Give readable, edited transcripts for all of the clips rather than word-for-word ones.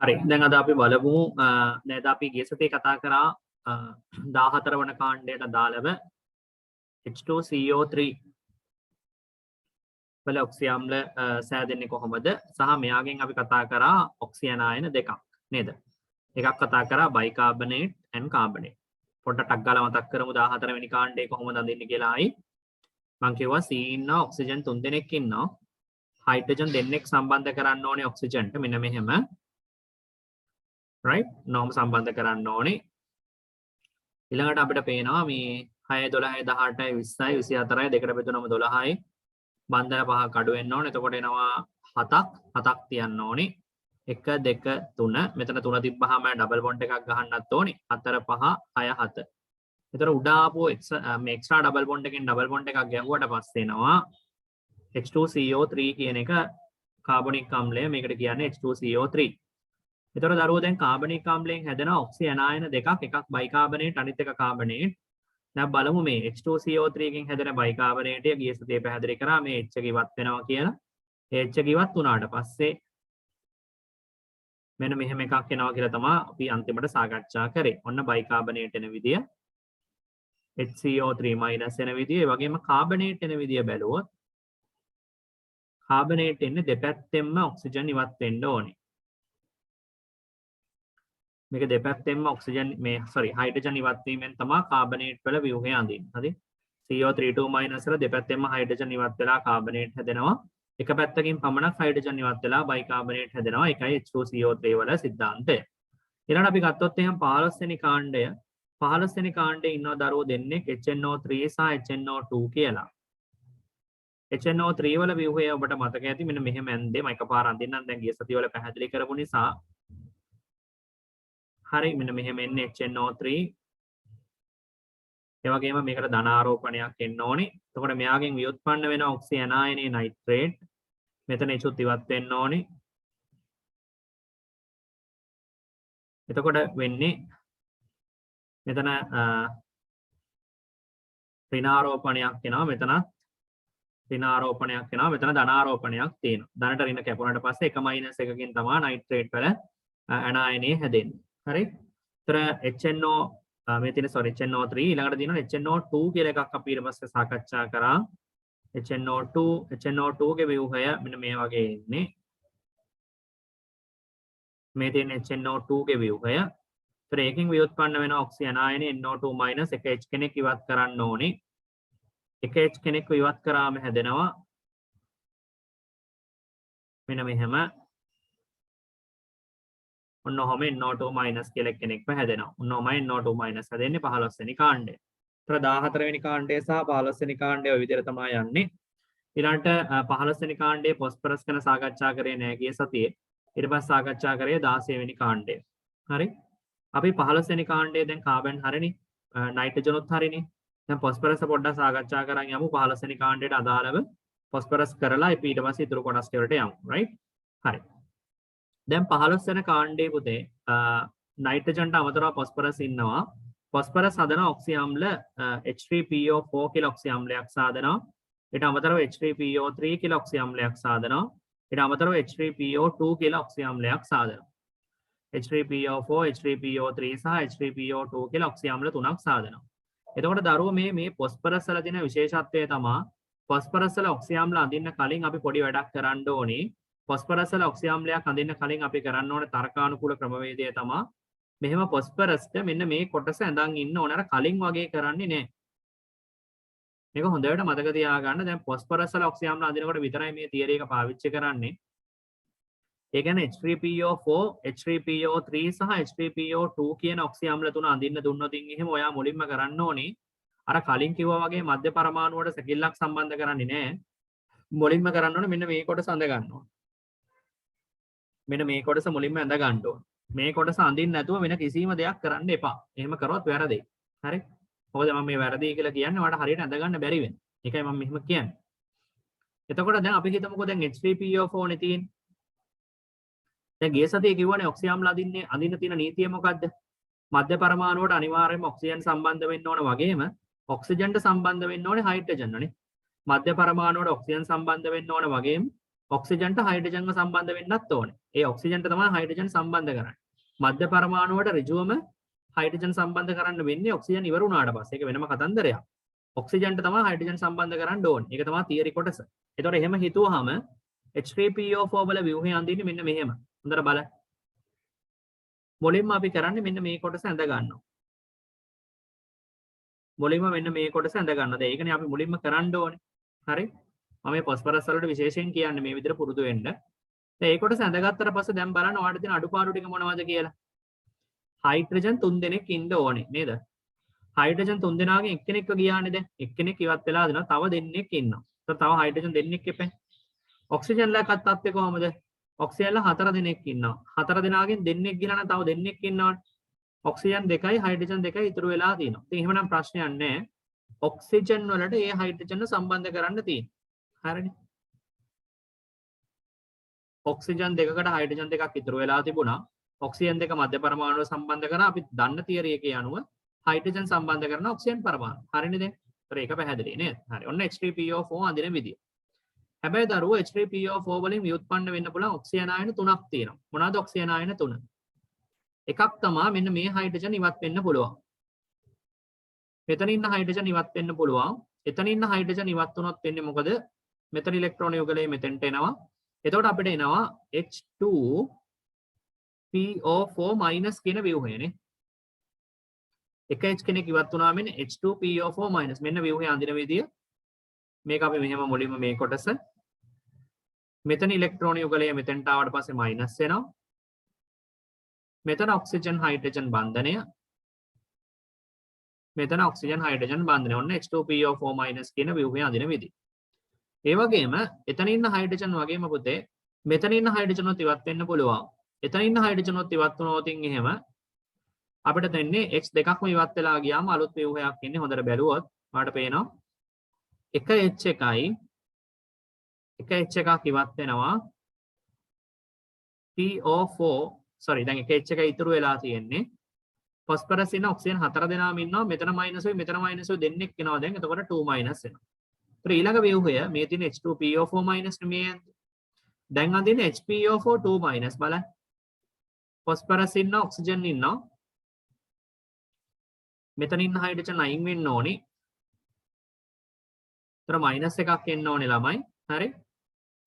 හරි දැන් අද අපි බලමු නේද අපි ගිය සතියේ කතා කරා 14 වන කාණ්ඩයට අදාළව H2CO3 වල ඔක්සි අම්ල සෑදෙන්නේ කොහොමද සහ මෙයාගෙන් අපි කතා කරා ඔක්සියන ආයන දෙකක් නේද එකක් කතා කරා බයිකාබනේට් and කාබනේට් පොඩ්ඩක් ටක් ගාලා මතක් කරමු 14 වෙනි කාණ්ඩේ කොහොමද අඳින්නේ කියලා ආයි මම කිව්වා C ඉන්නවා ඔක්සිජන් 3 දෙනෙක් ඉන්නවා හයිඩ්‍රජන් දෙන්නෙක් සම්බන්ධ කරන්න ඕනේ ඔක්සිජන්ට මෙන්න මෙහෙම right norm සම්බන්ධ කරන්න ඕනේ ඊළඟට අපිට පේනවා මේ 6 12 18 20 24 දෙකට බෙදුනම 12යි බන්ධන පහක් අඩු වෙන්න ඕනේ එතකොට එනවා 7ක් තියන්න ඕනේ 1 2 3 මෙතන 3 තිබ්බහම ඩබල් බොන්ඩ් එකක් ගහන්නත් ඕනේ 4 5 6 7 එතකොට උඩ ආපු මේ එක්ස්ට්‍රා ඩබල් බොන්ඩ් එකෙන් ඩබල් බොන්ඩ් එකක් ගැහුවට පස්සේ එනවා H2CO3 කියන එක කාබනික් අම්ලය මේකට කියන්නේ H2CO3 එතකොට දරුවෝ දැන් කාබනික් අම්ලයෙන් හැදෙන ඔක්සියන ආයන දෙකක් එකක් බයිකාබනේට් අනිත් එක කාබනේට් දැන් බලමු මේ H2CO3 එකෙන් හැදෙන බයිකාබනේටය ගිය සතියේ පැහැදිලි කරා මේ H එක ඉවත් වෙනවා කියලා H එක ඉවත් වුණාට පස්සේ මෙන්න මෙහෙම එකක් එනවා කියලා තමයි අපි අන්තිමට සාකච්ඡා කරේ ඔන්න බයිකාබනේට් එන විදිය HCO3 මයිනස් එන විදිය ඒ වගේම කාබනේට් එන විදිය බැලුවොත් කාබනේට් එන්නේ දෙපැත්තෙන්ම ඔක්සිජන් ඉවත් වෙන්න ඕනේ මේක දෙපැත්තෙන්ම ඔක්සිජන් මේ හයිඩ්‍රජන් ඉවත් වීමෙන් තමයි කාබනේට් වල ව්‍යුහය අඳින්නේ. හරි. CO32 මයිනස් වල දෙපැත්තෙන්ම හයිඩ්‍රජන් ඉවත් වෙලා කාබනේට් හැදෙනවා. එක පැත්තකින් පමණක් හයිඩ්‍රජන් ඉවත් වෙලා බයිකාබනේට් හැදෙනවා. ඒකයි H2CO3 වල සිද්ධාන්තය. ඊළඟට අපි ගත්තොත් එහෙනම් 15 වෙනි කාණ්ඩය 15 වෙනි කාණ්ඩේ ඉන්නවා දරුවෝ දෙන්නෙක් HNO3 සහ HNO2 කියලා. HNO3 වල ව්‍යුහය ඔබට මතක ඇති මෙන්න මෙහෙම ඇන්දේ මම එකපාර අඳින්නම් දැන් ගිය සතිය වල පැහැදිලි කරපු නිසා හරි මෙන්න මෙහෙම එන්නේ HNO3 ඒ වගේම මේකට ධනාරෝපණයක් එන්න ඕනේ. එතකොට මෙයාගෙන් ව්‍යුත්පන්න වෙන ඔක්සියන ආයනයේ නයිට්‍රේට් මෙතන ඉසුත් ඉවත් වෙන්න ඕනේ. එතකොට වෙන්නේ මෙතන ඍණාරෝපණයක් එනවා මෙතන ඍණාරෝපණයක් එනවා මෙතන ධනාරෝපණයක් තියෙනවා. ධනට ඍණ කැපුණාට පස්සේ එක මයිනස් එකකින් තමයි නයිට්‍රේට් වල අනායනය හැදෙන්නේ. හරි. ඒතර HNO මේ තියෙන HNO3 ඊළඟට තියෙනවා HNO2 කියලා එකක් අපි ඊට පස්සේ සාකච්ඡා කරා. HNO2 ගේ ව්‍යුහය මෙන්න මේ වගේ ඉන්නේ. මේ තියෙන HNO2 ගේ ව්‍යුහය. ඒතර ඒකෙන් ව්‍යුත්පන්න වෙන ඔක්සියන ආයනය NO2 එක H කෙනෙක් ඉවත් කරන්න ඕනේ. එක H කෙනෙක් ඉවත් කරාම හැදෙනවා මෙන්න මෙහෙම ඔන්න ඔහම NO2 කියලා කෙනෙක්ව හැදෙනවා. ඔන්න ඔහමයි NO2 හැදෙන්නේ 15 වෙනි කාණ්ඩය. ඒතර 14 වෙනි කාණ්ඩය සහ 15 වෙනි කාණ්ඩය ඔය විදිහට තමයි යන්නේ. ඊළඟට 15 වෙනි කාණ්ඩයේ ෆොස්ෆරස් ගැන සාකච්ඡා කරේ නෑ ගිය සතියේ. ඊට පස්සේ සාකච්ඡා කරේ 16 වෙනි කාණ්ඩය. හරි. අපි 15 වෙනි කාණ්ඩයේ දැන් කාබන් හරිනේ. නයිට්‍රජන් උත් හරිනේ. දැන් ෆොස්ෆරස් පොඩ්ඩක් සාකච්ඡා කරන් යමු 15 වෙනි කාණ්ඩයට අදාළව ෆොස්ෆරස් කරලා අපි ඊට පස්සේ ඉතුරු කොටස් වලට යමු. right? හරි. දැන් 15 වෙනි කාණ්ඩයේ පුතේ නයිට්‍රජන්ට අමතරව ෆොස්ෆරස් ඉන්නවා. ෆොස්ෆරස් හදන ඔක්සි අම්ල H3PO4 කියලා ඔක්සි අම්ලයක් සාදනවා. ඊට අමතරව H3PO3 කියලා ඔක්සි අම්ලයක් සාදනවා. ඊට අමතරව H3PO2 කියලා ඔක්සි අම්ලයක් සාදනවා. H3PO4, H3PO3 සහ H3PO2 කියලා ඔක්සි අම්ල තුනක් සාදනවා. එතකොට දරුවෝ මේ ෆොස්ෆරස් වල තියෙන විශේෂත්වය තමයි ෆොස්ෆරස් වල ඔක්සි අම්ල අඳින්න කලින් අපි පොඩි වැඩක් කරන්න ඕනේ. ෆොස්ෆරස් වල ඔක්සි අම්ලයක් අඳින්න කලින් අපි කරන්න ඕනේ තර්කානුකූල ක්‍රමවේදය තමයි මෙහෙම ෆොස්ෆරස්ට මෙන්න මේ කොටස ඇඳන් ඉන්න ඕන අර කලින් වගේ කරන්නේ නැහැ. මේක හොඳට මතක තියාගන්න. දැන් ෆොස්ෆරස් වල ඔක්සි අම්ල අඳිනකොට විතරයි මේ තියරි එක පාවිච්චි කරන්නේ. ඒ කියන්නේ H3PO4, H3PO3 සහ H3PO2 කියන ඔක්සි අම්ල තුන අඳින්න දුන්නොත් එහෙම ඔයා මුලින්ම කරන්න ඕනේ අර කලින් කිව්වා වගේ මධ්‍ය පරමාණුවට සැකිල්ලක් සම්බන්ධ කරන්නේ නැහැ. මුලින්ම කරන්න ඕනේ මෙන්න මේ කොටස අඳ ගන්න ඕනේ. මෙන්න මේ කොටස මුලින්ම ඇඳ ගන්න ඕන. මේ කොටස අඳින්න නැතුව වෙන කිසිම දෙයක් කරන්න එපා. එහෙම කරොත් වැරදි. හරි? මොකද මම මේ වැරදි කියලා කියන්නේ ඔයාලට හරියට ඇඳ ගන්න බැරි වෙන. ඒකයි මම මෙහෙම කියන්නේ. එතකොට දැන් අපි හිතමුකෝ දැන් H3PO4 නේ තියෙන්නේ. දැන් ගිය සතියේ කිව්වනේ ඔක්සි අම්ල අඳින්න තියෙන නීතිය මොකද්ද? මධ්‍ය පරමාණුවට අනිවාර්යයෙන්ම ඔක්සිජන් සම්බන්ධ වෙන්න ඕන වගේම ඔක්සිජන්ට සම්බන්ධ වෙන්න ඕනේ හයිඩ්‍රජන් නේ. මධ්‍ය පරමාණුවට ඔක්සිජන් සම්බන්ධ වෙන්න ඕන වගේම ඔක්සිජන්ට හයිඩ්‍රජන්ව සම්බන්ධ වෙන්නත් ඕනේ. ඒ ඔක්සිජන්ට තමයි හයිඩ්‍රජන් සම්බන්ධ කරන්නේ. මධ්‍ය පරමාණුවට ඍජුවම හයිඩ්‍රජන් සම්බන්ධ කරන්න වෙන්නේ ඔක්සිජන් ඉවර වුණාට පස්සේ. ඒක වෙනම කතන්දරයක්. ඔක්සිජන්ට තමයි හයිඩ්‍රජන් සම්බන්ධ කරන්න ඕනේ. ඒක තමයි තියරි කොටස. ඒතකොට එහෙම හිතුවාම H3PO4 වල ව්‍යුහය අඳින්නේ මෙන්න මෙහෙම. හොඳට බලන්න. මුලින්ම අපි කරන්නේ මෙන්න මේ කොටස ඇඳ ගන්නවා. මුලින්ම මෙන්න මේ කොටස ඇඳ ගන්නවා. දැන් ඒකනේ අපි මුලින්ම කරන්න ඕනේ. හරි? මම මේ ෆොස්ෆරස් වලට විශේෂයෙන් කියන්නේ මේ විදිහට පුරුදු වෙන්න. දැන් ඒ කොටස ඇඳගත්තට පස්සේ දැන් බලන්න ඔයාලට තියෙන අඩුපාඩු ටික මොනවද කියලා. හයිඩ්‍රජන් 3 දෙනෙක් ඉන්න ඕනේ නේද? හයිඩ්‍රජන් 3 දෙනාගෙන් එක්කෙනෙක්ව ගියානේ දැන්. එක්කෙනෙක් ඉවත් වෙලා දෙනවා. තව දෙන්නෙක් ඉන්නවා. ඒතර තව හයිඩ්‍රජන් දෙන්නෙක් එපේ. ඔක්සිජන්ලා කත්තත් කොහමද? ඔක්සිජන්ලා 4 දෙනෙක් ඉන්නවා. 4 දෙනාගෙන් දෙන්නෙක් ගිහලා නම් තව දෙන්නෙක් ඉන්නවනේ. ඔක්සිජන් 2යි හයිඩ්‍රජන් 2යි ඉතුරු වෙලා තියෙනවා. ඉතින් එහෙමනම් ප්‍රශ්නයක් නැහැ. ඔක්සිජන් වලට ඒ හයිඩ්‍රජන් සම්බන්ධ කරන්න තියෙනවා. හරිනේ. ඔක්සිජන් දෙකකට හයිඩ්‍රජන් දෙකක් ඉතුරු වෙලා තිබුණා. ඔක්සිජන් දෙක මධ්‍ය පරමාණුව සම්බන්ධ කරා අපි දන්න තියරි එකේ අනුව හයිඩ්‍රජන් සම්බන්ධ කරන ඔක්සිජන් පරමාණු. හරිනේ දැන්. ඒතර ඒක පැහැදිලි නේද? හරි. ඔන්න H3PO4 අඳින විදිය. හැබැයි දරුවෝ H3PO4 වලින් ව්‍යුත්පන්න වෙන්න පුළුවන් ඔක්සිජන් ආයන තුනක් තියෙනවා. මොනවාද ඔක්සිජන් ආයන තුන? එකක් තමයි මෙන්න මේ හයිඩ්‍රජන් ඉවත් වෙන්න පුළුවන්. මෙතන ඉන්න හයිඩ්‍රජන් ඉවත් වෙන්න පුළුවන්. එතන ඉන්න හයිඩ්‍රජන් ඉවත් වුණොත් වෙන්නේ මොකද? මෙතන ඉලෙක්ට්‍රෝන යුගලය මෙතෙන්ට එනවා. එතකොට අපිට එනවා H2PO4- කියන ව්‍යුහයනේ. එක H කෙනෙක් ඉවත් වුණා මෙන්න H2PO4- මෙන්න ව්‍යුහය අඳින විදිය. මේක අපි මෙහෙම මුලින්ම මේ කොටස. මෙතන ඉලෙක්ට්‍රෝන යුගලය මෙතෙන්ට ආවට පස්සේ මයිනස් වෙනවා. මෙතන ඔක්සිජන් හයිඩ්‍රජන් බන්ධනය. මෙතන ඔක්සිජන් හයිඩ්‍රජන් බන්ධනය. ඔන්න H2PO4- කියන ව්‍යුහය අඳින විදිය. ඒ වගේම එතන ඉන්න හයිඩ්‍රජන් වගේම පුතේ මෙතන ඉන්න හයිඩ්‍රජන් උත් ඉවත් වෙන්න පුළුවන්. එතන ඉන්න හයිඩ්‍රජන් උත් ඉවත් වුණොත් එහෙම අපිට දෙන්නේ H දෙකක්ම ඉවත් වෙලා ගියාම අලුත් ව්‍යුහයක් ඉන්නේ. හොඳට බැලුවොත් ඔයාලට පේනවා එක H එකයි එක H එකක් ඉවත් වෙනවා PO4 දැන් එක H එකයි ඉතුරු වෙලා තියෙන්නේ. ෆොස්ෆරස් ඉන්න ඔක්සිජන් 4 දෙනාම ඉන්නවා. මෙතන මයිනස් වෙයි මෙතන මයිනස් වෙයි දෙන්නෙක් එනවා දැන්. එතකොට 2 මයිනස් වෙනවා. ඊළඟ ව්‍යුහය මේ තියෙන H2PO4- මේ දැන් අඳින HPO4 2- බලන්න. ෆොස්ෆරස් ඉන්න ඔක්සිජන් ඉන්නවා. මෙතන ඉන්න හයිඩ්‍රජන් අයින් වෙන්න ඕනි. ඒතර මයිනස් එකක් එන්න ඕනේ ළමයි. හරි.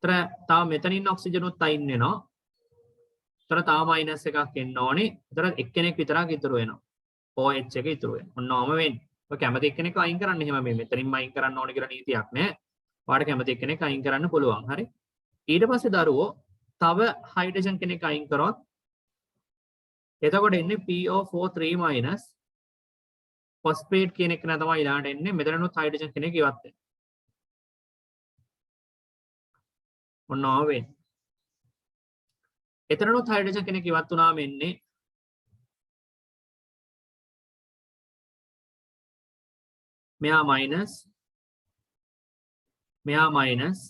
ඒතර තව මෙතන ඉන්න ඔක්සිජන් උත් අයින් වෙනවා. ඒතර තව මයිනස් එකක් එන්න ඕනේ. ඒතර එක්කෙනෙක් විතරක් ඉතුරු වෙනවා. OH එක ඉතුරු වෙනවා. ඔන්නෝම වෙන්නේ. ඔය කැමති එක්කෙනෙක් අයින් කරන්න එහෙම මේ මෙතනින්ම අයින් කරන්න ඕනේ කියලා නීතියක් නැහැ. ඔයාලට කැමති එක්කෙනෙක් අයින් කරන්න පුළුවන්. හරි. ඊට පස්සේ දරුවෝ තව හයිඩ්‍රජන් කෙනෙක් අයින් කරොත් එතකොට එන්නේ PO4- ෆොස්ෆේට් කියන එක නෑ තමයි ඊළඟට එන්නේ. මෙතනනොත් හයිඩ්‍රජන් කෙනෙක් ඉවත් වෙනවා. ඔන්නෝම වෙන්නේ. එතනනොත් හයිඩ්‍රජන් කෙනෙක් ඉවත් වුණාම එන්නේ මෙහා මයිනස් මෙහා මයිනස්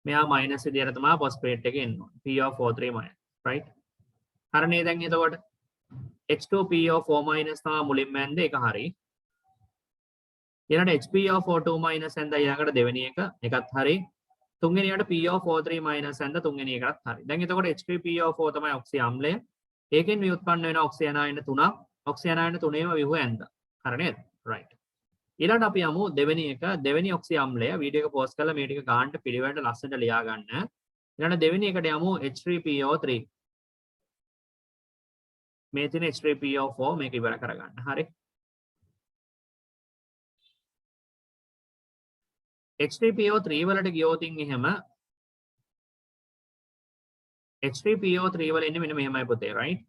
මෙහා මයිනස් විදියට තමයි ෆොස්ෆේට් එක එන්නේ. PO4- right? හරිනේ දැන් එතකොට H2PO4- තමයි මුලින්ම ඇඳ ඒක හරි. ඊළඟට HPO4- ඇඳ ඊළඟට දෙවෙනි එක ඒකත් හරි. තුන්වෙනියට PO4- ඇඳ තුන්වෙනි එකත් හරි. දැන් එතකොට H3PO4 තමයි ඔක්සිජන් අම්ලය. ඒකෙන් විඋත්පන්න වෙන ඔක්සිජන් ආයන තුනක්. ඔක්සිජන් ආයන තුනේම ව්‍යුහ ඇඳ. හරි නේද? right. ඊළඟට අපි යමු දෙවෙනි එක. දෙවෙනි ඔක්සිජන් අම්ලය වීඩියෝ එක පෝස් කරලා මේ ටික ගන්නට පිළිවෙලට ලස්සනට ලියා ගන්න. ඊළඟට දෙවෙනි එකට යමු H3PO3. මේ තියෙන H3PO4 මේක ඉවර කරගන්න. හරි. H3PO3 වලට ගියොත් එහෙම H3PO3 වල ඉන්නේ මෙන්න මෙහෙමයි පුතේ right.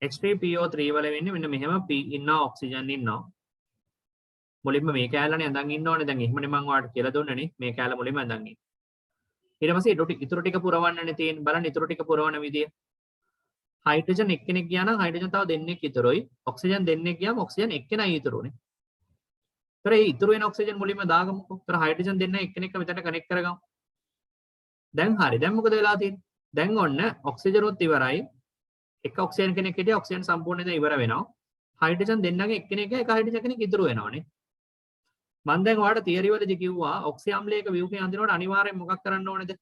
H3PO3 වල වෙන්නේ මෙන්න මෙහෙම P ඉන්නවා ඔක්සිජන් ඉන්නවා. මුලින්ම මේ කැලලනේ ඇඳන් ඉන්න ඕනේ. දැන් එහෙමනේ මම ඔයාලට කියලා දුන්නනේ මේ කැලල මුලින්ම ඇඳන් ඉන්න. ඊට පස්සේ ඉතුරු ටික පුරවන්නනේ තියෙන්නේ. බලන්න ඉතුරු ටික පුරවන විදිය. හයිඩ්‍රජන් එක්කෙනෙක් ගියා නම් හයිඩ්‍රජන් තව දෙන්නෙක් ඉතුරුයි. ඔක්සිජන් දෙන්නෙක් ගියාම ඔක්සිජන් එක්කෙනයි ඉතුරුනේ. ඒතර ඒ ඉතුරු වෙන ඔක්සිජන් මුලින්ම දාගමුකෝ. ඒතර හයිඩ්‍රජන් දෙන්න එක්කෙනෙක්ව මෙතන කනෙක්ට් කරගමු. දැන් හරි. දැන් මොකද වෙලා තියෙන්නේ? දැන් ඔන්න ඔක්සිජන් උත් ඉවරයි. එක ඔක්සිජන් කෙනෙක් හිටියා ඔක්සිජන් සම්පූර්ණයෙන් ඉවර වෙනවා. හයිඩ්‍රජන් දෙන්නගේ එක්කෙනෙක් එක හයිඩ්‍රජන් කෙනෙක් ඉතුරු වෙනවානේ. මම දැන් ඔයාලට තියරි වලදී කිව්වා ඔක්සි අම්ලයක ව්‍යුහය අඳිනකොට අනිවාර්යෙන් මොකක් කරන්න ඕනේද?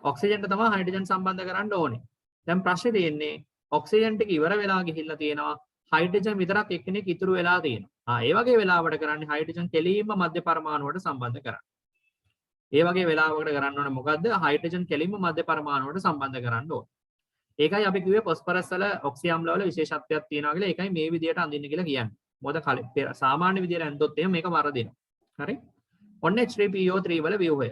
ඔක්සිජන්ට තමයි හයිඩ්‍රජන් සම්බන්ධ කරන්න ඕනේ. දැන් ප්‍රශ්නේ තියෙන්නේ ඔක්සිජන් ටික ඉවර වෙලා ගිහිල්ලා තියෙනවා. හයිඩ්‍රජන් විතරක් එක්කෙනෙක් ඉතුරු වෙලා තියෙනවා. ඒ වගේ වෙලාවකට කරන්නේ හයිඩ්‍රජන් කෙලින්ම මධ්‍ය පරමාණුවට සම්බන්ධ කරන්න. ඒ වගේ වෙලාවකට කරන්න ඕනේ මොකද්ද? හයිඩ්‍රජන් කෙලින්ම මධ්‍ය පරමාණුවට සම්බන්ධ කරන්න ඕනේ. ඒකයි අපි කිව්වේ ෆොස්ෆරස් වල ඔක්සි අම්ල වල විශේෂත්වයක් තියෙනවා කියලා. ඒකයි මේ විදියට අඳින්න කියලා කියන්නේ. මොකද සාමාන්‍ය විදියට ඇඳොත් එහෙම මේක වරදිනවා. හරි? ඔන්න H3PO3 වල ව්‍යුහය.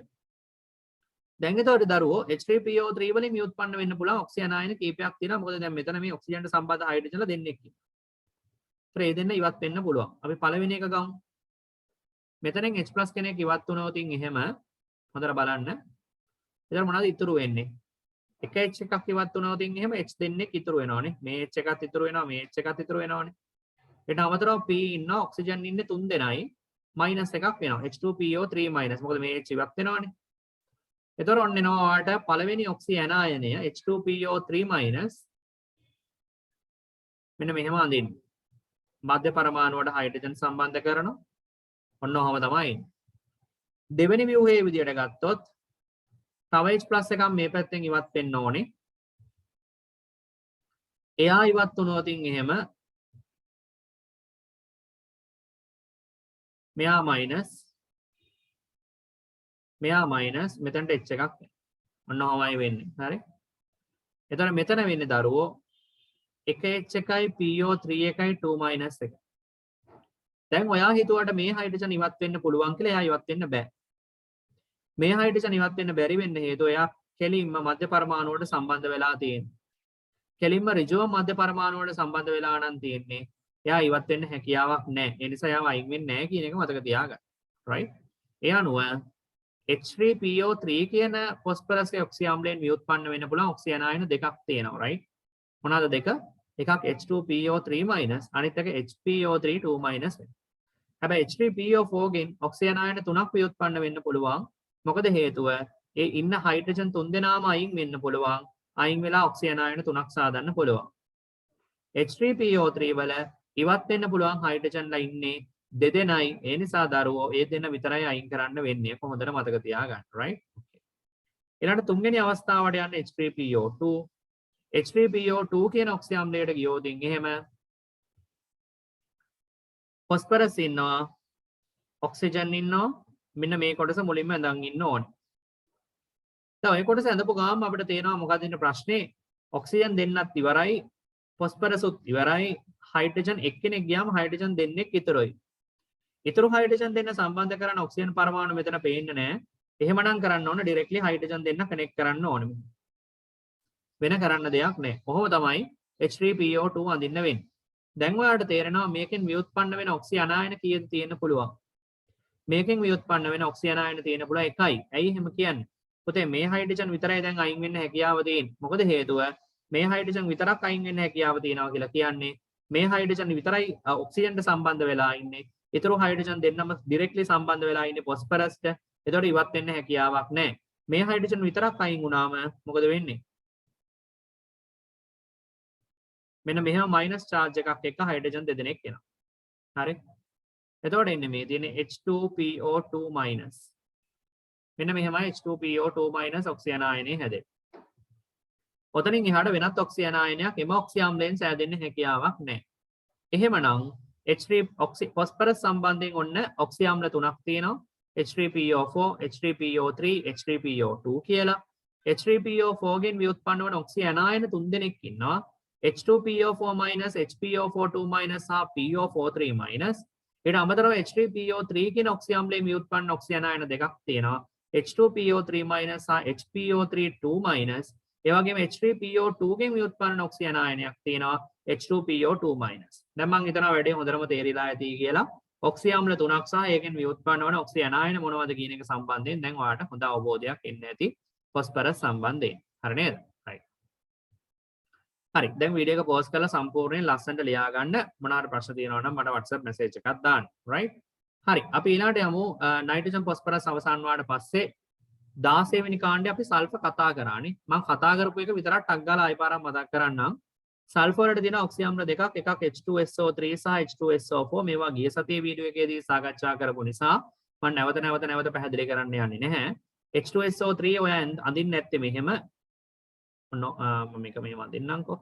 දැන් එතකොට දරුවෝ H3PO3 වලින් ව්‍යුත්පන්න වෙන්න පුළුවන් ඔක්සිජන් ආයන කීපයක් තියෙනවා. මොකද දැන් මෙතන මේ ඔක්සිජන්ට සම්බන්ධ හයිඩ්‍රජන්ලා දෙන්නෙක් ඉන්නවා. ඒ දෙන්න ඉවත් වෙන්න පුළුවන්. අපි පළවෙනි එක ගමු. මෙතනෙන් H+ කෙනෙක් ඉවත් වුණොත් එහෙම හොඳට බලන්න. එතකොට මොනවද ඉතුරු වෙන්නේ? එක H එකක් ඉවත් වුණොත් එහෙම H දෙන්නෙක් ඉතුරු වෙනවනේ. මේ H එකත් ඉතුරු වෙනවා, මේ H එකත් ඉතුරු වෙනවනේ. ඊට අමතරව P ඉන්න ඔක්සිජන් ඉන්නේ 3 දෙනයි මයිනස් එකක් වෙනවා. H2PO3 minus. මොකද මේ H ඉවත් වෙනවනේ. එතකොට ඔන්න එනවා ඔයාලට පළවෙනි ඔක්සිජන් ආයනය H2PO3 මයිනස් මෙන්න මෙහෙම අඳින්න. මධ්‍ය පරමාණුවට හයිඩ්‍රජන් සම්බන්ධ කරනවා. ඔන්න ඔහම තමයි. දෙවෙනි ව්‍යුහයේ විදියට ගත්තොත් තව H+ එකක් මේ පැත්තෙන් ඉවත් වෙන්න ඕනේ. එයා ඉවත් වුණොත් එහෙම මෙයා මයිනස් මෙතනට H එකක් ඔන්න ඔහමයි වෙන්නේ. හරි? එතකොට මෙතන වෙන්නේ දරුවෝ එක H එකයි PO3 එකයි 2 මයිනස් එක. දැන් ඔයා හිතුවට මේ හයිඩ්‍රජන් ඉවත් වෙන්න පුළුවන් කියලා. එයා ඉවත් වෙන්න බෑ. මේ හයිඩ්‍රජන් ඉවත් වෙන්න බැරි වෙන්න හේතුව එයා කෙලින්ම මධ්‍ය පරමාණුවට සම්බන්ධ වෙලා තියෙන්නේ. කෙලින්ම ඍජුව මධ්‍ය පරමාණුවට සම්බන්ධ වෙලා නම් තියෙන්නේ. එයා ඉවත් වෙන්න හැකියාවක් නැහැ. ඒ නිසා එයාව අයින් වෙන්නේ නැහැ කියන එක මතක තියාගන්න. right? ඒ අනුව H3PO3 කියන ෆොස්ෆරස් ඔක්සි අම්ලයෙන් ව්‍යුත්පන්න වෙන්න පුළුවන් ඔක්සිජන් ආයන දෙකක් තියෙනවා. right? මොනවාද දෙක? එකක් H2PO3 අනිත් එක HPO3 2 හැබැයි H3PO4 ගෙන් ඔක්සිජන් ආයන තුනක් ව්‍යුත්පන්න වෙන්න පුළුවන්. මොකද හේතුව ඒ ඉන්න හයිඩ්‍රජන් තුන් දෙනාම අයින් වෙන්න පුළුවන්. අයින් වෙලා ඔක්සිජන් ආයන තුනක් සාදන්න පුළුවන්. H3PO3 වල ඉවත් වෙන්න පුළුවන් හයිඩ්‍රජන්ලා ඉන්නේ දෙදෙනයි. ඒ නිසා දරුවෝ ඒ දෙන්න විතරයි අයින් කරන්න වෙන්නේ. කොහොමද මතක තියාගන්න. right? ඊළඟට තුන්වෙනි අවස්ථාවට යන්නේ H3PO2. H3PO2 කියන ඔක්සි අම්ලයට ගියොත් එහෙම ෆොස්ෆරස් ඉන්නවා, ඔක්සිජන් ඉන්නවා. මෙන්න මේ කොටස මුලින්ම ඇඳන් ඉන්න ඕනේ. දැන් ඔය කොටස ඇඳපු ගාම අපිට තේරෙනවා මොකක්ද ඉන්න ප්‍රශ්නේ? ඔක්සිජන් දෙන්නත් ඉවරයි, ෆොස්ෆරස්ුත් ඉවරයි. හයිඩ්‍රජන් එක්කෙනෙක් ගියාම හයිඩ්‍රජන් දෙන්නෙක් ඉතුරුයි. ඉතුරු හයිඩ්‍රජන් දෙන්න සම්බන්ධ කරන ඔක්සිජන් පරමාණු මෙතන පේන්නේ නැහැ. එහෙමනම් කරන්න ඕන ඩිරෙක්ට්ලි හයිඩ්‍රජන් දෙන්න කනෙක්ට් කරන්න ඕනේ. වෙන කරන්න දෙයක් නැහැ. කොහොම තමයි H3PO2 අඳින්න වෙන්නේ. දැන් ඔයාලට තේරෙනවා මේකෙන් ව්‍යුත්පන්න වෙන ඔක්සිජන් ආයන කීයද තියෙන්න පුළුවන්. මේකෙන් ව්‍යුත්පන්න වෙන ඔක්සිජන් ආයන තියෙන්න පුළුවන් එකයි. ඇයි එහෙම කියන්නේ? පුතේ මේ හයිඩ්‍රජන් විතරයි දැන් අයින් වෙන්න හැකියාව තියෙන්නේ. මොකද හේතුව මේ හයිඩ්‍රජන් විතරක් අයින් වෙන්න හැකියාව තියෙනවා කියලා කියන්නේ මේ හයිඩ්‍රජන් විතරයි ඔක්සිජන්ට සම්බන්ධ වෙලා ඉන්නේ. ඊතර හයිඩ්‍රජන් දෙන්නම ඩිරෙක්ට්ලි සම්බන්ධ වෙලා ඉන්නේ ෆොස්ෆරස්ට. ඒතකොට ඉවත් වෙන්න හැකියාවක් නැහැ. මේ හයිඩ්‍රජන් විතරක් අයින් වුණාම මොකද වෙන්නේ? මෙන්න මෙහෙම මයිනස් charge එකක් එක්ක හයිඩ්‍රජන් දෙදෙනෙක් එනවා. හරි? එතකොට එන්නේ මේ තියෙන්නේ H2PO2 මයිනස්. මෙන්න මෙහෙමයි H2PO2 මයිනස් ඔක්සිජන් ආයනය හැදෙන්නේ. ඔතනින් එහාට වෙනත් ඔක්සිජන් ආයනයක් එම ඔක්සි අම්ලයෙන් සෑදෙන්න හැකියාවක් නැහැ. එහෙමනම් H3 ෆොස්ෆරස් සම්බන්ධයෙන් ඔන්න ඔක්සි අම්ල තුනක් තියෙනවා. H3PO4, H3PO3, H3PO2 කියලා. H3PO4 ගෙන් ව්‍යුත්පන්න වන ඔක්සිජන් ආයන 3 දෙනෙක් ඉන්නවා. H2PO4 HPO42 සහ PO43 ඊට අමතරව H3PO3 කියන ඔක්සි අම්ලයෙන් ව්‍යුත්පන්න ඔක්සිජන් ආයන දෙකක් තියෙනවා. H2PO3 සහ HPO32 ඒ වගේම H3PO2 ගෙන් ව්‍යුත්පන්න ඔක්සිජන් ආයනයක් තියෙනවා H2PO2 දැන් මම හිතනවා වැඩේ හොඳටම තේරිලා ඇති කියලා. ඔක්සි අම්ල තුනක් සහ ඒකෙන් ව්‍යුත්පන්න වන ඔක්සිජන් ආයන මොනවද කියන එක සම්බන්ධයෙන් දැන් ඔයාලට හොඳ අවබෝධයක් එන්න ඇති ෆොස්ෆරස් සම්බන්ධයෙන්. හරි නේද? හරි දැන් වීඩියෝ එක පෝස් කරලා සම්පූර්ණයෙන් ලස්සනට ලියා ගන්න. මොනවාරි ප්‍රශ්න තියෙනවා නම් මට WhatsApp message එකක් දාන්න. right? හරි අපි ඊළඟට යමු නයිට්‍රජන් ෆොස්ෆරස් අවසන් වුණාට පස්සේ 16 වෙනි කාණ්ඩේ අපි සල්ෆර් කතා කරානේ. මම කතා කරපු එක විතරක් ටක් ගාලා ආයි පාරක් මතක් කරන්නම්. සල්ෆර් වලට තියෙන ඔක්සි අම්ල දෙකක් එකක් H2SO3 සහ H2SO4 මේවා ගිය සතියේ වීඩියෝ එකේදී සාකච්ඡා කරපු නිසා මම නැවත පැහැදිලි කරන්න යන්නේ නැහැ. H2SO3 ඔය අඳින්න නැත්තේ මෙහෙම මම මේක මෙහෙම අඳින්නම්කෝ.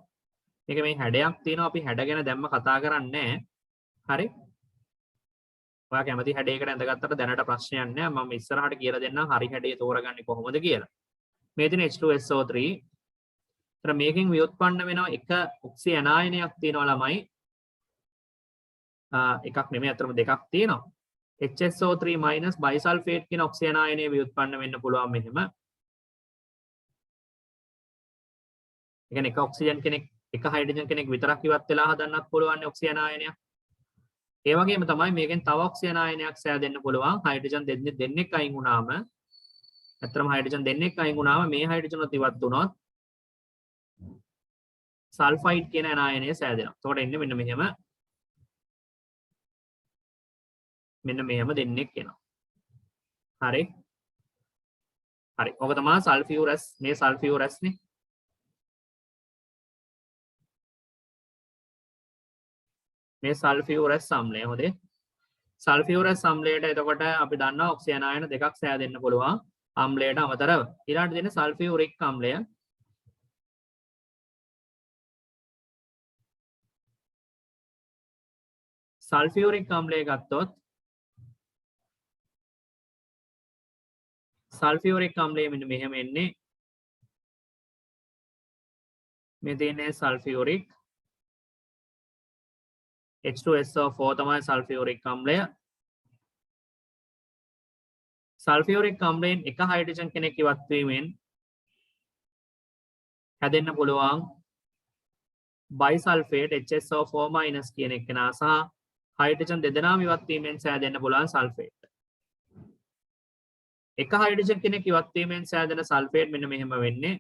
මේක මේ හැඩයක් තියෙනවා අපි හැඩ ගැන දැම්ම කතා කරන්නේ නැහැ. හරි? ඔයා කැමති හැඩයකට ඇඳගත්තට දැනට ප්‍රශ්නයක් නැහැ. මම ඉස්සරහට කියලා දෙන්නම් හරි හැඩය තෝරගන්නේ කොහොමද කියලා. මේ තියෙන H2SO3. ඒතර මේකෙන් ව්‍යුත්පන්න වෙනවා එක ඔක්සි ඇනායනයක් තියෙනවා ළමයි. එකක් නෙමෙයි අතරම දෙකක් තියෙනවා. HSO3 බයිසල්ෆේට් කියන ඔක්සි ඇනායනය ව්‍යුත්පන්න වෙන්න පුළුවන් මෙහෙම. ඒ කියන්නේ එක ඔක්සිජන් කෙනෙක් එක හයිඩ්‍රජන් කෙනෙක් විතරක් ඉවත් වෙලා හදන්නත් පුළුවන් ඔක්සි ඇනායනයක්. ඒ වගේම තමයි මේකෙන් තව ඔක්සිජන් ආයනයක් සෑදෙන්න පුළුවන් හයිඩ්‍රජන් දෙන්නෙක් අයින් වුණාම අතරම හයිඩ්‍රජන් දෙන්නෙක් අයින් වුණාම මේ හයිඩ්‍රජන් උත් ඉවත් වුණොත් සල්ෆයිඩ් කියන ආයනය සෑදෙනවා. එතකොට එන්නේ මෙන්න මෙහෙම දෙන්නෙක් එනවා. හරි. හරි. ඔක තමයි සල්ෆියුරස් මේ සල්ෆියුරස් නේ. මේ සල්ෆියුරස් අම්ලය හොඳේ. සල්ෆියුරස් අම්ලයට එතකොට අපි දන්නවා ඔක්සිජන් ආයන දෙකක් සෑදෙන්න පුළුවන් අම්ලයට අමතරව. ඊළඟට දෙන සල්ෆියුරික් අම්ලය. සල්ෆියුරික් අම්ලය ගත්තොත් සල්ෆියුරික් අම්ලය මෙන්න මෙහෙම එන්නේ. මේ තියෙන්නේ සල්ෆියුරික් H2SO4 තමයි සල්ෆියුරික් අම්ලය. සල්ෆියුරික් අම්ලයෙන් එක හයිඩ්‍රජන් කෙනෙක් ඉවත් වීමෙන් හැදෙන්න පුළුවන් බයිසල්ෆේට් HSO4- කියන එකනා සහ හයිඩ්‍රජන් දෙදෙනාම ඉවත් වීමෙන් සෑදෙන්න පුළුවන් සල්ෆේට්. එක හයිඩ්‍රජන් කෙනෙක් ඉවත් වීමෙන් සෑදෙන සල්ෆේට් මෙන්න මෙහෙම වෙන්නේ.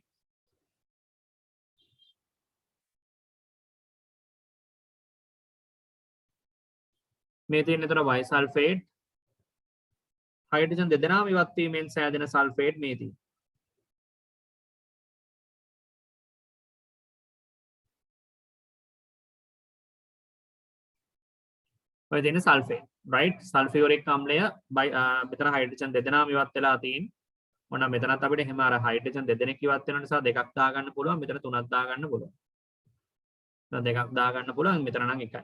මේ තියෙන උතර බයිසල්ෆේට් හයිඩ්‍රජන් දෙදෙනාම ඉවත් වීමෙන් සෑදෙන සල්ෆේට් මේ තියෙන. ඔය දෙන සල්ෆේට් රයිට් සල්ෆියුරික් අම්ලය මෙතන හයිඩ්‍රජන් දෙදෙනාම ඉවත් වෙලා තියෙන. මොනවා මෙතනත් අපිට එහෙම අර හයිඩ්‍රජන් දෙදෙනෙක් ඉවත් වෙන නිසා දෙකක් දාගන්න පුළුවන් මෙතන තුනක් දාගන්න පුළුවන්. මෙතන දෙකක් දාගන්න පුළුවන් මෙතන නම් එකයි.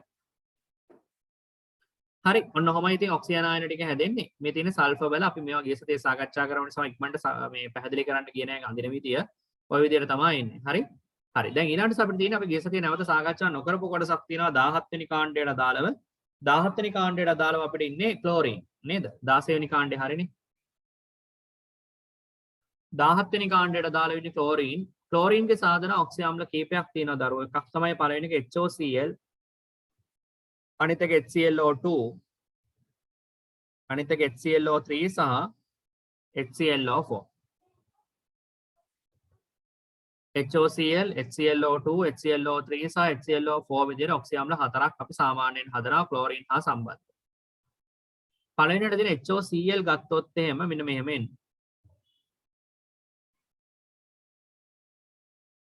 හරි ඔන්න ඔහොමයි ඉතින් ඔක්සිජන් ආයන ටික හැදෙන්නේ. මේ තියෙන සල්ෆර් වල අපි මේවා ගිය සතියේ සාකච්ඡා කරන නිසා ඉක්මනට මේ පැහැදිලි කරන්න ගියේ නැහැ අඳින විදිය. ඔය විදියට තමයි ඉන්නේ. හරි. හරි. දැන් ඊළඟට අපිට තියෙන අපි ගිය සතියේ නැවත සාකච්ඡා නොකරපු කොටසක් තියෙනවා 17 වෙනි කාණ්ඩයට අදාළව. 17 වෙනි කාණ්ඩයට අදාළව අපිට ඉන්නේ ක්ලෝරින් නේද? 16 වෙනි කාණ්ඩේ හරිනේ. 17 වෙනි කාණ්ඩයට අදාළ වෙන්නේ ක්ලෝරින්. ක්ලෝරින්ගේ සාධන ඔක්සි අම්ල කීපයක් තියෙනවා දරුවෝ. එකක් තමයි පළවෙනි එක HOCl අනිත් එක HClO2 අනිත් එක HClO3 සහ HClO4 HOCl HClO2 HClO3 සහ HClO4 විදිහට ඔක්සි අම්ල හතරක් අපි සාමාන්‍යයෙන් හදනවා ක්ලෝරින් හා සම්බන්ධ. පළවෙනියට දෙන HOCl ගත්තොත් එහෙම මෙන්න මෙහෙම එන්නේ.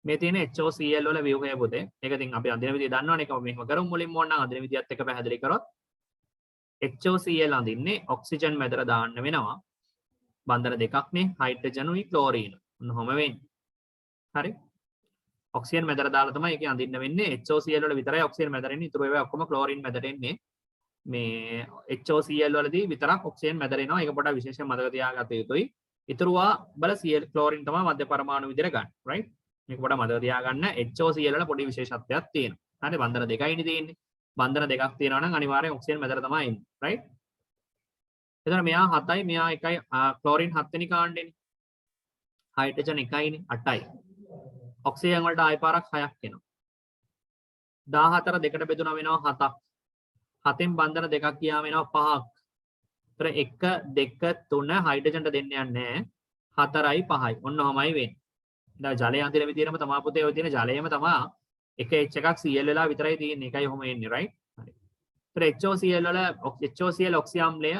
මේ තියෙන HOCl වල ව්‍යුහය පුතේ. ඒක ඉතින් අපි අඳින විදිය දන්නවනේ. ඒක මෙහෙම කරමු මුලින්ම ඕනනම් අඳින විදියත් එක්ක පැහැදිලි කරොත් HOCl අඳින්නේ ඔක්සිජන් මැදට දාන්න වෙනවා. බන්ධන දෙකක් නේ හයිඩ්‍රජන් උයි ක්ලෝරින්. ඔන්නෝම වෙන්නේ. හරි. ඔක්සිජන් මැදට දාලා තමයි ඒක අඳින්න වෙන්නේ. HOCl වල විතරයි ඔක්සිජන් මැදට එන්නේ. ඊටු ඒවා ඔක්කොම ක්ලෝරින් මැදට එන්නේ. මේ HOCl වලදී විතරක් ඔක්සිජන් මැදට එනවා. ඒක පොඩ්ඩක් විශේෂයෙන් මතක තියාගත යුතුයි. ඊටුවා බල Cl ක්ලෝරින් තමයි මධ්‍ය පරමාණු විදිහට ගන්න. right? මේක පොඩ්ඩක් මතක තියාගන්න. HOCl වල පොඩි විශේෂත්වයක් තියෙනවා. හරි බන්ධන දෙකයිනේ තියෙන්නේ. බන්ධන දෙකක් තියෙනවා නම් අනිවාර්යෙන් ඔක්සිජන් මැදට තමයි එන්නේ. right? එතන මෙයා 7යි මෙයා 1යි ක්ලෝරින් 7 වෙනි කාණ්ඩෙනේ. හයිඩ්‍රජන් 1යිනේ 8යි. ඔක්සිජන් වලට ආයෙ පාරක් 6ක් එනවා. 14 දෙකට බෙදුණා වෙනවා 7ක්. 7න් බන්ධන දෙකක් ගියාම එනවා 5ක්. ඒතර 1 2 3 හයිඩ්‍රජන්ට දෙන්න යන්නේ නැහැ. 4යි 5යි. ඔන්න ඔහමයි වෙන්නේ. දැන් ජලය අඳින විදිහටම තමයි පුතේ ඔය තියෙන ජලයම තමයි එක H එකක් Cl වෙලා විතරයි තියෙන්නේ. ඒකයි ඔහම එන්නේ right? හරි. ඒතර HOCl වල HOCl ඔක්සි අම්ලය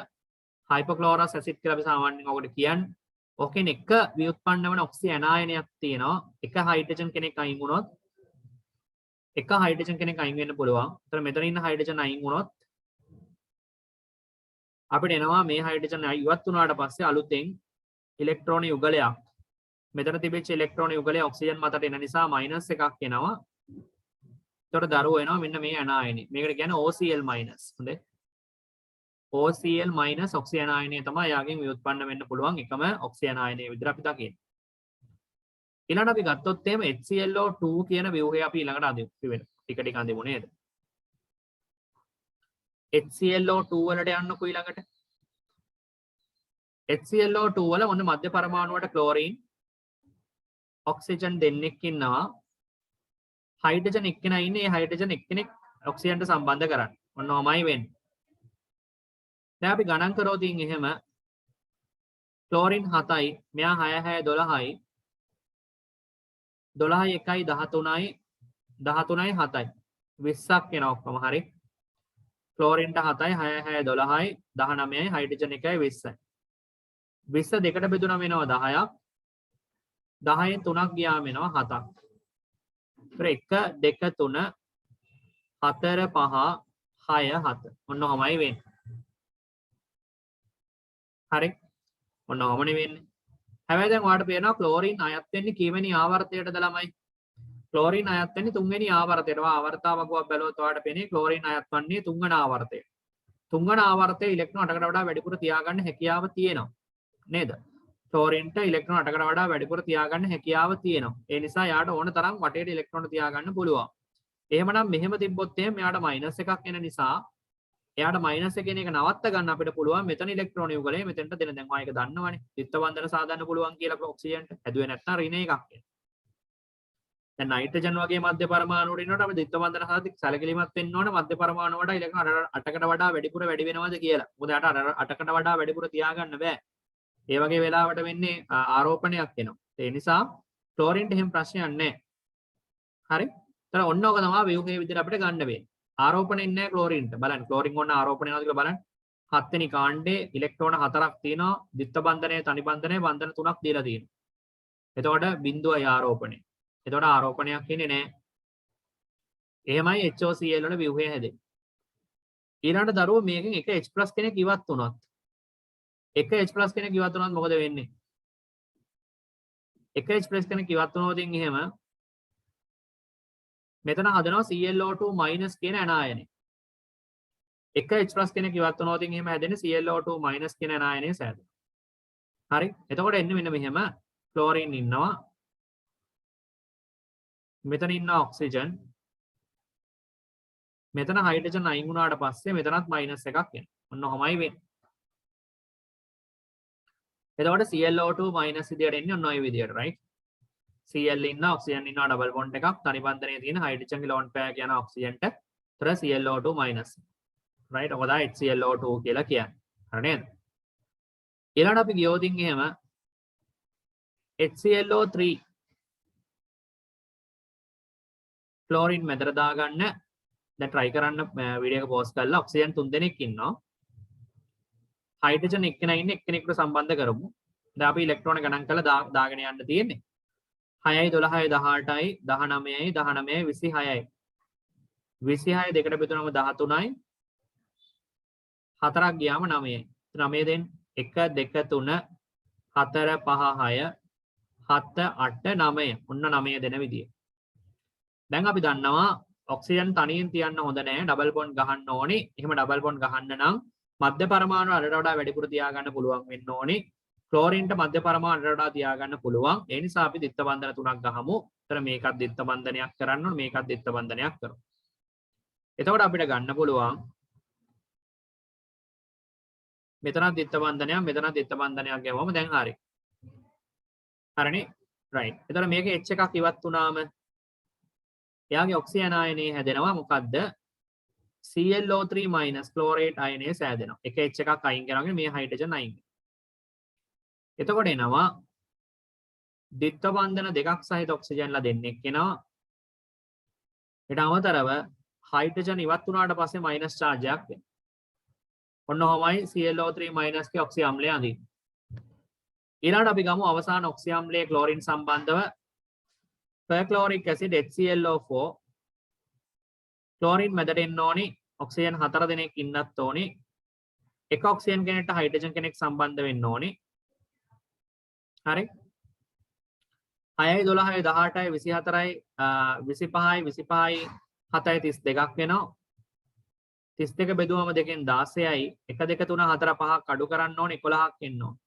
හයිපොක්ලෝරස් ඇසිඩ් කියලා අපි සාමාන්‍යයෙන් ඔකට කියන්නේ. ඕකෙන් එක ව්‍යුත්පන්න වන ඔක්සි ඇනායනයක් තියෙනවා. එක හයිඩ්‍රජන් කෙනෙක් අයින් වුණොත් එක හයිඩ්‍රජන් කෙනෙක් අයින් වෙන්න පුළුවන්. ඒතර මෙතන ඉන්න හයිඩ්‍රජන් අයින් වුණොත් අපිට එනවා මේ හයිඩ්‍රජන් ඉවත් වුණාට පස්සේ අලුතෙන් ඉලෙක්ට්‍රෝන යුගලයක් මෙතන තිබෙච්ච ඉලෙක්ට්‍රෝන යුගලය ඔක්සිජන් මතට එන නිසා මයිනස් එකක් එනවා. එතකොට දරුවෝ එනවා මෙන්න මේ ඇනායනි. මේකට කියන්නේ OCl මයිනස්. හොඳේ. OCl මයිනස් ඔක්සිජන් ආයනය තමයි යාගෙන් ව්‍යුත්පන්න වෙන්න පුළුවන් එකම ඔක්සිජන් ආයනය විදිහට අපි දකින්නේ. ඊළඟට අපි ගත්තොත් එහෙම HClO2 කියන ව්‍යුහය අපි ඊළඟට අඳිමු. ටික ටික අඳිමු නේද? HClO2 වලට යන්නකො ඊළඟට. HClO2 වල මොන මධ්‍ය පරමාණුවට ක්ලෝරින් ඔක්සිජන් දෙන්නෙක් ඉන්නවා. හයිඩ්‍රජන් එක්කෙනා ඉන්නේ. ඒ හයිඩ්‍රජන් එක්කෙනෙක් ඔක්සිජන්ට සම්බන්ධ කරන්නේ. ඔන්නෝමයි වෙන්නේ. දැන් අපි ගණන් කරොත් එහෙම ක්ලෝරින් 7යි, මෙයා 6 6 12යි. 12යි 1යි 13යි 13යි 7යි 20ක් එනවා ඔක්කොම හරි. ක්ලෝරින්ට 7යි 6 6 12යි 19යි හයිඩ්‍රජන් 1යි 20යි. 20 දෙකට බෙදුනම එනවා 10ක්. 10න් 3ක් ගියාම එනවා 7ක්. ඒතර 1 2 3 4 5 6 7. ඔන්න ඔහමයි වෙන්නේ. හරි. ඔන්න ඔහමනේ වෙන්නේ. හැබැයි දැන් ඔයාලට පේනවා ක්ලෝරින් අයත් වෙන්නේ කීවෙනි ආවර්තයටද ළමයි? ක්ලෝරින් අයත් වෙන්නේ 3 වෙනි ආවර්තයට. ආවර්තාවකුවක් බැලුවොත් ඔයාලට පේන්නේ ක්ලෝරින් අයත් වන්නේ 3 වෙනි ආවර්තයට. 3 වෙනි ආවර්තයේ ඉලෙක්ට්‍රෝන 8කට වඩා වැඩිපුර තියාගන්න හැකියාව තියෙනවා. නේද? ක්ලෝරින්ට ඉලෙක්ට්‍රෝන 8කට වඩා වැඩිපුර තියාගන්න හැකියාව තියෙනවා. ඒ නිසා යාට ඕන තරම් වටේට ඉලෙක්ට්‍රෝන තියාගන්න පුළුවන්. එහෙමනම් මෙහෙම තිබ්බොත් එහෙම එයාට මයිනස් එකක් එන නිසා එයාට මයිනස් එක කියන එක නවත්ත ගන්න අපිට පුළුවන් මෙතන ඉලෙක්ට්‍රෝන යුගලය මෙතෙන්ට දෙන. දැන් ඔයා ඒක දන්නවනේ. ද්විත්ව බන්ධන සාදන්න පුළුවන් කියලා ඔක්සිජන්ට. හැදුවේ නැත්නම් ඍණ එකක් එනවා. දැන් නයිට්‍රජන් වගේ මධ්‍ය පරමාණු වල ඉන්නකොට අපි ද්විත්ව බන්ධන සාදික සැලකිලිමත් වෙන්න ඕනේ මධ්‍ය පරමාණු වලට ඉලෙක්ට්‍රෝන 8කට වඩා වැඩිපුර වැඩි වෙනවද කියලා. මොකද යාට 8කට වඩා වැඩිපුර තියාගන්න බෑ. ඒ වගේ වෙලාවට වෙන්නේ ආරෝපණයක් වෙනවා. ඒ නිසා ක්ලෝරින්ට එහෙම ප්‍රශ්නයක් නැහැ. හරි? ඒතර ඔන්න ඔක තමයි ව්‍යුහයේ විදිහට අපිට ගන්න වෙන්නේ. ආරෝපණය ඉන්නේ නැහැ ක්ලෝරින්ට. බලන්න ක්ලෝරින් ඕන ආරෝපණය වෙනවද කියලා බලන්න. 7 වෙනි කාණ්ඩේ ඉලෙක්ට්‍රෝන 4ක් තියෙනවා. ද්විත්ව බන්ධනය, තනි බන්ධනය, බන්ධන 3ක් දීලා තියෙනවා. එතකොට බිඳුවයි ආරෝපණය. එතකොට ආරෝපණයක් ඉන්නේ නැහැ. එහෙමයි HOCl වල ව්‍යුහය හැදෙන්නේ. ඊළඟට දරුවෝ මේකෙන් එක H+ කෙනෙක් ඉවත් වුණොත් එක H+ කෙනෙක් ඉවත් වුණොත් මොකද වෙන්නේ? එක H+ කෙනෙක් ඉවත් වුණොත් එහෙම මෙතන හදනවා ClO2- කියන ඇනායනය. එක H+ කෙනෙක් ඉවත් වුණොත් එහෙම හැදෙන්නේ ClO2- කියන ඇනායනය සෑදෙනවා. හරි? එතකොට එන්නේ මෙන්න මෙහෙම ක්ලෝරින් ඉන්නවා. මෙතන ඉන්න ඔක්සිජන්. මෙතන හයිඩ්‍රජන් අයින් වුණාට පස්සේ මෙතනත් මයිනස් එකක් එනවා. ඔන්න ඔහමයි වෙන්නේ. එතකොට ClO2- විදියට එන්නේ ඔන්න ඔය විදියට right? Cl ඉන්න ඔක්සිජන් ඉන්නවා ඩබල් බොන්ඩ් එකක් තනි බන්ධනයේ තියෙන හයිඩ්‍රජන්ගේ ලෝන් පෑයක් යන ඔක්සිජන්ට තර ClO2-. right? ඔක තමයි HClO2 කියලා කියන්නේ. හරි නේද? ඊළඟට අපි ගියොත් එහෙම HClO3 ක්ලෝරින් මැදට දාගන්න දැන් try කරන්න වීඩියෝ එක පෝස්ට් කරලා ඔක්සිජන් 3 දෙනෙක් ඉන්නවා. හයිඩ්‍රජන් එක්කෙනා ඉන්නේ එක්කෙනෙකුට සම්බන්ධ කරමු. දැන් අපි ඉලෙක්ට්‍රෝන ගණන් කරලා දාගෙන යන්න තියෙන්නේ. 6යි 12යි 18යි 19යි 19යි 26යි 26 දෙකට බෙදුනම 13යි 4ක් ගියාම 9යි 9 දෙන් 1 2 3 4 5 6 7 8 9 ඔන්න 9 දෙන විදිය. දැන් අපි දන්නවා ඔක්සිජන් තනියෙන් තියන්න හොඳ නැහැ ඩබල් බොන්ඩ් ගහන්න ඕනේ. එහෙම ඩබල් බොන්ඩ් ගහන්න නම් මධ්‍ය පරමාණු අරට වඩා වැඩිපුර තියාගන්න පුළුවන් වෙන්න ඕනේ. ක්ලෝරින්ට මධ්‍ය පරමාණුට වඩා තියාගන්න පුළුවන්. ඒ නිසා අපි ද්විත්ව බන්ධන 3ක් ගහමු. ඒතර මේකත් ද්විත්ව බන්ධනයක් කරන්න ඕනේ. මේකත් ද්විත්ව බන්ධනයක් කරමු. එතකොට අපිට ගන්න පුළුවන් මෙතනත් ද්විත්ව බන්ධනයක් මෙතනත් ද්විත්ව බන්ධනයක් ගමුවම දැන් හරි. හරිනේ? right. එතකොට මේකේ H එකක් ඉවත් වුණාම එයාගේ ඔක්සිජන් ආයනය හැදෙනවා මොකද්ද? ClO3- ක්ලෝරේට් අයනය සෑදෙනවා. එක H එකක් අයින් කරනකොට මේ හයිඩ්‍රජන් අයින් වෙනවා. එතකොට එනවා ද්විත්ව බන්ධන දෙකක් සහිත ඔක්සිජන්ලා දෙන්නෙක් එනවා. ඊට අමතරව හයිඩ්‍රජන් ඉවත් වුණාට පස්සේ මයිනස් charge එකක් එනවා. ඔන්න ඔහමයි ClO3- ගේ ඔක්සි අම්ලය අඳින්නේ. ඊළඟට අපි ගමු අවසාන ඔක්සි අම්ලයේ ක්ලෝරින් සම්බන්ධව perchloric acid HClO4 ක්ලෝරින් මැදට එන්න ඕනි ඔක්සිජන් 4 දෙනෙක් ඉන්නත් ඕනි. එක ඔක්සිජන් කෙනෙක්ට හයිඩ්‍රජන් කෙනෙක් සම්බන්ධ වෙන්න ඕනේ. හරි. 6යි 12යි 18යි 24යි 25යි 25යි 7යි 32ක් වෙනවා. 32 බෙදුවම දෙකෙන් 16යි 1 2 3 4 5ක් අඩු කරන්න ඕනේ 11ක් එන්න ඕනේ.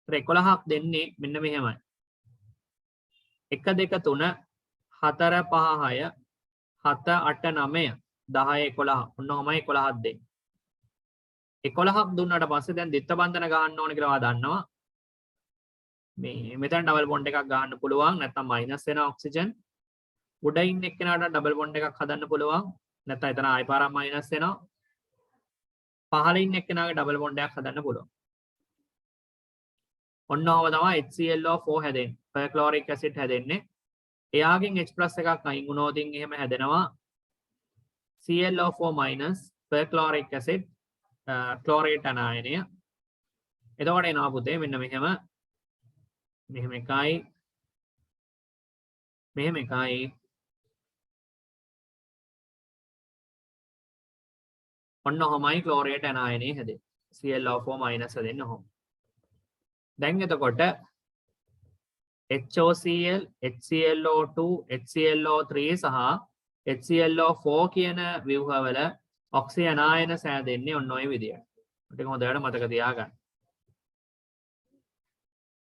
ඒත් 11ක් දෙන්නේ මෙන්න මෙහෙමයි. 1 2 3 4 5 6 7 8 9 10 11 ඔන්න ඔහමයි 11ක් දෙන්නේ. 11ක් දුන්නාට පස්සේ දැන් දිත්ත බන්ධන ගන්න ඕනේ කියලා ඔයා දන්නවා. මේ මෙතන ඩබල් බොන්ඩ් එකක් ගන්න පුළුවන් නැත්නම් මයිනස් වෙන ඔක්සිජන්. උඩ ඉන්න එක්කෙනාට ඩබල් බොන්ඩ් එකක් හදන්න පුළුවන්. නැත්නම් එතන ආයි පාරක් මයිනස් වෙනවා. පහළ ඉන්න එක්කෙනාගේ ඩබල් බොන්ඩ් එකක් හදන්න පුළුවන්. ඔන්න ඔහම තමයි HClO4 හැදෙන්නේ. පර්ක්ලෝරික් ඇසිඩ් හැදෙන්නේ. එයාගෙන් H+ එකක් අයින් වුණොත් එහෙම හැදෙනවා ClO4- පර්ක්ලෝරික් ඇසිඩ් ක්ලෝරේට් අනායනය. එතකොට එනවා පුතේ මෙන්න මෙහෙම එකයි මෙහෙම එකයි ඔන්න ඔහමයි ක්ලෝරේට් අනායනය හැදෙන්නේ. ClO4- හැදෙන්නේ ඔහොම. දැන් එතකොට HOCl, HClO2, HClO3 සහ HClO4 කියන ව්‍යුහවල ඔක්සිජන් ආයන සෑදෙන්නේ ඔන්න ඔය විදියට. ටික හොඳට මතක තියාගන්න.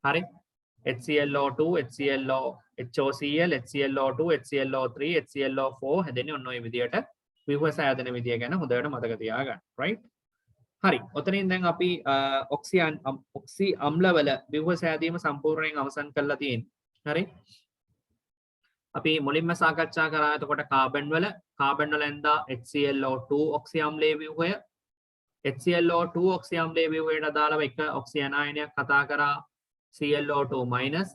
හරි. HClO2, HOCl, HClO2, HClO3, HClO4 හැදෙන්නේ ඔන්න ඔය විදියට. ව්‍යුහ සෑදෙන විදිය ගැන හොඳට මතක තියාගන්න. right? හරි. ඔතනින් දැන් අපි ඔක්සි අම්ලවල ව්‍යුහ සෑදීම සම්පූර්ණයෙන් අවසන් කරලා තියෙනවා. හරි. අපි මුලින්ම සාකච්ඡා කරා එතකොට කාබන් වල ඇඳා HClO2 ඔක්සි අම්ලයේ ව්‍යුහය HClO2 ඔක්සි අම්ලයේ ව්‍යුහයට අදාළව එක ඔක්සිජන් ආයනයක් කතා කරා ClO2-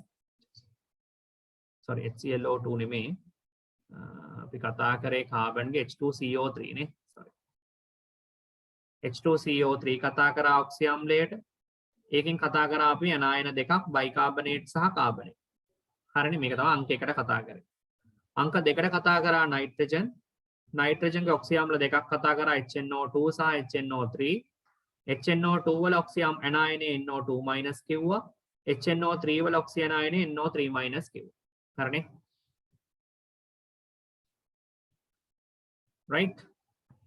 sorry HClO2 නෙමෙයි අපි කතා කරේ කාබන්ගේ H2CO3 නේ sorry H2CO3 කතා කරා ඔක්සි අම්ලයට ඒකෙන් කතා කරා අපි අනායන දෙකක් බයිකාබනේට් සහ කාබනේට්. හරිනේ මේක තමයි අංක 1ට කතා කරේ. අංක 2ට කතා කරා නයිට්‍රජන්ගේ ඔක්සි අම්ල දෙකක් කතා කරා HNO2 සහ HNO3. HNO2 වල ඔක්සි අනායනය NO2- කිව්වා. HNO3 වල ඔක්සි අනායනය NO3- කිව්වා. හරිනේ. right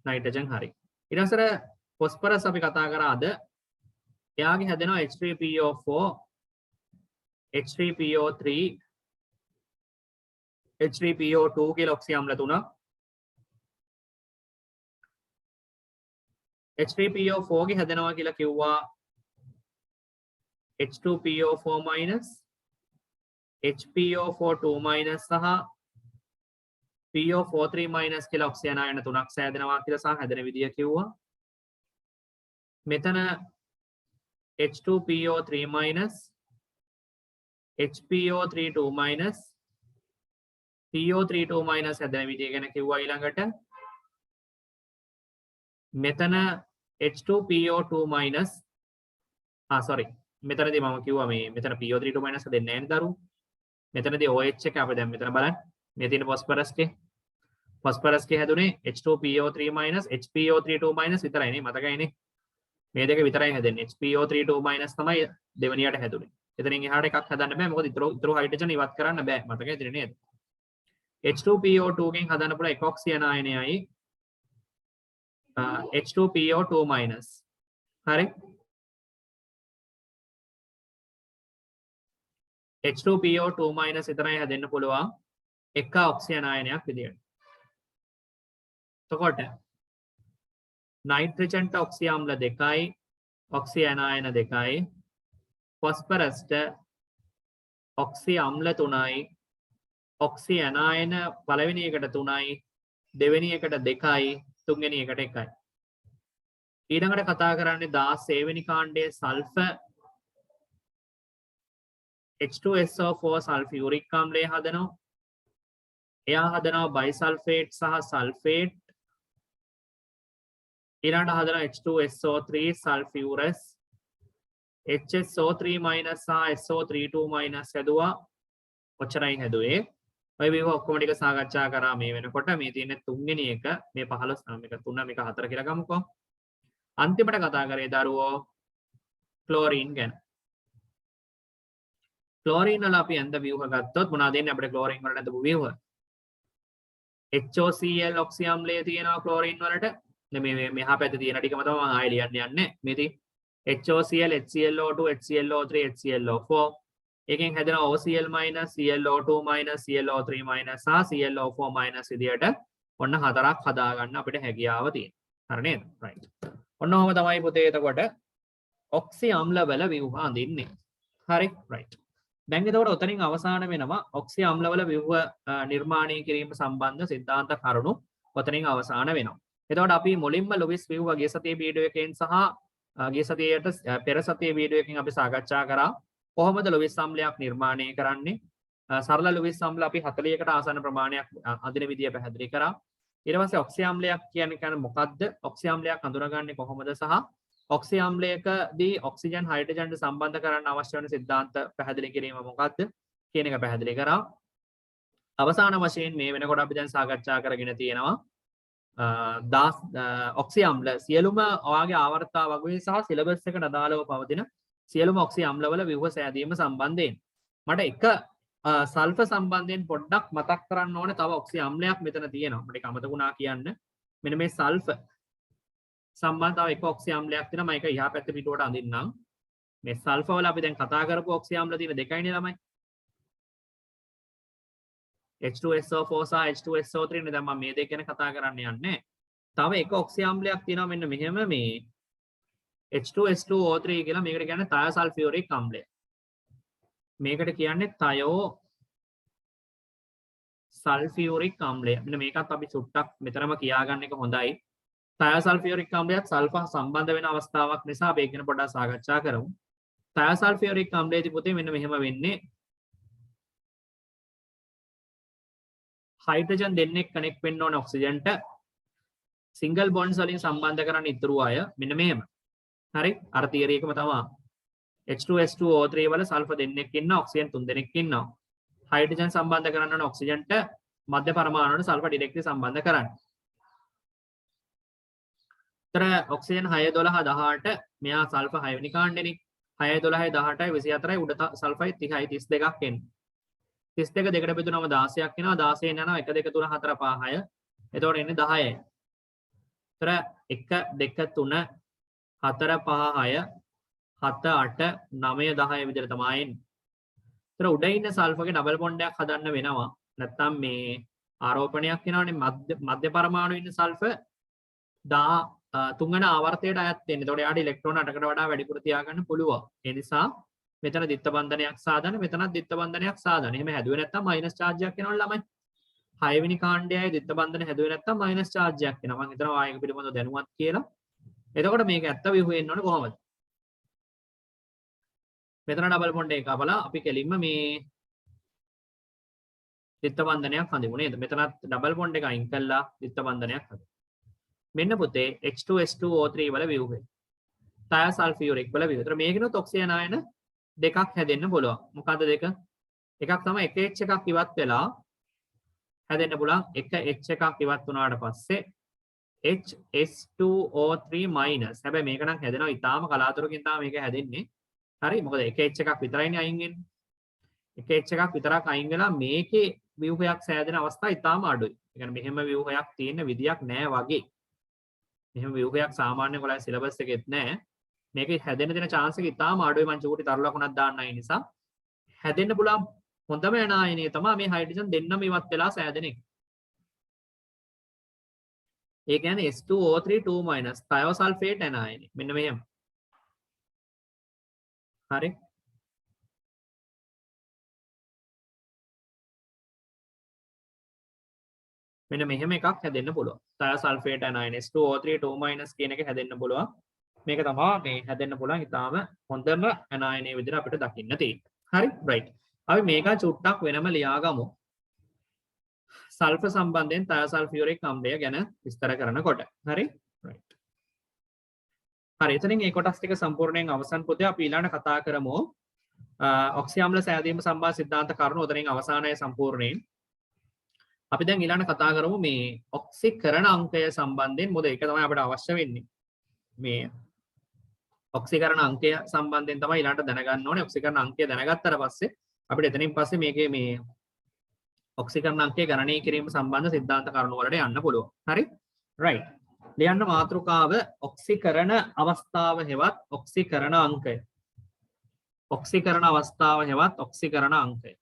නයිට්‍රජන් හරි. ඊට පස්සේ ෆොස්ෆරස් අපි කතා කරා අද. එයාගේ හැදෙනවා H3PO4 H3PO3 H3PO2 කියලා ඔක්සි අම්ල තුනක්. H3PO4 ගේ හැදෙනවා කියලා කිව්වා H2PO4- HPO4-2- සහ PO43- කියලා ඔක්සිජන් ආයන තුනක් සෑදෙනවා කියලා සහ හැදෙන විදිය කිව්වා. මෙතන H2PO3- HPO32- PO32- හැදෙන විදිය ගැන කිව්වා. ඊළඟට මෙතන H2PO2- sorry මෙතනදී මම කිව්වා මේ මෙතන PO32- හැදෙන්නේ නැහැ නේ දරුවෝ. මෙතනදී OH එක අපි දැන් මෙතන බලන්න. මේ තියෙන ෆොස්ෆරස් ගේ හැදුනේ H2PO3- HPO32- විතරයි නේ මතකයිනේ. මේ දෙක විතරයි හැදෙන්නේ. HPO32- තමයි දෙවෙනියට හැදුනේ. එතනින් එහාට එකක් හදන්න බෑ මොකද ඉතුරු හයිඩ්‍රජන් ඉවත් කරන්න බෑ. මතකයිද නේද? H2PO2 ගෙන් හදන්න පුළුවන් එක ඔක්සිජන් ආයනයයි H2PO2-. හරි. H2PO2- විතරයි හැදෙන්න පුළුවන් එක ඔක්සිජන් ආයනයක් විදියට. එතකොට නයිට්‍රජන්ට ඔක්සි අම්ල දෙකයි ඔක්සිජන් ආයන දෙකයි ෆොස්ෆරස්ට ඔක්සි අම්ල 3යි ඔක්සි අනායන පළවෙනි එකට 3යි දෙවෙනි එකට 2යි තුන්වෙනි එකට 1යි. ඊළඟට කතා කරන්නේ 16 වෙනි කාණ්ඩයේ සල්ෆර් H2SO4 සල්ෆියුරික් ආම්ලය හදනවා. එයා හදනවා බයිසල්ෆේට් සහ සල්ෆේට්. ඊළඟට හදනවා H2SO3 සල්ෆියුරස් HSO3- සහ SO32- හැදුවා. ඔච්චරයි හැදුවේ. ඔය මේවා ඔක්කොම ටික සාකච්ඡා කරා මේ වෙනකොට. මේ තියෙන තුන්වෙනි එක මේ 15 මේක 3 මේක 4 කියලා ගමුකෝ. අන්තිමට කතා කරේ දරුවෝ ක්ලෝරීන් ගැන. ක්ලෝරීන් වල අපි ඇඳ ව්‍යුහ ගත්තොත් මොනවද දෙන්නේ අපිට ක්ලෝරීන් වලට ඇඳපු ව්‍යුහ? HOCl ඔක්සි අම්ලය තියෙනවා ක්ලෝරීන් වලට. මේ මෙහා පැත්තේ තියෙන ටිකම තමයි මම ආයෙ ලියන්න යන්නේ. මේ ඉතින් HOCl, HClO2, HClO3, HClO4. එකෙන් හැදෙන OCl-, ClO2-, ClO3- සහ ClO4- විදියට ඔන්න හතරක් හදා ගන්න අපිට හැකියාව තියෙනවා. හරි නේද? right. ඔන්න ඔහොම තමයි පුතේ එතකොට ඔක්සි අම්ල වල ව්‍යුහ අඳින්නේ. හරි right. දැන් එතකොට උතනින් අවසාන වෙනවා ඔක්සි අම්ල වල ව්‍යුහ නිර්මාණය කිරීම සම්බන්ධ සිද්ධාන්ත කරුණු උතනින් අවසාන වෙනවා. එතකොට අපි මුලින්ම ලුයිස් ව්‍යුහ ගිය සතියේ වීඩියෝ එකෙන් සහ ගිය සතියේට පෙර සතියේ වීඩියෝ එකකින් අපි සාකච්ඡා කරා කොහොමද ලුයිස් අම්ලයක් නිර්මාණය කරන්නේ. සරල ලුයිස් අම්ල අපි 40කට ආසන්න ප්‍රමාණයක් අඳින විදිය පැහැදිලි කරා. ඊට පස්සේ ඔක්සි අම්ලයක් කියන්නේ මොකක්ද? ඔක්සි අම්ලයක් හඳුනාගන්නේ කොහොමද සහ ඔක්සි අම්ලයකදී ඔක්සිජන් හයිඩ්‍රජන්ට සම්බන්ධ කරන්න අවශ්‍ය වෙන සිද්ධාන්ත පැහැදිලි කිරීම මොකක්ද කියන එක පැහැදිලි කරා. අවසාන වශයෙන් මේ වෙනකොට අපි දැන් සාකච්ඡා කරගෙන තියෙනවා ඔක්සි අම්ල සියලුම ඔයාගේ ආවර්තා වගුවේ සහ සිලබස් එකට අදාළව පවතින සියලුම ඔක්සි අම්ලවල ව්‍යුහ සෑදීම සම්බන්ධයෙන් මට එක සල්ෆර් සම්බන්ධයෙන් පොඩ්ඩක් මතක් කරන්න ඕනේ. තව ඔක්සි අම්ලයක් මෙතන තියෙනවා. මට ඒක අමතකුණා කියන්න. මෙන්න මේ සල්ෆර් සම්බන්ධ තව එක ඔක්සි අම්ලයක් තියෙනවා. මම ඒක ඉහා පැත්තේ පිටුවට අඳින්නම්. මේ සල්ෆර් වල අපි දැන් කතා කරපු ඔක්සි අම්ල තියෙන දෙකයිනේ ළමයි. H2SO4 සහ H2SO3 නේ. දැන් මම මේ දෙක ගැන කතා කරන්න යන්නේ. තව එක ඔක්සි අම්ලයක් තියෙනවා මෙන්න මෙහෙම මේ H2S2O3 කියලා. මේකට කියන්නේ තයසල්ෆියුරික් අම්ලය. මේකට කියන්නේ තයෝ සල්ෆියුරික් අම්ලය. මෙන්න මේකත් අපි සුට්ටක් මෙතරම කියාගන්න එක හොඳයි. තයසල්ෆියුරික් අම්ලයත් සල්ෆර් සම්බන්ධ වෙන අවස්ථාවක් නිසා අපි ඒක ගැන පොඩ්ඩක් සාකච්ඡා කරමු. තයසල්ෆියුරික් අම්ලයේදී පුතේ මෙන්න මෙහෙම වෙන්නේ. හයිඩ්‍රජන් දෙන්නෙක් කනෙක්ට් වෙන්න ඕන ඔක්සිජන්ට. සිංගල් බොන්ඩ්ස් වලින් සම්බන්ධ කරන්න ඉතුරු අය මෙන්න මෙහෙම. හරි? අර තියරි එකම තමයි. H2S2O3 වල සල්ෆර් දෙන්නෙක් ඉන්නවා, ඔක්සිජන් 3 දෙනෙක් ඉන්නවා. හයිඩ්‍රජන් සම්බන්ධ කරන්න ඕන ඔක්සිජන්ට මධ්‍ය පරමාණුවට සල්ෆර් ඩිරෙක්ට්ලි සම්බන්ධ කරන්න. තර ඔක්සිජන් 6 12 18 මෙයා සල්ෆර් 6 වෙනි කාණ්ඩෙනේ. 6 12 18යි 24යි උඩ සල්ෆර් 30යි 32ක් එන්නේ. 32 දෙකට බෙදුනම 16ක් එනවා. 16 යනවා 1 2 3 4 5 6. එතකොට එන්නේ 10යි. තර 1 2 3 4 5 6 7 8 9 10 විදිහට තමයි එන්නේ. ඒතර උඩ ඉන්න සල්ෆර්ගේ ඩබල් බොන්ඩ් එකක් හදන්න වෙනවා. නැත්තම් මේ ආරෝපණයක් වෙනවනේ මධ්‍ය පරමාණු ඉන්න සල්ෆර් 13 වෙනි ආවර්තයට අයත් වෙන්නේ. ඒතකොට යාට ඉලෙක්ට්‍රෝන 8කට වඩා වැඩිපුර තියාගන්න පුළුවන්. ඒ නිසා මෙතන දිත්ත බන්ධනයක් සාදන්න, මෙතනත් දිත්ත බන්ධනයක් සාදන්න. එහෙම හැදුවේ නැත්තම් මයිනස් charge එකක් එනවනේ ළමයි. 6 වෙනි කාණ්ඩයයි දිත්ත බන්ධන හැදුවේ නැත්තම් මයිනස් charge එකක් එනවා. මම හිතනවා ආයෙක පිළිබඳව දැනුවත් කියලා. එතකොට මේක ඇත්ත ව්‍යුහ වෙන්න ඕනේ කොහොමද? මෙතන ඩබල් බොන්ඩ් එක අපලා අපි කෙලින්ම මේ දිත්ත බන්ධනයක් හඳිමු නේද? මෙතනත් ඩබල් බොන්ඩ් එක අයින් කළා දිත්ත බන්ධනයක් හදමු. මෙන්න පුතේ H2S2O3 වල ව්‍යුහය. තයසල්ෆියුරික් වල ව්‍යුහය. ඒතර මේකිනුත් ඔක්සිජන් ආයන දෙකක් හැදෙන්න පුළුවන්. මොකද්ද දෙක? එකක් තමයි එක H එකක් ඉවත් වෙලා හැදෙන්න පුළුවන්. එක H එකක් ඉවත් වුණාට පස්සේ HS2O3 මයිනස්. හැබැයි මේක නම් හැදෙනවා ඊටාම කලාතුරකින් තමයි මේක හැදෙන්නේ. හරි? මොකද එක H එකක් විතරයිනේ අයින් වෙන්නේ. එක H එකක් විතරක් අයින් වෙලා මේකේ ව්‍යුහයක් සෑදෙන අවස්ථා ඊටාම අඩුයි. ඒ කියන්නේ මෙහෙම ව්‍යුහයක් තියෙන විදියක් නෑ වගේ. මෙහෙම ව්‍යුහයක් සාමාන්‍ය කොලයි සිලබස් එකෙත් නෑ. මේකේ හැදෙන්න දෙන chance එක ඊටාම අඩුයි. මම චූටි තරු ලකුණක් දාන්න ඒ නිසා හැදෙන්න පුළුවන් හොඳම එනායනය තමයි මේ හයිඩ්‍රජන් දෙන්නම ඉවත් වෙලා සෑදෙන එක. ඒ කියන්නේ S2O3 2- thiosulfate එනායනය. මෙන්න මෙහෙම. හරි? මෙන්න මෙහෙම එකක් හැදෙන්න පුළුවන්. thiosulfate anion S2O3 2- කියන එක හැදෙන්න පුළුවන්. මේක තමයි මේ හැදෙන්න පුළුවන් ඊටාම හොඳම anion විදිහට අපිට දකින්න තියෙන්නේ. හරි? right. අපි මේක චුට්ටක් වෙනම ලියාගමු. සල්ෆර් සම්බන්ධයෙන් thiosulfuric අම්ලය ගැන විස්තර කරනකොට. හරි? right. හරි. එතනින් මේ කොටස් ටික සම්පූර්ණයෙන් අවසන් පොතේ අපි ඊළඟ කතා කරමු. ඔක්සි අම්ල සෑදීම සම්බන්ධ සිද්ධාන්ත කරුණු උතනින් අවසානයේ සම්පූර්ණයෙන් අපි දැන් ඊළඟ කතා කරමු මේ ඔක්සිකරණ අංකය සම්බන්ධයෙන්. මොකද ඒක තමයි අපිට අවශ්‍ය වෙන්නේ. මේ ඔක්සිකරණ අංකය සම්බන්ධයෙන් තමයි ඊළඟට දැනගන්න ඕනේ. ඔක්සිකරණ අංකය දැනගත්තට පස්සේ අපිට එතනින් පස්සේ මේකේ මේ ඔක්සිකරණ අංකය ගණනය කිරීම සම්බන්ධ සිද්ධාන්ත කරුණු වලට යන්න පුළුවන්. හරි? right. ලියන්න මාතෘකාව ඔක්සිකරණ අවස්ථාව හෙවත් ඔක්සිකරණ අංකය. ඔක්සිකරණ අවස්ථාව හෙවත් ඔක්සිකරණ අංකය.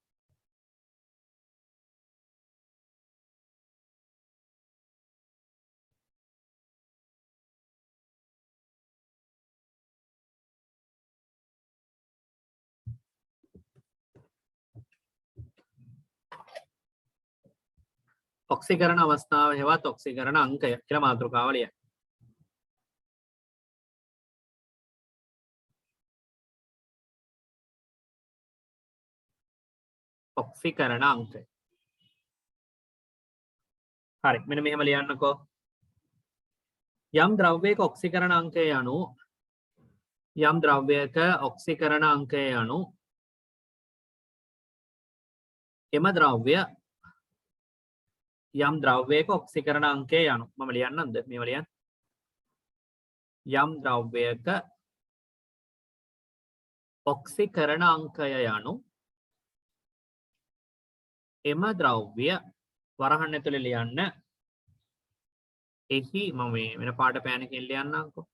ඔක්සිකරණ අවස්ථාව හෙවත් ඔක්සිකරණ අංකය කියලා මාතෘකාව ලියන්න. ඔක්සිකරණ අංකය. හරි මෙන්න මෙහෙම ලියන්නකෝ. යම් ද්‍රව්‍යයක ඔක්සිකරණ අංකය අනුව යම් ද්‍රව්‍යයක ඔක්සිකරණ අංකය අනුව එම ද්‍රව්‍ය යම් ද්‍රව්‍යයක ඔක්සිකරණ අංකය අනුව මම ලියන්නම්ද මේව ලියන්න. යම් ද්‍රව්‍යයක ඔක්සිකරණ අංකය අනුව එම ද්‍රව්‍ය වරහන් ඇතුලේ ලියන්න. එහි මම වෙන පාට පෑනකින් ලියන්නම්කෝ.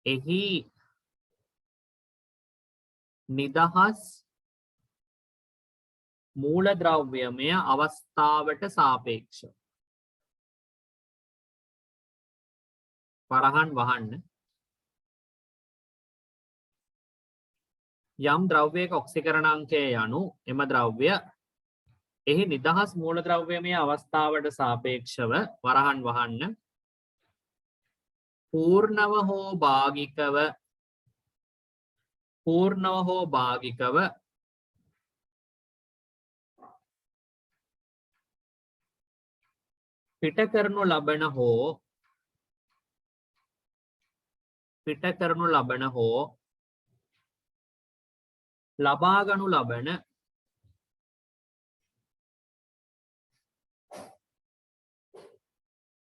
එහි නිදහස් මූලද්‍රව්‍යමය අවස්ථාවට සාපේක්ෂව වරහන් වහන්න. යම් ද්‍රව්‍යයක ඔක්සිකරණ අංකය අනුව එම ද්‍රව්‍ය එහි නිදහස් මූලද්‍රව්‍යමය අවස්ථාවට සාපේක්ෂව වරහන් වහන්න. පූර්ණව හෝ භාගිකව පිට කරනු ලබන හෝ ලබාගනු ලබන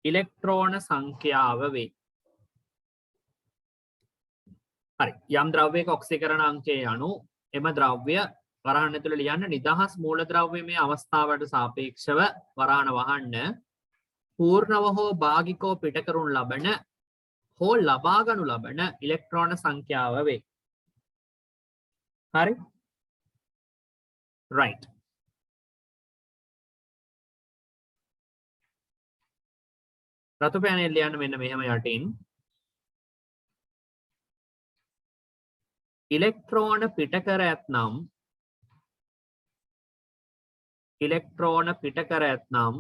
ඉලෙක්ට්‍රෝන සංඛ්‍යාව වේ. හරි යම් ද්‍රව්‍යයක ඔක්සිකරණ අංකය අනුව එම ද්‍රව්‍ය වරහන් ඇතුළේ ලියන්න නිදහස් මූලද්‍රව්‍යමය අවස්ථාවට සාපේක්ෂව වරහන වහන්න. පූර්ණව හෝ භාගිකව පිට කරනු ලබන හෝ ලබා ගනු ලබන ඉලෙක්ට්‍රෝන සංඛ්‍යාව වේ. හරි right. රතු පෑනෙන් ලියන්න මෙන්න මෙහෙම යටින් ඉලෙක්ට්‍රෝන පිට කර ඇතනම්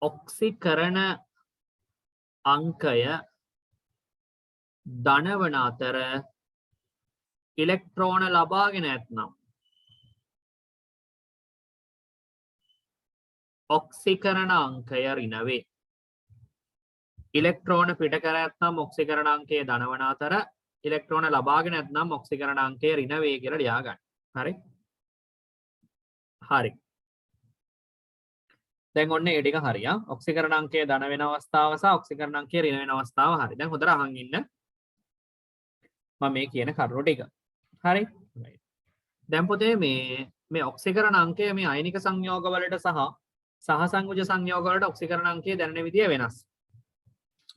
ඔක්සිකරණ අංකය ධනවන අතර ඉලෙක්ට්‍රෝන ලබාගෙන ඇතනම් ඔක්සිකරණ අංකය ඍණ වේ. ඉලෙක්ට්‍රෝන පිට කර ඇතනම් ඔක්සිකරණ අංකය ධනවන අතර ඉලෙක්ට්‍රෝන ලබාගෙන ඇතනම් ඔක්සිකරණ අංකය ඍණ වේ කියලා ලියා ගන්න. හරි හරි දැන් ඔන්න ඒ ටික හරියා. ඔක්සිකරණ අංකය ධන වෙන අවස්ථාව සහ ඔක්සිකරණ අංකය ඍණ වෙන අවස්ථාව හරි. දැන් හොඳට අහන් ඉන්න මම මේ කියන කරුණු ටික. හරි දැන් පොතේ මේ ඔක්සිකරණ අංකය මේ අයනික සංයෝග වලට සහ සංයුජ සංයෝග වලට ඔක්සිකරණ අංකය දැනෙන විදිය වෙනස්.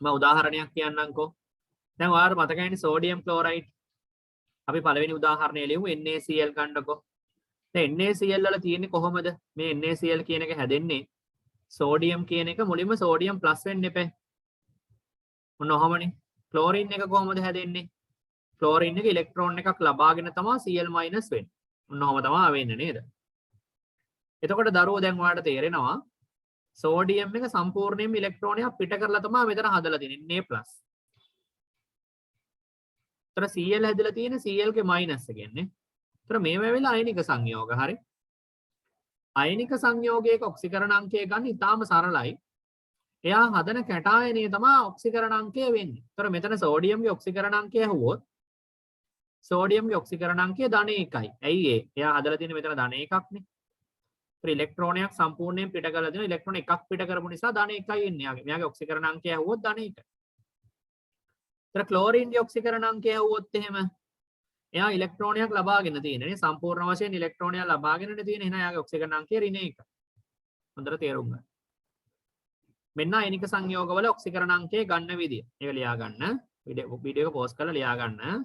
මම උදාහරණයක් කියන්නම්කෝ. දැන් ඔයාලට මතකයිනේ සෝඩියම් ක්ලෝරයිඩ්. අපි පළවෙනි උදාහරණය ලියමු NaCl ගන්නකො. දැන් NaCl වල තියෙන්නේ කොහොමද? මේ NaCl කියන එක හැදෙන්නේ සෝඩියම් කියන එක මුලින්ම සෝඩියම් ප්ලස් වෙන්න එපා. මොන ඔහමනේ. ක්ලෝරින් එක කොහොමද හැදෙන්නේ? ක්ලෝරින් එක ඉලෙක්ට්‍රෝන එකක් ලබාගෙන තමයි Cl- වෙන්නේ. මොන ඔහම තමයි වෙන්නේ නේද? එතකොට දරුවෝ දැන් ඔයාලට තේරෙනවා සෝඩියම් එක සම්පූර්ණයෙන්ම ඉලෙක්ට්‍රෝනයක් පිට කරලා තමයි මෙතන හදලා තියෙන්නේ Na+. ඒතර Cl හැදලා තියෙන්නේ Cl ගේ මයිනස් එකන්නේ. ඒතර මේව වෙලා අයනික සංයෝග හරි. අයනික සංයෝගයක ඔක්සිකරණ අංකය ගන්න ඉතාම සරලයි. එයා හදන කැටායනය තමයි ඔක්සිකරණ අංකය වෙන්නේ. ඒතර මෙතන සෝඩියම්ගේ ඔක්සිකරණ අංකය ඇහුවොත් සෝඩියම්ගේ ඔක්සිකරණ අංකය ධන 1යි. ඇයි ඒ? එයා හදලා තියෙන්නේ මෙතන ධන 1ක්නේ. ඉලෙක්ට්‍රෝනයක් සම්පූර්ණයෙන් පිට කරලා දෙනවා. ඉලෙක්ට්‍රෝන එකක් පිට කරපු නිසා ධන 1යි එන්නේ. මෙයාගේ ඔක්සිකරණ අංකය ඇහුවොත් ධන 1. ඒතර ක්ලෝරින්ගේ ඔක්සිකරණ අංකය ඇහුවොත් එහෙම එයා ඉලෙක්ට්‍රෝනයක් ලබාගෙන තියෙනනේ. සම්පූර්ණ වශයෙන් ඉලෙක්ට්‍රෝනයක් ලබාගෙනනේ තියෙන. එහෙනම් එයාගේ ඔක්සිකරණ අංකය ඍණ 1. හොඳට තේරුම් ගන්න. මෙන්න අයනික සංයෝගවල ඔක්සිකරණ අංකය ගන්න විදිය. ඒක ලියා ගන්න. වීඩියෝ එක පෝස් කරලා ලියා ගන්න.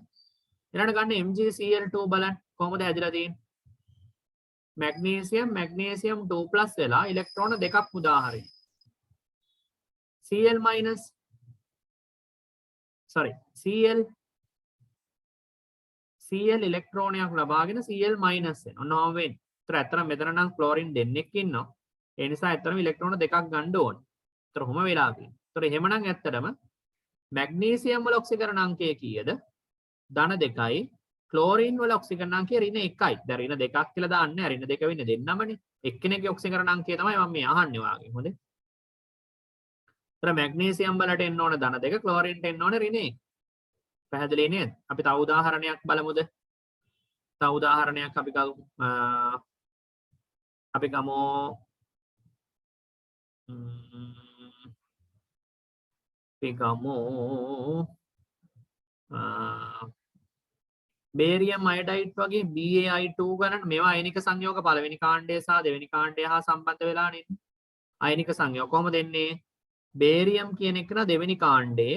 ඊළඟට ගන්න MgCl2 බලන්න කොහොමද හැදිලා තියෙන්නේ? මැග්නීසියම් 2+ වෙලා ඉලෙක්ට්‍රෝන දෙකක් මුදා හරින. Cl ඉලෙක්ට්‍රෝනයක් ලබාගෙන Cl- වෙන. ඔන්න ඔහම වෙන්නේ. ඒතර ඇත්තට මෙතන නම් ක්ලෝරින් දෙන්නෙක් ඉන්නවා. ඒ නිසා ඇත්තටම ඉලෙක්ට්‍රෝන දෙකක් ගන්න ඕනේ. ඒතර කොහොම වෙලා තියෙන්නේ? ඒතර එහෙමනම් ඇත්තටම මැග්නීසියම් වල ඔක්සිකරණ අංකය කීයද? ධන 2යි. ක්ලෝරින් වල ඔක්සිකරණ අංකය ඍණ 1යි. දැන් ඍණ 2ක් කියලා දාන්නේ. ඍණ 2 වෙන්නේ දෙන්නමනේ. එක්කෙනෙක්ගේ ඔක්සිකරණ අංකය තමයි මම මේ අහන්නේ වාගේ. හොඳේ. ඒතර මැග්නීසියම් වලට එන්න ඕන ධන 2, ක්ලෝරින්ට එන්න ඕන ඍණ 1. පැහැදිලි නේද? අපි තව උදාහරණයක් බලමුද? තව උදාහරණයක් අපි ගමු බේරියම් අයඩයිඩ් වගේ BaI2 ගණන් මේවා අයනික සංයෝග පළවෙනි කාණ්ඩය සහ දෙවෙනි කාණ්ඩය හා සම්බන්ධ වෙලා නේද? අයනික සංයෝග කොහොමද එන්නේ? බේරියම් කියන එක න දෙවෙනි කාණ්ඩේ.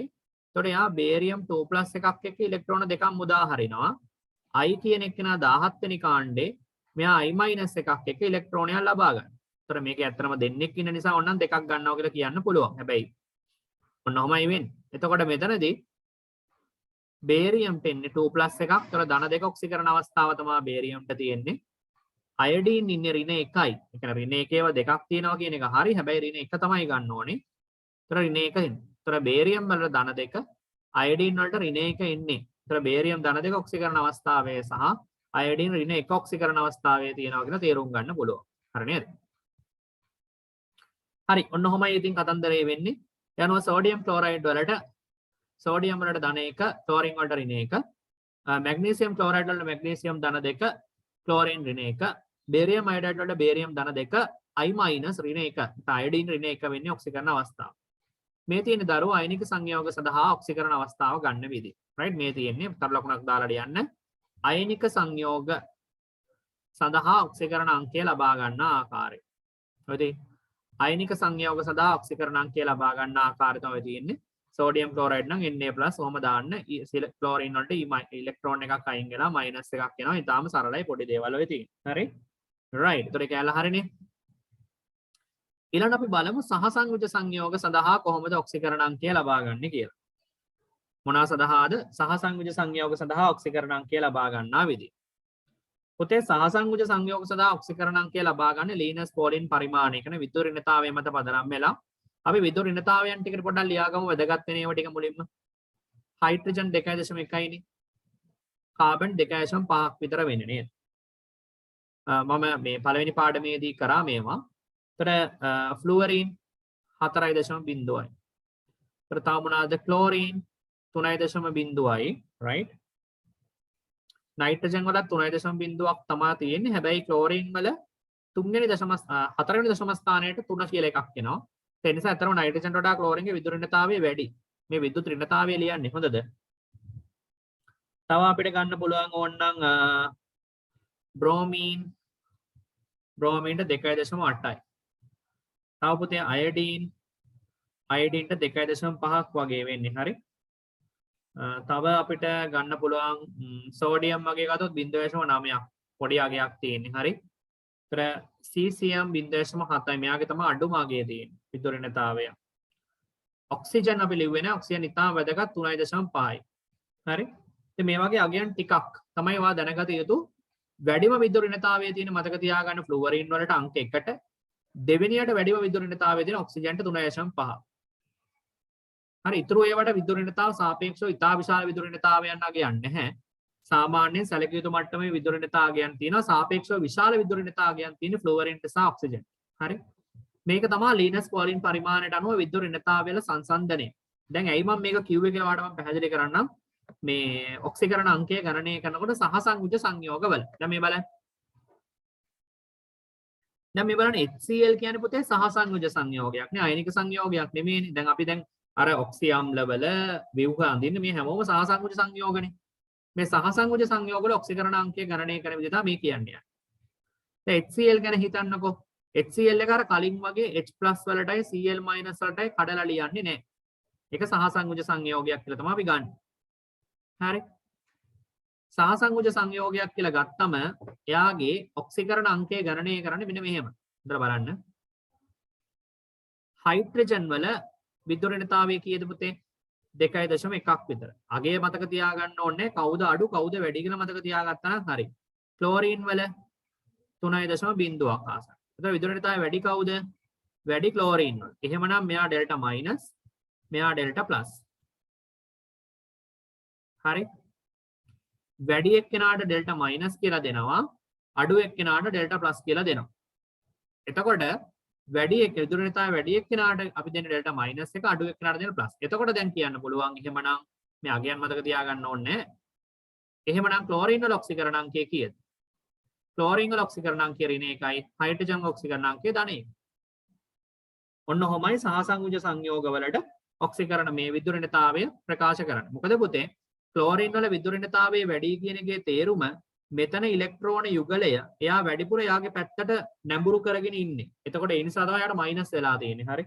එතකොට යා බේරියම් 2+ එකක් එක්ක ඉලෙක්ට්‍රෝන දෙකක් මුදා හරිනවා. I කියන එක න 17 වෙනි කාණ්ඩේ. මෙයා I- එකක් එක්ක ඉලෙක්ට්‍රෝනයක් ලබා ගන්න. ඒතර මේක ඇත්තටම දෙන්නෙක් ඉන්න නිසා ඕනනම් දෙකක් ගන්නවා කියලා කියන්න පුළුවන්. හැබැයි ඔන්න ඔහමයි වෙන්නේ. එතකොට මෙතනදී බේරියම්ට එන්නේ 2+ එකක්. ඒතර ධන 2 ඔක්සිකරණ අවස්ථාව තමයි බේරියම්ට තියෙන්නේ. අයඩීන් ඉන්නේ ඍණ 1යි. ඒ කියන්නේ ඍණ 1ඒව දෙකක් තියෙනවා කියන එක හරි. හැබැයි ඍණ 1 තමයි ගන්න ඕනේ. ඒතර ඍණ 1 එන්නේ. ඒතර බේරියම් වල ධන 2 අයඩීන් වලට ඍණ 1 එන්නේ. ඒතර බේරියම් ධන 2 ඔක්සිකරණ අවස්ථාවේ සහ අයඩීන් ඍණ 1 ඔක්සිකරණ අවස්ථාවේ තියෙනවා කියලා තේරුම් ගන්න පුළුවන්. හරි නේද? හරි. ඔන්න ඔහමයි ඉතින් කතන්දරේ වෙන්නේ. යනවා සෝඩියම් ක්ලෝරයිඩ් වලට සෝඩියම් වලට ධන 1, ක්ලෝරින් වලට ඍණ 1, මැග්නීසියම් ක්ලෝරයිඩ් වලට මැග්නීසියම් ධන 2, ක්ලෝරින් ඍණ 1, බේරියම් අයඩයිඩ් වලට බේරියම් ධන 2, I- ඍණ 1. අයඩීන් ඍණ 1 වෙන්නේ ඔක්සිකරණ අවස්ථාව. මේ තියෙන දරුව අයනික සංයෝග සඳහා ඔක්සිකරණ අවස්ථාව ගන්න විදිහ. රයිට් මේ තියෙන්නේ තර ලකුණක් දාලා ලියන්න. අයනික සංයෝග සඳහා ඔක්සිකරණ අංකය ලබා ගන්න ආකාරය. හරිද? අයනික සංයෝග සඳහා ඔක්සිකරණ අංකය ලබා ගන්න ආකාරය තමයි තියෙන්නේ. සෝඩියම් ක්ලෝරයිඩ් නම් Na+ ඔහම දාන්න. ක්ලෝරින් වලට ඉලෙක්ට්‍රෝන එකක් අයින් වෙලා -එකක් එනවා. ඊටාම සරලයි පොඩි දේවල් ඔය තියෙන්නේ. හරි? රයිට්. ඒතර ඒක ඇල්ල හරිනේ. ඊළඟ අපි බලමු සහසංයුජ සංයෝග සඳහා කොහොමද ඔක්සිකරණ අංකය ලබා ගන්න කියලා. මොනවා සඳහාද? සහසංයුජ සංයෝග සඳහා ඔක්සිකරණ අංකය ලබා ගන්නා විදිය. පුතේ සහසංයුජ සංයෝග සඳහා ඔක්සිකරණ අංකය ලබා ගන්න ලීනස් පෝලින් පරිමාණය කියන විද්‍යුත් ඍණතාවය මත පදනම් වෙලා අපි විද්‍යුත් ඍණතාවයන් ටික පොඩ්ඩක් ලියාගමු. වැදගත් වෙන ඒවා ටික මුලින්ම. හයිඩ්‍රජන් 2.1යි නේ. කාබන් 2.5ක් විතර වෙන්නේ නේද? මම මේ පළවෙනි පාඩමේදී කරා මේවා. ඒතර ෆ්ලුවරින් 4.0යි. ඒතර තව මොනවාද? Chlorine 3.0යි, right? නයිට්‍රජන් වල 3.0ක් තමයි තියෙන්නේ. හැබැයි ක්ලෝරින් වල 4වෙනි දශම ස්ථානයට 3 කියලා එකක් එනවා. ඒ නිසා අතරම නයිට්‍රජන් වඩා ක්ලෝරින්ගේ විද්‍යුත් ඍණතාවය වැඩි. මේ විද්‍යුත් ඍණතාවය ලියන්නේ හොඳද? තව අපිට ගන්න පුළුවන් ඕනනම් බ්‍රෝමීන්ට 2.8යි. තව පුතේ අයඩීන්ට 2.5ක් වගේ වෙන්නේ. හරි? තව අපිට ගන්න පුළුවන් සෝඩියම් වගේ ගත්තොත් 0.9ක් පොඩි අගයක් තියෙන්නේ. හරි? ඒතර සීසියම් 0.7යි. මෙයාගේ තමයි අඩුම අගය තියෙන්නේ විද්‍යුත් ඍණතාවය. ඔක්සිජන් අපි ලිව්වේ නෑ. ඔක්සිජන් ඉතාම වැදගත් 3.5යි. හරි? ඉතින් මේ වගේ අගයන් ටිකක් තමයි ඔයා දැනගත යුතු. වැඩිම විද්‍යුත් ඍණතාවය තියෙන මතක තියාගන්න ෆ්ලුවරින් වලට අංක 1ට, දෙවෙනියට වැඩිම විද්‍යුත් ඍණතාවය තියෙන ඔක්සිජන්ට 3.5. හරි, ඉතුරු ඒවට විද්‍යුත් ඍණතාව සාපේක්ෂව ඉතා විශාල විද්‍යුත් ර්ණතාවයන් අගයන් නැහැ. සාමාන්‍යයෙන් සැලකිය යුතු මට්ටමේ විද්‍යුත් ර්ණතාවයන් තියෙනවා. සාපේක්ෂව විශාල විද්‍යුත් ර්ණතාවයන් තියෙන ෆ්ලුවරින්ට සහ ඔක්සිජන්. හරි. මේක තමයි ලීනස් පෝලින් පරිමාණයට අනුව විද්‍යුත් ර්ණතාවය වල සංසන්දනය. දැන් ඇයි මම මේක කිව්වේ කියලා ඔයාලට මම පැහැදිලි කරන්නම්. මේ ඔක්සිකරණ අංකය ගණනය කරනකොට සහසංයුජ සංයෝගවල. දැන් මේ බලන්න. දැන් මේ බලන්න HCl කියන්නේ පුතේ සහසංයෝජ සංයෝගයක් නේ අයනික සංයෝගයක් නෙමෙයිනේ. දැන් අපි දැන් අර ඔක්සියම් ලවල ව්‍යුහ අඳින්න මේ හැමෝම සහසංයෝජ සංයෝගනේ. මේ සහසංයෝජ සංයෝග වල ඔක්සිකරණ අංකය ගණනය කරන විදිහ තමයි මේ කියන්නේ. දැන් HCl ගැන හිතන්නකෝ. HCl එක අර කලින් වගේ H+ වලටයි Cl- වලටයි කඩලා ලියන්නේ නැහැ. ඒක සහසංයෝජ සංයෝගයක් කියලා තමයි අපි ගන්න. හරි. සහසංයෝජ සංයෝගයක් කියලා ගත්තම එයාගේ ඔක්සිකරණ අංකය ගණනය කරන්නේ මෙන්න මෙහෙම. හොඳට බලන්න. හයිඩ්‍රජන් වල විද්‍යුරණතාවය කීයද පුතේ? 2.1ක් විතර. අගේ මතක තියාගන්න ඕනේ කවුද අඩු කවුද වැඩි කියලා මතක තියාගත්තා නම් හරි. ක්ලෝරින් වල 3.0ක් ආසන්න. එතකොට විද්‍යුරණතාවය වැඩි කවුද? වැඩි ක්ලෝරින් වල. එහෙමනම් මෙයා ඩෙල්ටා මයිනස් මෙයා ඩෙල්ටා ප්ලස්. හරි. වැඩි එක්කෙනාට ඩෙල්ටා මයිනස් කියලා දෙනවා අඩු එක්කෙනාට ඩෙල්ටා ප්ලස් කියලා දෙනවා. එතකොට වැඩි එක්ක විද්‍යුරණතාවය වැඩි එක්කෙනාට අපි දෙන්නේ ඩෙල්ටා මයිනස් එක අඩු එක්කෙනාට දෙන ප්ලස්. එතකොට දැන් කියන්න පුළුවන් එහෙමනම් මේ අගයන් මතක තියාගන්න ඕනේ. එහෙමනම් ක්ලෝරින් වල ඔක්සිකරණ අංකය කීයද? ක්ලෝරින් වල ඔක්සිකරණ අංකය ඍණ 1යි හයිඩ්‍රජන් ඔක්සිකරණ අංකය ධන 1. ඔන්න ඔහොමයි සහසංයෝජ සංයෝග වලට ඔක්සිකරණ මේ විද්‍යුරණතාවය ප්‍රකාශ කරන්නේ. මොකද පුතේ ක්ලෝරින් වල විද්‍යුරණතාවය වැඩි කියන එකේ තේරුම මෙතන ඉලෙක්ට්‍රෝන යුගලය එයා වැඩිපුර එයාගේ පැත්තට නැඹුරු කරගෙන ඉන්නේ. එතකොට ඒ නිසා තමයි එයාට මයිනස් වෙලා තියෙන්නේ. හරි.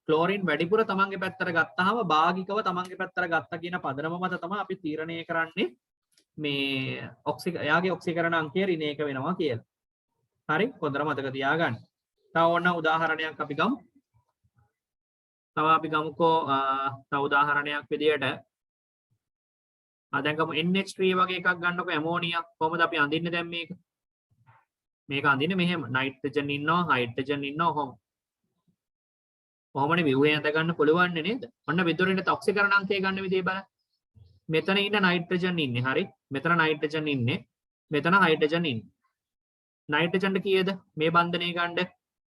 ක්ලෝරින් වැඩිපුර තමන්ගේ පැත්තට ගත්තාම භාගිකව තමන්ගේ පැත්තට ගත්තා කියන පදනම මත තමයි අපි තීරණය කරන්නේ මේ එයාගේ ඔක්සිකරණ අංකය ඍණ 1 වෙනවා කියලා. හරි. හොඳට මතක තියාගන්න. තව ඕන උදාහරණයක් අපි ගමු. තව අපි ගමුකෝ තව උදාහරණයක් විදියට දැන් ගමු NH3 වගේ එකක් ගන්නකො ඇමෝනියා. කොහොමද අපි අඳින්නේ දැන් මේක? මේක අඳින්නේ මෙහෙම. නයිට්‍රජන් ඉන්නවා, හයිඩ්‍රජන් ඉන්නවා ඔහොම. කොහොමනේ ව්‍යුහේ ඇඳ ගන්න පුළුවන් නේද? ඔන්න විදුරින ඔක්සිකරණ අංකය ගන්න විදිය බලන්න. මෙතන ඉන්න නයිට්‍රජන් ඉන්නේ. හරි. මෙතන නයිට්‍රජන් ඉන්නේ. මෙතන හයිඩ්‍රජන් ඉන්නේ. නයිට්‍රජන්ට කීයද? මේ බන්ධනය ගන්න.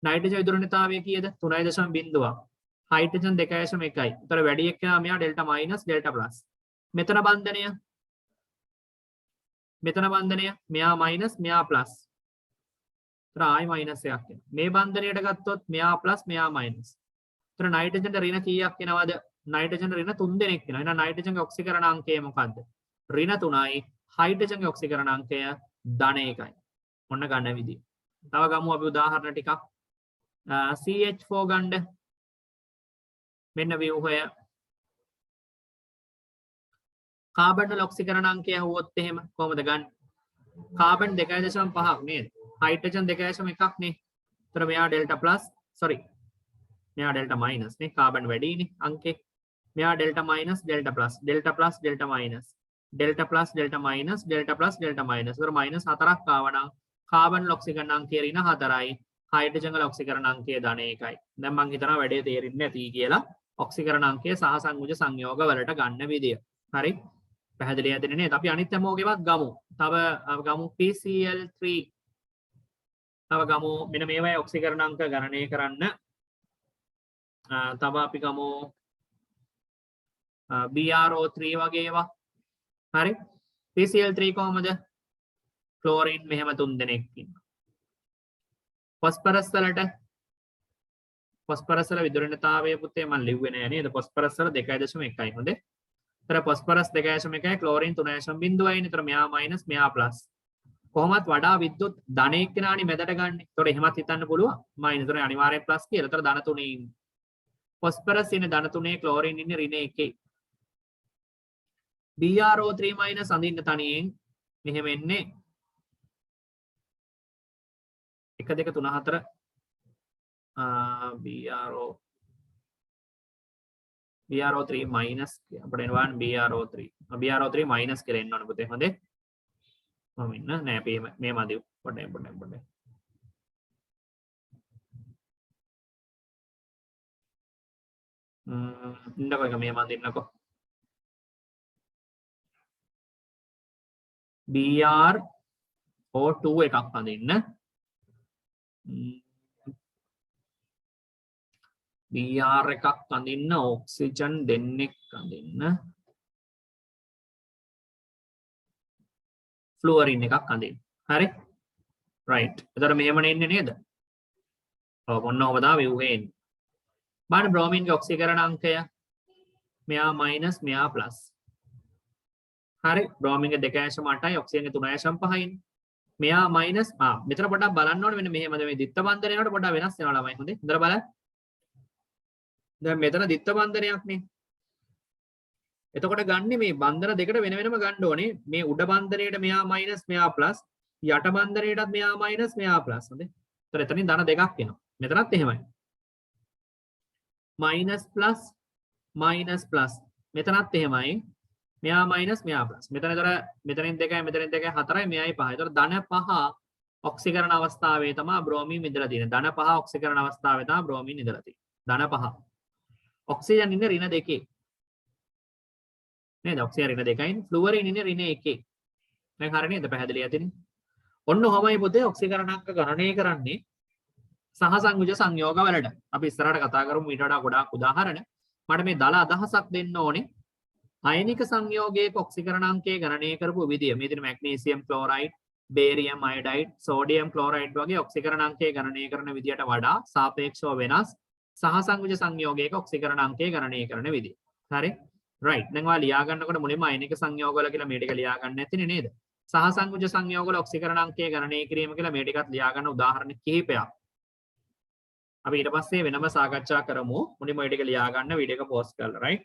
නයිට්‍රජන් විදුරිනතාවය කීයද? 3.0. හයිඩ්‍රජන් 2.1යි. උතර වැඩි එක්කෙනා මෙයා ඩෙල්ටා මයිනස් ඩෙල්ටා ප්ලස්. මෙතන බන්ධනය මෙයා මයිනස් මෙයා ප්ලස්. උතර ආයි මයිනස් එකක් එනවා. මේ බන්ධනයට ගත්තොත් මෙයා ප්ලස් මෙයා මයිනස්. උතර නයිට්‍රජන්ට ඍණ කීයක් එනවද? නයිට්‍රජන් ඍණ 3 දෙනෙක් එනවා. එහෙනම් නයිට්‍රජන්ගේ ඔක්සිකරණ අංකය මොකද්ද? ඍණ 3යි. හයිඩ්‍රජන්ගේ ඔක්සිකරණ අංකය ධන 1යි. ඔන්න ගන්න විදිය. තව ගමු අපි උදාහරණ ටිකක්. CH4 ගන්න. මෙන්න ව්‍යුහය. කාබන් වල ඔක්සිකරණ අංකය හුවොත් එහෙම කොහොමද ගන්න? කාබන් 2.5ක් නේද? හයිඩ්‍රජන් 2.1ක් නේ. ඒතර මෙයා ඩෙල්ටා ප්ලස් මෙයා ඩෙල්ටා මයිනස් නේ. කාබන් වැඩිනේ අංකේ. මෙයා delta minus delta plus delta plus delta minus delta plus delta minus delta plus delta minus. ඒතර මයිනස් 4ක් ආවනම් කාබන් වල ඔක්සිකරණ අංකය ඍණ 4යි. හයිඩ්‍රජන් වල ඔක්සිකරණ අංකය ධන 1යි. දැන් මම හිතනවා වැඩේ තේරෙන්නේ නැති කියලා. ඔක්සිකරණ අංකය සහසංයෝජ සංයෝග වලට ගන්න විදිය. හරි. පැහැදිලි ඇදෙන්නේ නේද? අපි අනිත් හැමෝගෙවත් ගමු. තව ගමු PCl3. තව ගමු මෙන්න මේවායේ ඔක්සිකරණ අංක ගණනය කරන්න. තව අපි ගමු BrO3 වගේ ඒවා. හරි. PCl3 කොහමද? ක්ලෝරින් මෙහෙම 3 දෙනෙක් ඉන්නවා. ෆොස්ෆරස් වල විදුරණතාවය පුතේ මම ලිව්වේ නෑ නේද? ෆොස්ෆරස් වල 2.1යි හොඳේ. तर फॉस्फरस 2.1යි ක්ලෝරින් 3.0යි. ඒතර මෙයා මයිනස් මෙයා ප්ලස්. කොහොමත් වඩා විද්‍යුත් ධන එක්කෙනානි මැදට ගන්න. ඒතර එහෙමත් හිතන්න පුළුවන්. මයිනස්. ඒතර අනිවාර්යෙන් ප්ලස් කියලා. ඒතර ධන 3 ඉන්නේ. ફોස්ෆරස් ඉන්නේ ධන 3, ක්ලෝරින් ඉන්නේ ඍණ 1. BrO3 මයිනස් අඳින්න තනියෙන් මෙහෙම එන්නේ 1 2 3 4 BrO3 minus අපිට එනවා BrO3 minus කියලා එන්න ඕන පුතේ. හොඳේ. මම ඉන්න නෑ මේ මදි පොඩ්ඩක් ඉන්නකෝ එක මේ මදින්නකෝ. BrO2 එකක් අඳින්න. BR එකක් අඳින්න, ඔක්සිජන් දෙන්නෙක් අඳින්න, ෆ්ලුවරින් එකක් අඳින්න. හරි. right එතකොට මෙහෙමනේ එන්නේ නේද ඔව් මොන්න ඔබ දා ව්‍යුහේ එන්නේ බලන්න බ්‍රෝමීන්ගේ ඔක්සිකරණ අංකය මෙයා මයිනස් මෙයා ප්ලස් හරි බ්‍රෝමීන්ගේ 2.8යි ඔක්සිජන්ගේ 3.5යි මෙයා මයිනස් මෙතන පොඩ්ඩක් බලන්න ඕනේ මෙන්න මෙහෙමද මේ දිත්ත බන්ධනයකට පොඩ්ඩක් වෙනස් වෙනවා ළමයි හොඳේ හොඳට බලන්න දැන් මෙතන දිත්ත බන්ධනයක් නේ එතකොට ගන්න මේ බන්ධන දෙකට වෙන වෙනම ගන්න ඕනේ මේ උඩ බන්ධනයේට මෙයා මයිනස් මෙයා ප්ලස් යට බන්ධනයේටත් මෙයා මයිනස් මෙයා ප්ලස් හොඳේ ඒතර එතනින් ධන දෙකක් එනවා මෙතනත් එහෙමයි මයිනස් ප්ලස් මෙතනත් එහෙමයි මෙයා මයිනස් මෙයා ප්ලස් මෙතන ඒතර මෙතනින් 2යි මෙතනින් 2යි 4යි මෙයයි 5යි ඒතර ධන 5 ඔක්සිකරණ අවස්ථාවේ තමයි බ්‍රෝමීන් ඉඳලා තියෙන්නේ ධන 5 ඔක්සිකරණ අවස්ථාවේ තමයි බ්‍රෝමීන් ඉඳලා තියෙන්නේ ධන 5 ඔක්සිජන් ඉන්නේ ඍණ 2 නේද ඔක්සිජන් ඍණ 2යි ෆ්ලුවරින් ඉන්නේ ඍණ 1 දැන් හරිය නේද පැහැදිලි ඇතිනේ ඔන්න ඔහමයි පුතේ ඔක්සිකරණාංක ගණනය කරන්නේ සහසංයුජ සංයෝග වලට අපි ඉස්සරහට කතා කරමු ඊට වඩා ගොඩාක් උදාහරණ මට මේ දල අදහසක් දෙන්න ඕනේ අයනික සංයෝගයක ඔක්සිකරණාංකය ගණනය කරපු විදිය මේ දින magnesium chloride barium iodide sodium chloride වගේ ඔක්සිකරණාංකය ගණනය කරන විදියට වඩා සාපේක්ෂව වෙනස් සහසංයුජ සංයෝගයක ඔක්සිකරණාංකය ගණනය කරන විදිය හරි right දැන් ඔයා ලියා ගන්නකොට මුලින්ම අයනික සංයෝග වල කියලා මේ ටික ලියා ගන්න නැතිනේ නේද සහසංයුජ සංයෝග වල ඔක්සිකරණාංකය ගණනය කිරීම කියලා මේ ටිකත් ලියා ගන්න උදාහරණ කිහිපයක් අපි ඊට පස්සේ වෙනම සාකච්ඡා කරමු මුලින්ම මේ ටික ලියා ගන්න වීඩියෝ එක පෝස්ට් කරලා right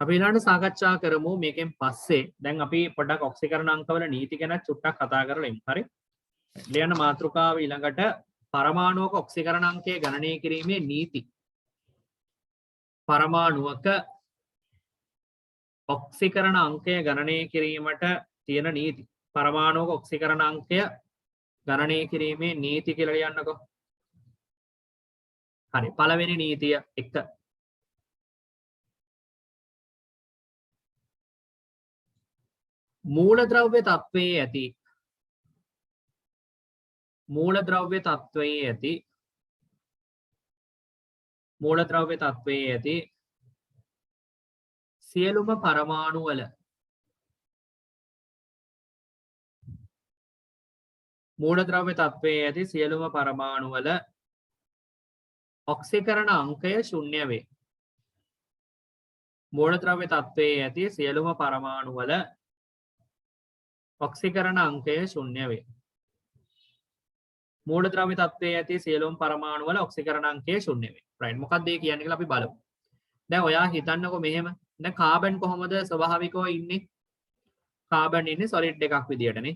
අපි ඊළඟට සාකච්ඡා කරමු මේකෙන් පස්සේ දැන් අපි පොඩ්ඩක් ඔක්සිකරණ අංකවල නීති ගැන චුට්ටක් කතා කරලා ඉමු හරි ලියන මාතෘකාව ඊළඟට පරමාණුවක ඔක්සිකරණ අංකය ගණනය කිරීමේ නීති පරමාණුවක ඔක්සිකරණ අංකය ගණනය කිරීමට තියෙන නීති පරමාණුවක ඔක්සිකරණ අංකය ගණනය කිරීමේ නීති කියලා ලියන්නකෝ හරි පළවෙනි නීතිය 1 මූලද්‍රව්‍ය තත්වයේ ඇති සියලුම පරමාණු වල ඔක්සිකරණ අංකය ශුන්‍ය වේ මූලද්‍රව්‍ය තත්වයේ ඇති සියලුම පරමාණු වල ඔක්සිකරණ අංකය ශුන්‍ය වේ මූලද්‍රව්‍ය තත්වයේ ඇති සියලුම පරමාණු වල ඔක්සිකරණ අංකය ශුන්‍ය වේ right මොකක්ද ඒ කියන්නේ කියලා අපි බලමු දැන් ඔයා හිතන්නකෝ මෙහෙම දැන් කාබන් කොහොමද ස්වභාවිකව ඉන්නේ කාබන් ඉන්නේ සොලිඩ් එකක් විදියටනේ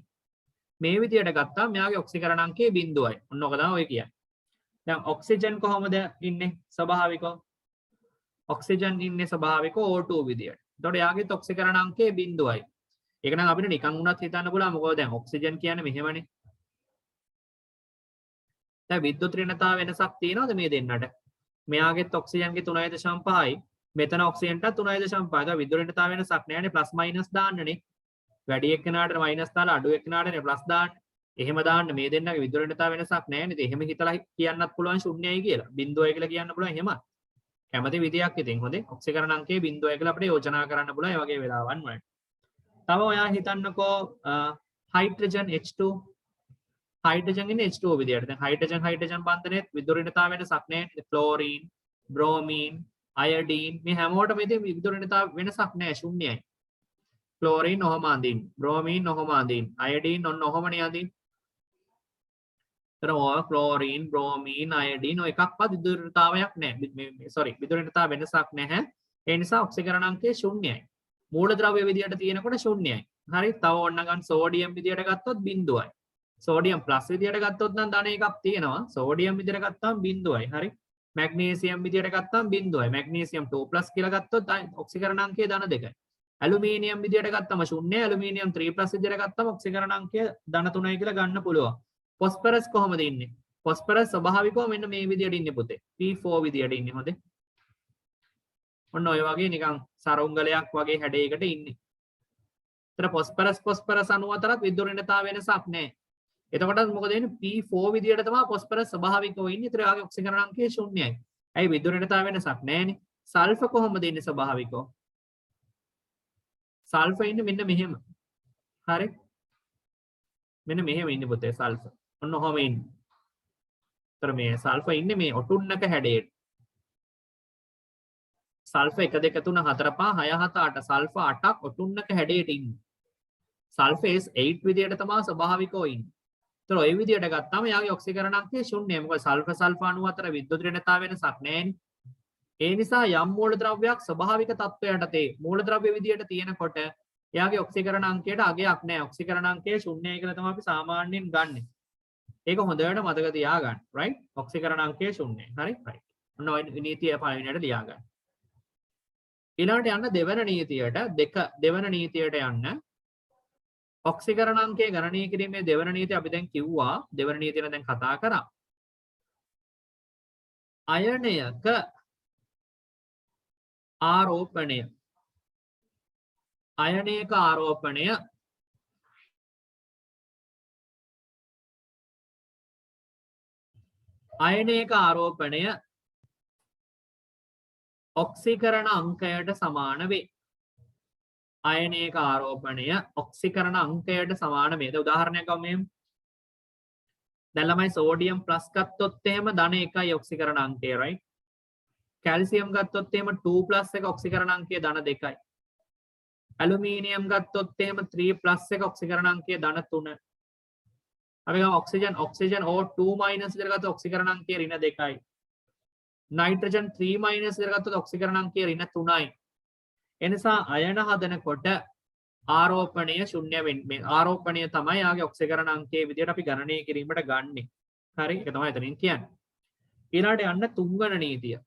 මේ විදියට ගත්තාම මෙයාගේ ඔක්සිකරණ අංකය 0යි ඔන්න ඔක තමයි ඔය කියන්නේ දැන් ඔක්සිජන් කොහොමද ඉන්නේ ස්වභාවිකව ඔක්සිජන් ඉන්නේ ස්වභාවිකව O2 විදියට එතකොට එයාගේ ඔක්සිකරණ අංකය 0යි ඒක නම් අපිට නිකන් උනත් හිතන්න පුළුවන් මොකද දැන් ඔක්සිජන් කියන්නේ මෙහෙමනේ දැන් විද්‍යුත් ඍණතාව වෙනසක් තියෙනවද මේ දෙන්නට මෙයාගෙත් ඔක්සිජන්ගේ 3.5යි මෙතන ඔක්සිජන්ටත් 3.5යි දැන් විද්‍යුත් ඍණතාව වෙනසක් නැහැනේ ප්ලස් මයිනස් දාන්නනේ වැඩි එක්කෙනාට මයිනස් දාලා අඩු එක්කෙනාට ප්ලස් දාන්න එහෙම දාන්න මේ දෙන්නගේ විද්‍යුත් ඍණතාව වෙනසක් නැහැනේ ඉතින් එහෙම හිතලා කියන්නත් පුළුවන් ශුන්‍යයි කියලා 0යි කියලා කියන්න පුළුවන් එහෙම කැමති විදියක් ඉතින් හොඳේ ඔක්සිකරණ අංකය 0යි කියලා අපිට යෝජනා කරන්න පුළුවන් මේ වගේ වෙලාවන් වලට තව ඔයා හිතන්නකෝ හයිඩ්‍රජන් H2 හයිඩ්‍රජන් ඉන්නේ H2O විදියට. දැන් හයිඩ්‍රජන් බන්ධනයේත් විද්‍යුත් ඍණතාව වෙනසක් නැහැ. ක්ලෝරින්, බ්‍රෝමීන්, අයඩීන් මේ හැමෝටම ඉතින් විද්‍යුත් ඍණතාව වෙනසක් නැහැ ශුන්‍යයි. ක්ලෝරින් ඔහම අඳින්න, බ්‍රෝමීන් ඔහම අඳින්න, අයඩීන් ඔන්න ඔහමනේ අඳින්න. එතන ක්ලෝරින්, බ්‍රෝමීන්, අයඩීන් ඔය එකක්වත් විද්‍යුත් ඍණතාවයක් නැහැ. විද්‍යුත් ර්ණතාව වෙනසක් නැහැ. ඒ නිසා ඔක්සිකරණ අංකය ශුන්‍යයි. මූලද්‍රව්‍ය විදියට තියෙනකොට ශුන්‍යයි. හරි. තව ඕන්න ගන්න සෝඩියම් විදියට ගත්තොත් 0යි. සෝඩියම් ප්ලස් විදියට ගත්තොත් නම් ධන එකක් තියෙනවා. සෝඩියම් විදියට ගත්තාම 0යි. හරි. මැග්නීසියම් විදියට ගත්තාම 0යි. මැග්නීසියම් 2+ කියලා ගත්තොත් ඔක්සිකරණ අංකය ධන 2යි. ඇලුමිනියම් විදියට ගත්තම ශුන්‍යයි. ඇලුමිනියම් 3+ විදියට ගත්තම ඔක්සිකරණ අංකය ධන 3යි කියලා ගන්න පුළුවන්. ෆොස්ෆරස් කොහොමද ඉන්නේ? ෆොස්ෆරස් ස්වභාවිකව මෙන්න මේ විදියට ඉන්නේ පුතේ. P4 විදියට ඉන්නේ හොඳේ. ඔන්න ඔය වගේ නිකන් සරුංගලයක් වගේ හැඩයකට ඉන්නේ. ඒතර phosphorus අණු අතරත් විද්‍යුත් ඍණතාව වෙනසක් නැහැ. එතකොට මොකද වෙන්නේ? P4 විදියට තමයි phosphorus ස්වභාවිකව ඉන්නේ. ඒතර යාගේ ඔක්සිජන් අංකය ශුන්‍යයි. ඇයි විද්‍යුත් ඍණතාව වෙනසක් නැහැනේ. සල්ෆර් කොහොමද ඉන්නේ ස්වභාවිකව? සල්ෆර් ඉන්නේ මෙන්න මෙහෙම. හරි. මෙන්න මෙහෙම ඉන්නේ පුතේ සල්ෆර්. ඔන්න ඔහම ඉන්නේ. ඒතර මේ සල්ෆර් ඉන්නේ මේ ඔටුන්නක හැඩයට. සල්ෆර් 1 2 3 4 5 6 7 8 සල්ෆර් 8ක් ඔටුන්නක හැඩයට ඉන්නේ. සල්ෆර් S8 විදියට තමයි ස්වභාවිකව ඉන්නේ. ඒතර ওই විදියට ගත්තාම යාගේ ඔක්සිකරණ අංකය ශුන්‍යයි. මොකද සල්ෆර් සල්ෆර් අණු අතර විද්‍යුත් ඍණතාව වෙනසක් නැහැනේ. ඒ නිසා යම් මූලද්‍රව්‍යයක් ස්වභාවික තත්වයටතේ මූලද්‍රව්‍ය විදියට තියෙනකොට එයාගේ ඔක්සිකරණ අංකයට අගයක් නැහැ. ඔක්සිකරණ අංකය ශුන්‍යයි කියලා තමයි අපි සාමාන්‍යයෙන් ගන්නෙ. ඒක හොඳට මතක තියාගන්න. right? ඔක්සිකරණ අංකය ශුන්‍යයි. හරි? right. ඔන්න ඔය නීතිය පළවෙනියට ලියා ගන්න. ඊළඟට යන්න දෙවන නීතියට යන්න. ඔක්සිකරණ අංකය ගණනය කිරීමේ දෙවන නීතිය අපි දැන් කිව්වා. දෙවන නීතිය දැන් කතා කරා. අයනයක ආරෝපණය අයනයක ආරෝපණය ඔක්සිකරණ අංකයට සමාන වේ. අයනයක ආරෝපණය ඔක්සිකරණ අංකයට සමාන වේ. උදාහරණයක් ගමු මෙහෙම. දැන් ළමයි සෝඩියම් ප්ලස් ගත්තොත් එහෙම ධන 1යි ඔක්සිකරණ අංකය right. කැල්සියම් ගත්තොත් එහෙම 2+ එක ඔක්සිකරණ අංකය ධන 2යි. ඇලුමිනියම් ගත්තොත් එහෙම 3+ එක ඔක්සිකරණ අංකය ධන 3. අපි ගමු ඔක්සිජන් O2 මයිනස් විතර ගත්තොත් ඔක්සිකරණ අංකය ඍණ 2යි. නයිට්‍රජන් 3 මයිනස් විතර ගත්තොත් ඔක්සිකරණ අංකය ඍණ 3යි. එනිසා අයන හදනකොට ආරෝපණය ශුන්‍ය වෙන්නේ. ආරෝපණය තමයි යාගේ ඔක්සිකරණ අංකයේ විදියට අපි ගණනය කිරීමට ගන්නෙ. හරි? ඒක තමයි එතනින් කියන්නේ. ඊළඟට යන්න තුන්වන නීතිය.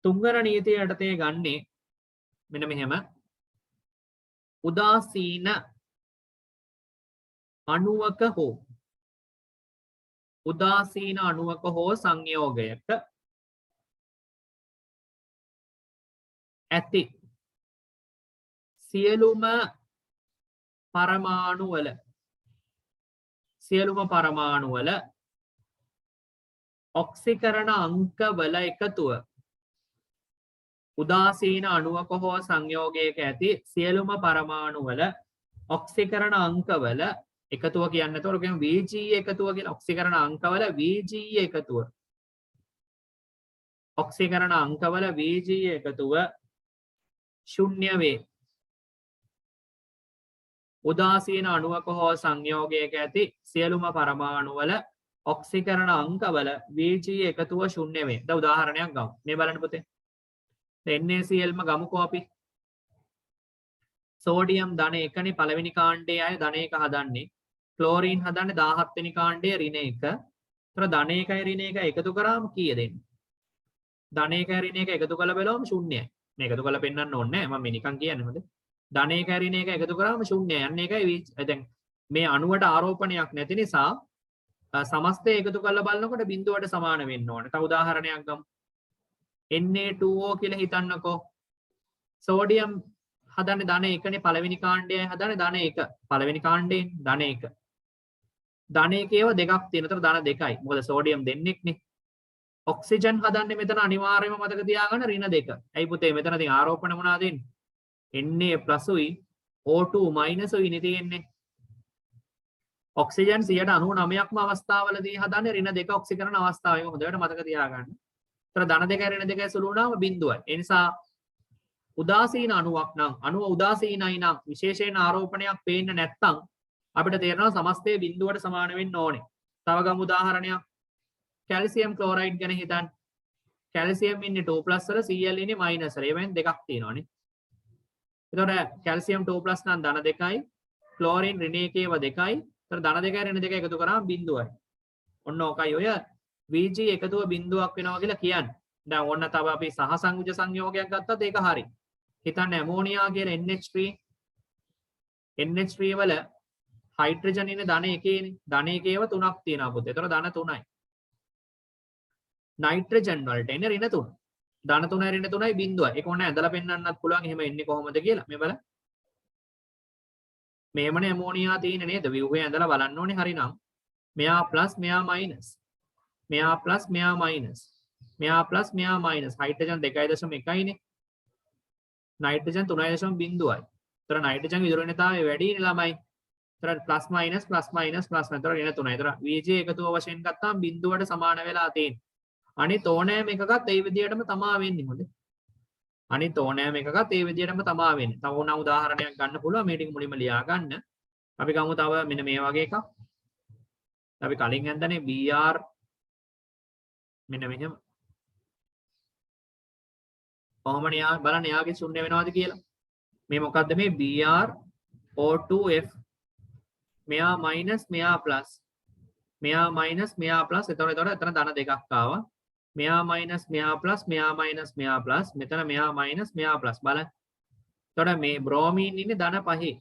තුන්වන නීතිය යටතේ ගන්නේ මෙන්න මෙහෙම. උදාසීන අණුවක හෝ සංයෝගයක ඇති සියලුම පරමාණු වල ඔක්සිකරණ අංකවල එකතුව උදාසීන අණුවක හෝ සංයෝගයක ඇති සියලුම පරමාණු වල ඔක්සිකරණ අංකවල එකතුව කියන්නේ එතකොට කියමු VGE එකතුව කියලා. ඔක්සිකරණ අංකවල VGE එකතුව. ඔක්සිකරණ අංකවල VGE එකතුව ශුන්‍ය වේ. උදාසීන අණුවක හෝ සංයෝගයක ඇති සියලුම පරමාණු වල ඔක්සිකරණ අංකවල VGE එකතුව ශුන්‍ය වේ. දැන් උදාහරණයක් ගමු. මේ බලන්න පුතේ. NaCl ම ගමුකෝ අපි. සෝඩියම් ධන 1නේ පළවෙනි කාණ්ඩයේ අය ධන 1 හදන්නේ. ක්ලෝරින් හදන්නේ 17 වෙනි කාණ්ඩයේ ඍණ 1. ඒතර ධන 1යි ඍණ 1යි එකතු කරාම කීයද එන්නේ? ධන 1යි ඍණ 1 එකතු කළ බලවම ශුන්‍යයි. මේ එකතු කරලා පෙන්නන්න ඕනේ නැහැ. මම මේ නිකන් කියන්නේ හොඳ. ධන 1යි ඍණ 1යි එකතු කරාම ශුන්‍යයි. අන්න ඒකයි දැන් මේ අණුවට ආරෝපණයක් නැති නිසා සමස්තය එකතු කරලා බලනකොට බිඳුවට සමාන වෙන්න ඕනේ. තව උදාහරණයක් ගමු. Na2O කියලා හිතන්නකෝ. සෝඩියම් හදන්නේ ධන 1නේ පළවෙනි කාණ්ඩයයි හදන්නේ ධන 1. පළවෙනි කාණ්ඩයෙන් ධන 1. ධන 1ඒව දෙකක් තියෙන. ඒතර ධන 2යි. මොකද සෝඩියම් දෙන්නෙක්නේ. ඔක්සිජන් හදන්නේ මෙතන අනිවාර්යයෙන්ම මතක තියාගන්න ඍණ 2. ඇයි පුතේ මෙතන තියෙන ආරෝපණ මොනවාද එන්නේ? Na+ උයි O2 මයිනස් උයි නේ තියෙන්නේ. ඔක්සිජන් 99%ක්ම අවස්ථාවලදී හදන්නේ ඍණ 2 ඔක්සිකරණ අවස්ථාව. ඒක හොඳට මතක තියාගන්න. ඒතර ධන 2 ඍණ 2 සුළු වුණාම බිඳුවයි. ඒ නිසා උදාසීන අණුවක් නම් අණුව උදාසීනයි නම් විශේෂයෙන් ආරෝපණයක් පේන්නේ නැත්නම් අපිට තේරෙනවා සමස්තය බිඳුවට සමාන වෙන්න ඕනේ. තව ගමු උදාහරණයක්. කැල්සියම් ක්ලෝරයිඩ් ගැන හිතන්න. කැල්සියම් ඉන්නේ 2+ වල Cl ඉන්නේ මයිනස් වල. ඒවෙන් දෙකක් තියෙනවානේ. එතකොට කැල්සියම් 2+ නම් ධන 2යි. ක්ලෝරින් ඍණ 1ඒව 2යි. ඒතර ධන 2යි ඍණ 2යි එකතු කරාම බිඳුවයි. ඔන්න ඕකයි ඔය VG එකතුව බිඳුවක් වෙනවා කියලා කියන්නේ. දැන් ඔන්න තව අපි සහසංයුජ සංයෝගයක් ගත්තත් ඒක හරි. හිතන්න ඇමෝනියා කියලා NH3 වල හයිඩ්‍රජන් ඉන්නේ ධන 1නේ. ධන 1ඒව 3ක් තියෙනවා පුතේ. ඒතර ධන 3යි. නයිට්‍රජන් වලට එන්නේ ඍණ 3. ධන 3යි ඍණ 3යි බිඳුවයි. ඒක ඕනේ ඇදලා පෙන්නන්නත් පුළුවන්. එහෙම එන්නේ කොහොමද කියලා. මේ බලන්න. මේමනේ ඇමෝනියා තියෙන්නේ නේද? ව්‍යුහය ඇදලා බලන්න ඕනේ හරිනම්. මෙයා ප්ලස් මෙයා මයිනස්. මෙයා ප්ලස් මෙයා මයිනස්. මෙයා ප්ලස් මෙයා මයිනස්. හයිඩ්‍රජන් 2.1 නේ. නයිට්‍රජන් 3.0යි. ඒතර නයිට්‍රජන් විදුලනතාවය වැඩි නේ ළමයි. ඒතර plus minus plus minus plus නැතර ඍණ 3යි. ඒතර Vj එකතුව වශයෙන් ගත්තාම බිඳුවට සමාන වෙලා තියෙන්නේ. අනිත් ඕනෑම එකකත් ඒ විදිහටම තමා වෙන්නේ. හොඳේ. අනිත් ඕනෑම එකකත් ඒ විදිහටම තමා වෙන්නේ. තව ඕන උදාහරණයක් ගන්න පුළුවන්. මේ ටික මුලින්ම ලියා ගන්න. අපි ගමු තව මෙන්න මේ වගේ එකක්. අපි කලින් හඳන්නේ Br මෙන්න මෙහෙම. කොහොමද යා බලන්න යාගේ ශුන්‍ය වෙනවද කියලා. මේ මොකද්ද මේ Br O2F මෙයා මයිනස් මෙයා ප්ලස්. මෙයා මයිනස් මෙයා ප්ලස්. එතකොට එතන ධන දෙකක් ආවා. මෙයා මයිනස් මෙයා ප්ලස් මෙයා මයිනස් මෙයා ප්ලස්. මෙතන මෙයා මයිනස් මෙයා ප්ලස් බලන්න. එතකොට මේ බ්‍රෝමීන් ඉන්නේ ධන 5.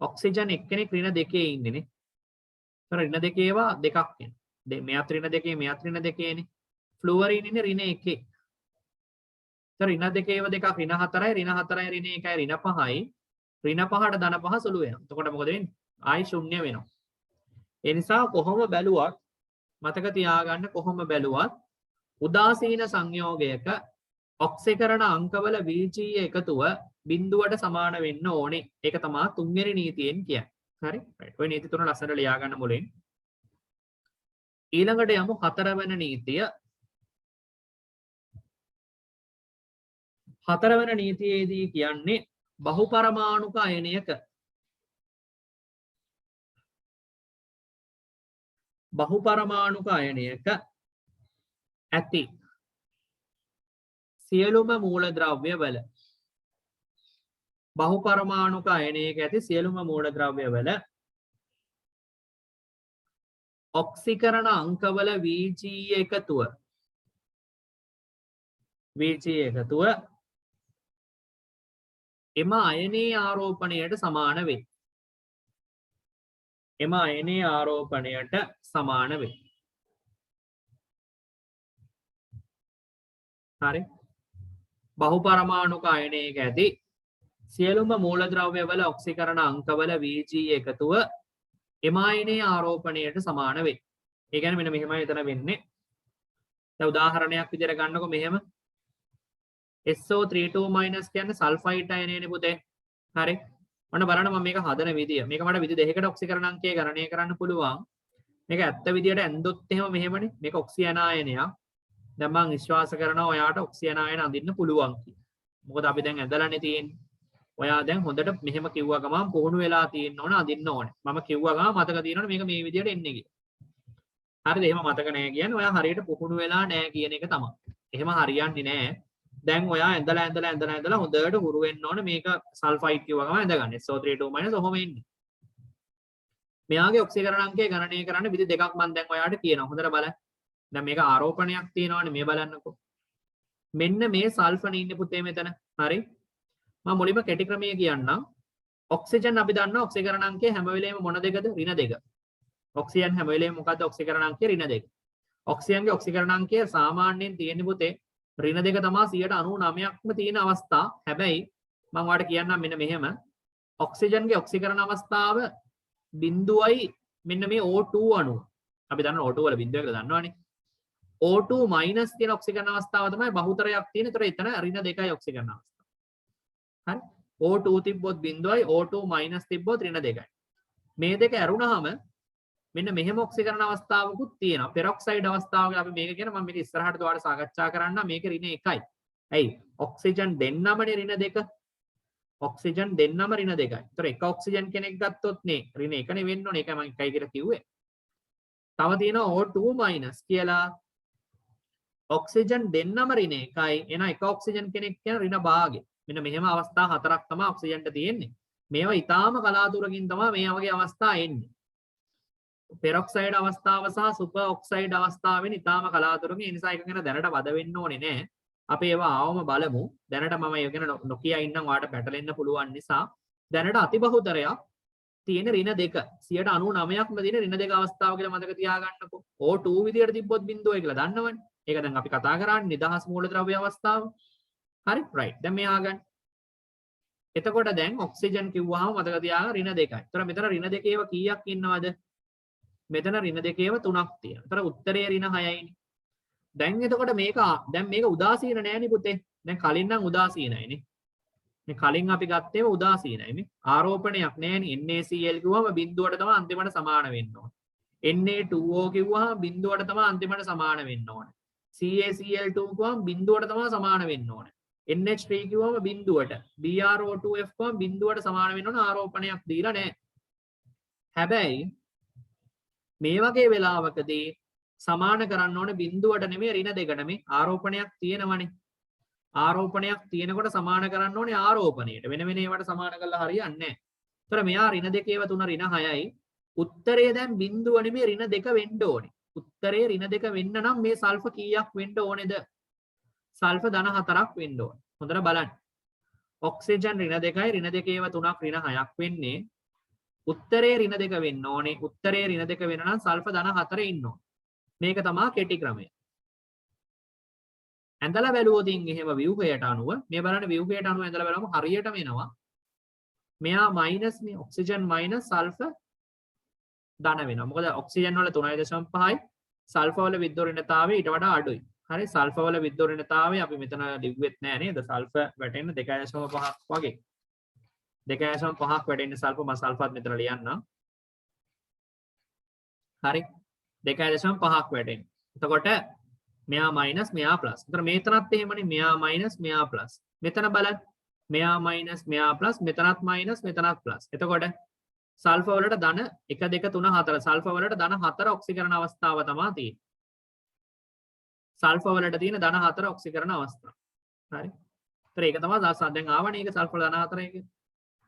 ඔක්සිජන් එක්කෙනෙක් ඍණ 2 ඉන්නේ නේ. එතකොට ඍණ 2 ඒවා දෙකක් එන්නේ. මෙයාත් ඍණ 2 මෙයාත් ඍණ 2 නේ. ෆ්ලුවරින් ඉන්නේ ඍණ 1. එතකොට ඍණ 2 ඒවා දෙකක් ඍණ 4යි ඍණ 4යි ඍණ 1යි ඍණ 5යි. ඍණ 5ට ධන 5 සුළු වෙනවා. එතකොට මොකද වෙන්නේ? ආයි ශුන්‍ය වෙනවා. ඒ නිසා කොහොම බැලුවත් මතක තියාගන්න කොහොම බැලුවත් උදාසීන සංයෝගයක ඔක්සිකරණ අංකවල Vg එකතුව බිඳුවට සමාන වෙන්න ඕනේ. ඒක තමයි තුන්වෙනි නීතියෙන් කියන්නේ. හරි? රයිට්. ඔය නීති තුන ලස්සනට ලියා ගන්න මුලින්. ඊළඟට යමු හතරවෙනි නීතිය. හතරවෙනි නීතියේදී කියන්නේ බහුපරමාණුක අයනයක බහුපරමාණුක අයනයක ඇති සියලුම මූලද්‍රව්‍ය වල බහුපරමාණුක අයනයක ඇති සියලුම මූලද්‍රව්‍ය වල ඔක්සිකරණ අංකවල Vg එකතුව එම අයනයේ ආරෝපණයට සමාන වේ. එම අයනයේ ආරෝපණයට සමාන වේ. හරි. බහුපරමාණුක අයනයක ඇති සියලුම මූලද්‍රව්‍ය වල ඔක්සිකරණ අංකවල Vg එකතුව එම අයනයේ ආරෝපණයට සමාන වේ. ඒ කියන්නේ මෙන්න මෙහෙමයි එතන වෙන්නේ. දැන් උදාහරණයක් විදිහට ගන්නකො මෙහෙම. SO32- කියන්නේ සල්ෆයිඩ් අයනයනේ පුතේ. හරි. ඔන්න බලන්න මම මේක හදන විදිය. මේක මට විදි දෙකකට ඔක්සිකරණ අංකය ගණනය කරන්න පුළුවන්. මේක ඇත්ත විදියට ඇන්දොත් එහෙම මෙහෙමනේ. මේක ඔක්සිජන් ආයනයක්. දැන් මම විශ්වාස කරනවා ඔයාට ඔක්සිජන් ආයන අඳින්න පුළුවන් කියලා. මොකද අපි දැන් ඇඳලානේ තියෙන්නේ. ඔයා දැන් හොඳට මෙහෙම කිව්වා ගමන් පුහුණු වෙලා තියෙන්න ඕන අඳින්න ඕනේ. මම කිව්වා ගමන් මතක තියෙනවනේ මේක මේ විදියට එන්නේ කියලා. හරිද? එහෙම මතක නැහැ කියන්නේ ඔයා හරියට පුහුණු වෙලා නැහැ කියන එක තමයි. එහෙම හරියන්නේ නැහැ. දැන් ඔයා ඇඳලා හොඳට හුරු වෙන්න ඕනේ මේක සල්ෆයිඩ් කිව්වා ගමන් ඇඳගන්න. SO32- ඔහොම එන්නේ. මෙයාගේ ඔක්සිකරණ අංකය ගණනය කරන්න විදි දෙකක් මම දැන් ඔයාලට කියනවා. හොඳට බලන්න. දැන් මේක ආරෝපණයක් තියෙනවානේ මේ බලන්නකෝ. මෙන්න මේ සල්ෆනේ ඉන්නේ පුතේ මෙතන. හරි? මම මුලින්ම කැටි ක්‍රමය කියන්නම්. ඔක්සිජන් අපි දන්නවා ඔක්සිකරණ අංකය හැම වෙලේම මොන දෙකද? ඍණ 2. ඔක්සිජන් හැම වෙලේම මොකද්ද ඔක්සිකරණ අංකය? ඍණ 2. ඔක්සිජන්ගේ ඔක්සිකරණ අංකය සාමාන්‍යයෙන් තියෙන්නේ පුතේ ඍණ 2 තමයි 99%ක්ම තියෙන අවස්ථා. හැබැයි මම ඔයාලට කියන්නම් මෙන්න මෙහෙම. ඔක්සිජන්ගේ ඔක්සිකරණ අවස්ථාව බිඳුවයි මෙන්න මේ O2 අණුව. අපි දන්නවා O2 වල බිඳුව කියලා දන්නවනේ. O2- තියෙන ඔක්සිකරණ අවස්ථාව තමයි බහුතරයක් තියෙන. ඒතර එතන ඍණ 2යි ඔක්සිකරණ අවස්ථාව. හරි? O2 තිබ්බොත් බිඳුවයි O2- තිබ්බොත් ඍණ 2යි. මේ දෙක ඇරුණාම මෙන්න මෙහෙම ඔක්සිකරණ අවස්ථාවකුත් තියෙනවා. පෙරොක්සයිඩ් අවස්ථාව කියලා අපි මේක කියන මම මේක ඉස්සරහට ඔයාලට සාකච්ඡා කරන්න. මේක ඍණ 1යි. ඇයි? ඔක්සිජන් දෙන්නමනේ ර්ණ 2. ඔක්සිජන් දෙන්නම ර්ණ 2යි. ඒතර එක ඔක්සිජන් කෙනෙක් ගත්තොත් නේ ර්ණ 1 නේ වෙන්න ඕනේ. ඒකයි මම 1යි කියලා කිව්වේ. තව තියෙනවා O2- කියලා. ඔක්සිජන් දෙන්නම ර්ණ 1යි. එන එක ඔක්සිජන් කෙනෙක් කියන ර්ණ භාගය. මෙන්න මෙහෙම අවස්ථා හතරක් තමයි ඔක්සිජන්ට තියෙන්නේ. මේවා ඊටාම කලාතුරකින් තමයි මේ වගේ අවස්ථා එන්නේ. පෙරොක්සයිඩ් අවස්ථාව සහ සුපර් ඔක්සයිඩ් අවස්ථාවෙන් ඊටාම කලාතුරකින්. ඒ නිසා එක ගැන දැනට වද වෙන්න ඕනේ නෑ. අපි ඒවා ආවම බලමු. දැනට මම ඒ ගැන නොකිය ඉන්නම් ඔයාලට පැටලෙන්න පුළුවන් නිසා දැනට අතිබහුතරයක් තියෙන ඍණ 2. 99%ක්ම තියෙන ඍණ 2 අවස්ථාව කියලා මතක තියාගන්නකෝ. O2 විදියට තිබ්බොත් බිඳුවයි කියලා දන්නවනේ. ඒක දැන් අපි කතා කරන්නේ නිදහස් මූලද්‍රව්‍ය අවස්ථාව. හරි right. දැන් මේ ආගන්න. එතකොට දැන් ඔක්සිජන් කිව්වහම මතක තියාගන්න ඍණ 2යි. ඒතර මෙතන ඍණ 2කේව කීයක් ඉන්නවද? මෙතන ඍණ 2කේව 3ක් තියෙනවා. ඒතර උත්තරේ ඍණ 6යිනේ. දැන් එතකොට මේක උදාසීන නෑනේ පුතේ. දැන් කලින් නම් උදාසීනයිනේ. මේ කලින් අපි ගත්තේම උදාසීනයි මේ. ආරෝපණයක් නෑනේ. NaCl කිව්වම බිඳුවට තමයි අන්තිමට සමාන වෙන්න ඕනේ. Na2O කිව්වහම බිඳුවට තමයි අන්තිමට සමාන වෙන්න ඕනේ. CaCl2 කිව්වම බිඳුවට තමයි සමාන වෙන්න ඕනේ. NH3 කිව්වම බිඳුවට. BrO2F කිව්වම බිඳුවට සමාන වෙන්න ඕන ආරෝපණයක් දීලා නෑ. හැබැයි මේ වගේ වෙලාවකදී සමාන කරන්න ඕනේ බිඳුවට නෙමෙයි ඍණ 2ට මේ ආරෝපණයක් තියෙනවනේ. ආරෝපණයක් තියෙනකොට සමාන කරන්න ඕනේ ආරෝපණයට. වෙන වෙන ඒවාට සමාන කරලා හරියන්නේ නැහැ. ඒතර මෙයා ඍණ 2කේව 3 ඍණ 6යි. උත්තරේ දැන් බිඳුව නෙමෙයි ඍණ 2 වෙන්න ඕනේ. උත්තරේ ඍණ 2 වෙන්න නම් මේ සල්ෆර් කීයක් වෙන්න ඕනේද? සල්ෆර් ධන 4ක් වෙන්න ඕනේ. හොඳට බලන්න. ඔක්සිජන් ඍණ 2යි ඍණ 2කේව 3ක් ඍණ 6ක් වෙන්නේ. උත්තරේ ඍණ 2 වෙන්න ඕනේ. උත්තරේ ඍණ 2 වෙන නම් සල්ෆර් ධන 4 ඉන්න ඕනේ. මේක තමයි කෙටි ක්‍රමය. ඇඳලා බැලුවොතින් එහෙම ව්‍යුහයට අනුව මේ බලන්න ව්‍යුහයට අනුව ඇඳලා බලමු හරියටම එනවා. මෙයා මයිනස් මේ ඔක්සිජන් මයිනස් සල්ෆර් ධන වෙනවා. මොකද ඔක්සිජන් වල 3.5යි සල්ෆර් වල විද්‍යුත් ඊට වඩා අඩුයි. හරි සල්ෆර් වල විද්‍යුත් අපි මෙතන ලිව්වෙත් නෑ නේද? සල්ෆර් වැටෙන්න 2.5ක් වගේ. 2.5ක් වැටෙන්නේ සල්ෆර් මම සල්ෆර්ත් මෙතන ලියන්නම්. හරි 2.5ක් වැටෙන්නේ. එතකොට මෙයා මයිනස් මෙයා ප්ලස්. ඒතර මේතනත් එහෙමනේ මෙයා මයිනස් මෙයා ප්ලස්. මෙතන බලන්න. මෙයා මයිනස් මෙයා ප්ලස් මෙතනත් මයිනස් මෙතනත් ප්ලස්. එතකොට සල්ෆර් වලට ධන 1 2 3 4 සල්ෆර් වලට ධන 4 ඔක්සිකරණ අවස්ථාව තමයි තියෙන්නේ. සල්ෆර් වලට තියෙන ධන 4 ඔක්සිකරණ අවස්ථාව. හරි. ඒතර ඒක තමයි දැන් ආවනේ ඒක සල්ෆර් ධන 4 එක.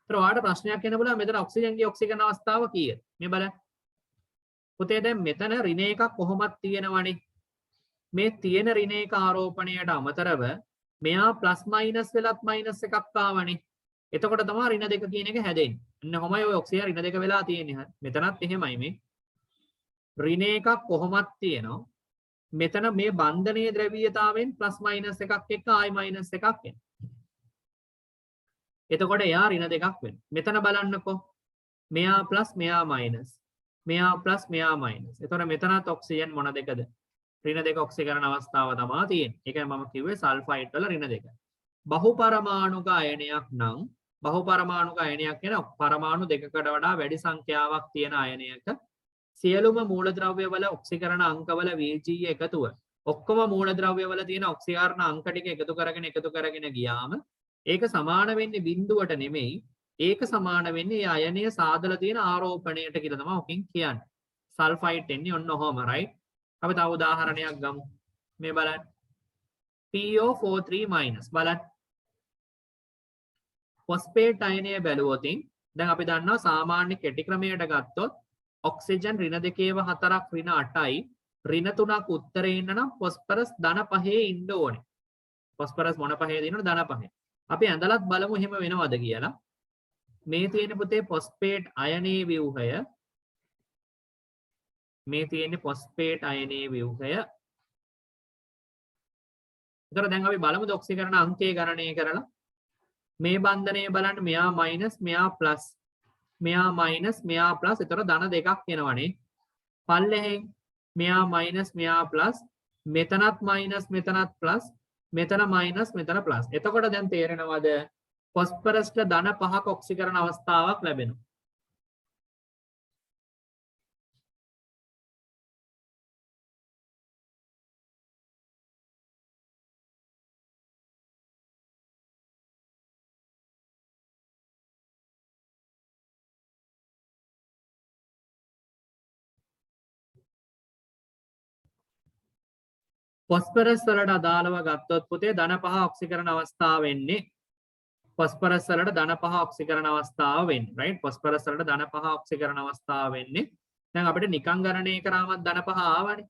ඒතර ඔයාලට ප්‍රශ්නයක් එන්න බලන්න මෙතන ඔක්සිජන්ගේ ඔක්සිකරණ අවස්ථාව කීයද? මේ බලන්න. පුතේ දැන් මෙතන ඍණ එකක් කොහොමද තියෙනවනේ? මේ තියෙන ඍණ එක ආරෝපණයට අමතරව මෙයා ප්ලස් මයිනස් වෙලත් මයිනස් එකක් ආවනේ. එතකොට තමයි ඍණ 2 කියන එක හැදෙන්නේ. අන්න කොහොමයි ඔය ඔක්සිජන් ඍණ 2 වෙලා තියෙන්නේ. මෙතනත් එහෙමයි මේ. ඍණ එකක් කොහොමද තියෙනවා? මෙතන මේ බන්ධනීය ද්‍රව්‍යතාවයෙන් ප්ලස් මයිනස් එකක් එක්ක ආයි මයිනස් එකක් එනවා. එතකොට එයා ඍණ 2ක් වෙනවා. මෙතන බලන්නකෝ. මෙයා ප්ලස් මෙයා මයිනස්. මෙයා ප්ලස් මෙයා මයිනස්. එතකොට මෙතනත් ඔක්සිජන් මොන දෙකද? ඍණ 2 ඔක්සිකරණ අවස්ථාව තමයි තියෙන්නේ. ඒකයි මම කිව්වේ සල්ෆයිඩ් වල ඍණ 2. බහුපරමාණුක අයනයක් නම් බහුපරමාණුක අයනයක් කියන පරමාණු දෙකකට වඩා වැඩි සංඛ්‍යාවක් තියෙන අයනයක සියලුම මූලද්‍රව්‍ය වල ඔක්සිකරණ අංකවල Vg එකතුව ඔක්කොම මූලද්‍රව්‍ය වල තියෙන ඔක්සිකරණ අංක ටික එකතු කරගෙන ගියාම ඒක සමාන වෙන්නේ බිඳුවට නෙමෙයි. ඒක සමාන වෙන්නේ ඒ අයනය සාදලා තියෙන ආරෝපණයට කියලා තමයි ඔකින් කියන්නේ. සල්ෆයිඩ් එන්නේ ඔන්න ඔහොම right. අපි තව උදාහරණයක් ගමු. මේ බලන්න. PO43- බලන්න. ෆොස්ෆේට් අයනය බැලුවොතින් දැන් අපි දන්නවා සාමාන්‍ය කෙටි ක්‍රමයට ගත්තොත් ඔක්සිජන් ඍණ 2ව 4ක් ඍණ 8යි ඍණ 3ක් උත්තරේ ඉන්න නම් ෆොස්ෆරස් ධන 5 ඉන්න ඕනේ. ෆොස්ෆරස් මොන පහේ දිනනද? ධන 5. අපි ඇඳලත් බලමු එහෙම වෙනවද කියලා. මේ තියෙන පුතේ ෆොස්ෆේට් අයනයේ ව්‍යුහය. මේ තියෙන්නේ ෆොස්ෆේට් අයනයේ ව්‍යුහය. ඒතර දැන් අපි බලමු ඔක්සිකරණ අංකයේ ගණනය කරලා. මේ බන්ධනය බලන්න මෙයා මයිනස් මෙයා ප්ලස්. මෙයා මයිනස් මෙයා ප්ලස්. ඒතර ධන 2ක් එනවනේ. පල්ලෙහෙන් මෙයා මයිනස් මෙයා ප්ලස්. මෙතනත් මයිනස් මෙතනත් ප්ලස්. මෙතන මයිනස් මෙතන ප්ලස්. එතකොට දැන් තේරෙනවද? ෆොස්ෆරස්ට ධන 5ක ඔක්සිකරණ අවස්ථාවක් ලැබෙනවා. ෆොස්ෆරස් වලට අදාළව ගත්තොත් පුතේ ධන 5 ඔක්සිකරණ අවස්ථාව වෙන්නේ ෆොස්ෆරස් වලට ධන 5 ඔක්සිකරණ අවස්ථාව වෙන්නේ right. ෆොස්ෆරස් වලට ධන 5 ඔක්සිකරණ අවස්ථාව වෙන්නේ. දැන් අපිට නිකං ගණනය කරාමත් ධන 5 ආවනේ.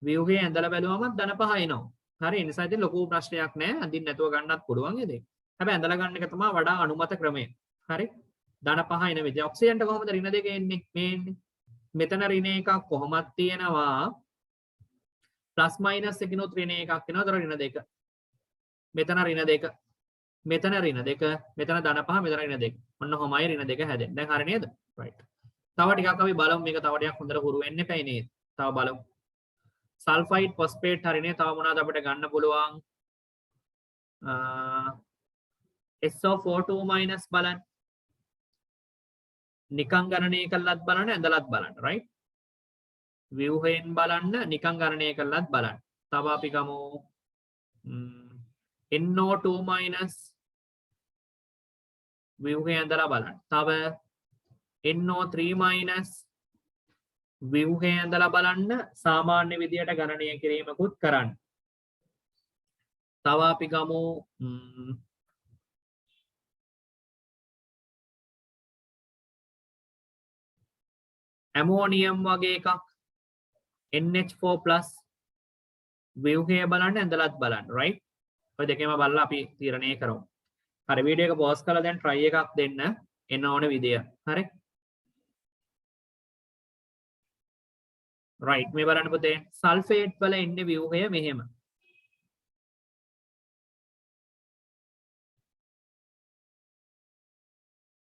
ව්‍යුහයේ ඇඳලා බැලුවමත් ධන 5 එනවා. හරි. ඒ නිසා ඉතින් ලොකු ප්‍රශ්නයක් නැහැ. අඳින්න නැතුව ගන්නත් පුළුවන් ඒ දෙක. හැබැයි ඇඳලා ගන්න එක තමයි වඩා අනුමත ක්‍රමය. හරි. ධන 5 එන විදිය. ඔක්සිජන්ට කොහොමද ඍණ 2 එන්නේ? මේ එන්නේ. මෙතන ඍණ එකක් කොහොමද තියෙනවා? ප්ලස් මයිනස් එකනොත් ඍණ එකක් වෙනවා. ඒතර ඍණ 2. මෙතන ඍණ 2. මෙතන ඍණ 2. මෙතන ධන 5 මෙතන ඍණ 2. ඔන්න ඔහොමයි ඍණ 2 හැදෙන්නේ. දැන් හරි නේද? right. තව ටිකක් අපි බලමු මේක තව ටිකක් හොඳට හුරු වෙන්න එපයි නේද? තව බලමු. සල්ෆයිඩ් ෆොස්ෆේට් හරිනේ. තව මොනවද අපිට ගන්න පුළුවන්? SO4 2- බලන්න. නිකං ගණනය කළත් බලන්න ඇඳලත් බලන්න right ව්‍යුහයෙන් බලන්න නිකං ගණනය කළත් බලන්න තව අපි ගමු NO2- ව්‍යුහය ඇඳලා බලන්න තව NO3- ව්‍යුහය ඇඳලා බලන්න සාමාන්‍ය විදියට ගණනය කිරීමකුත් කරන්න තව අපි ගමු ඇමෝනියම් වගේ එකක් NH4+ ව්‍යුහය බලන්න ඇඳලත් බලන්න right ඔය දෙකේම බලලා අපි තීරණය කරමු හරි වීඩියෝ එක පෝස් කරලා දැන් try එකක් දෙන්න එන්න ඕන විදිය හරි right මේ බලන්න පුතේ සල්ෆේට් වල එන්නේ ව්‍යුහය මෙහෙම